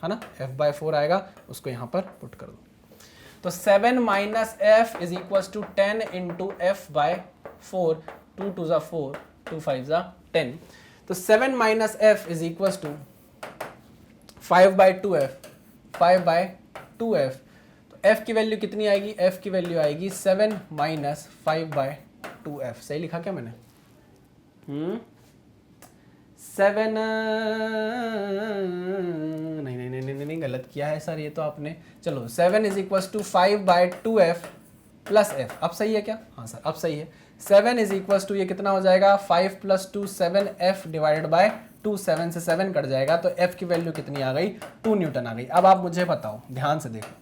है ना, F बाय 4 आएगा, उसको यहाँ पर पुट कर दो। तो 7 minus F is equal to 10 into F by 4, 2 two ज़ा 4, 2 5 ज़ा 10। तो 7 minus F is equal to 5 by 2f, 5 by 2f। तो f की वैल्यू कितनी आएगी? f की वैल्यू आएगी 7 माइनस 5 बाय 2f। सही लिखा क्या मैंने? 7 नहीं, गलत किया है सर ये तो आपने। चलो 7 is equal to 5 by 2f plus f। अब सही है क्या? हाँ सर अब सही है। 7 इज इक्वल टू, ये कितना हो जाएगा? 5 प्लस 2 7f डिवाइडेड बाय 2, 7 से 7 कट जाएगा, तो f की वैल्यू कितनी आ गई? 2 न्यूटन आ गई। अब आप मुझे बताओ, ध्यान से देखो,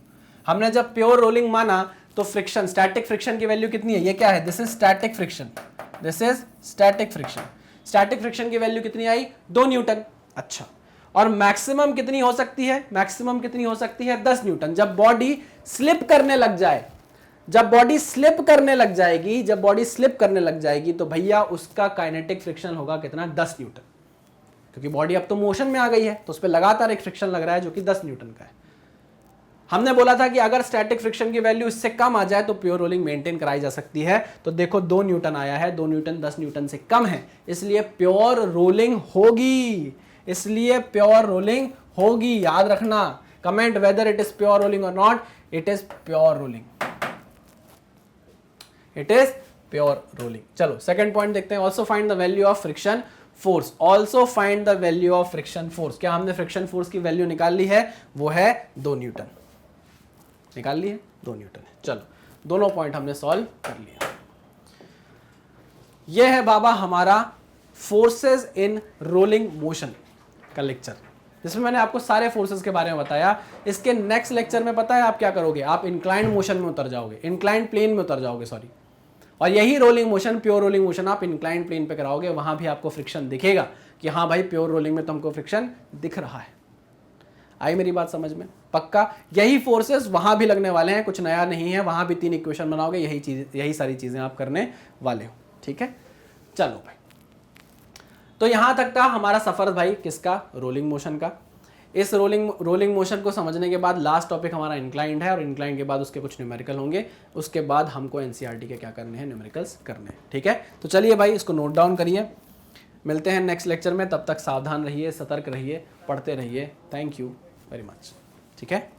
हमने जब प्योर रोलिंग माना तो फ्रिक्शन, स्टैटिक फ्रिक्शन की वैल्यू कितनी है? ये क्या है? This is static friction, this is static friction. Static friction की वैल्यू कितनी आई? 2 न्यूटन। अच्छा, और मैक्सिमम कितनी हो सकती है? मैक्सिमम कितनी हो सकती है? 10 न्यूटन। जब बॉडी स्लिप करने लग जाए, जब बॉडी स्लिप करने लग जाएगी, जब बॉडी स्लिप करने लग जाएगी तो भैया उसका काइनेटिक फ्रिक्शन होगा कितना? 10 न्यूटन। क्योंकि बॉडी अब तो मोशन में आ गई है तो उस पर लगातार एक फ्रिक्शन लग रहा है जो कि 10 न्यूटन का है। हमने बोला था कि अगर स्टैटिक फ्रिक्शन की वैल्यू इससे कम आ जाए तो प्योर रोलिंग मेंटेन कराई जा सकती है। तो देखो 2 न्यूटन आया है, 2 न्यूटन 10 न्यूटन से कम है, इसलिए प्योर रोलिंग होगी, इसलिए प्योर रोलिंग होगी। याद रखना, comment whether it is pure rolling और not, it is pure rolling, it is pure rolling. चलो सेकंड पॉइंट देखते हैं। Also find the value of friction force, also find the value of friction force. क्या हमने friction force की value निकाल ली है? वो है 2 न्यूटन, निकाल ली है, 2 न्यूटन है। चलो दोनों पॉइंट हमने सॉल्व कर लिया। यह है बाबा हमारा फोर्सेस इन रोलिंग मोशन का लेक्चर, जिसमें मैंने आपको सारे फोर्सेस के बारे में बताया। इसके नेक्स्ट लेक्चर में पता है आप क्या करोगे? आप इंक्लाइंड मोशन में उतर जाओगे, इंक्लाइंड प्लेन में उतर जाओगे, सॉरी। और यही rolling motion, pure rolling motion आप इंक्लाइंड प्लेन पे कराओगे, वहां भी आपको फ्रिक्शन दिखेगा कि हाँ भाई प्योर रोलिंग में तो हमको फ्रिक्शन दिख रहा है। आई मेरी बात समझ में? पक्का यही फोर्सेस वहां भी लगने वाले हैं, कुछ नया नहीं है। वहां भी 3 इक्वेशन बनाओगे, यही सारी चीजें आप करने वाले हो। ठीक है, चलो भाई तो यहाँ तक था हमारा सफ़र भाई किसका, रोलिंग मोशन का। इस रोलिंग मोशन को समझने के बाद लास्ट टॉपिक हमारा इंक्लाइंड है, और इंक्लाइंड के बाद उसके कुछ न्यूमेरिकल होंगे, उसके बाद हमको एनसीईआरटी के क्या करने हैं, न्यूमेरिकल्स करने हैं। ठीक है, तो चलिए भाई इसको नोट डाउन करिए, मिलते हैं नेक्स्ट लेक्चर में, तब तक सावधान रहिए, सतर्क रहिए, पढ़ते रहिए। Thank you very much. ठीक है।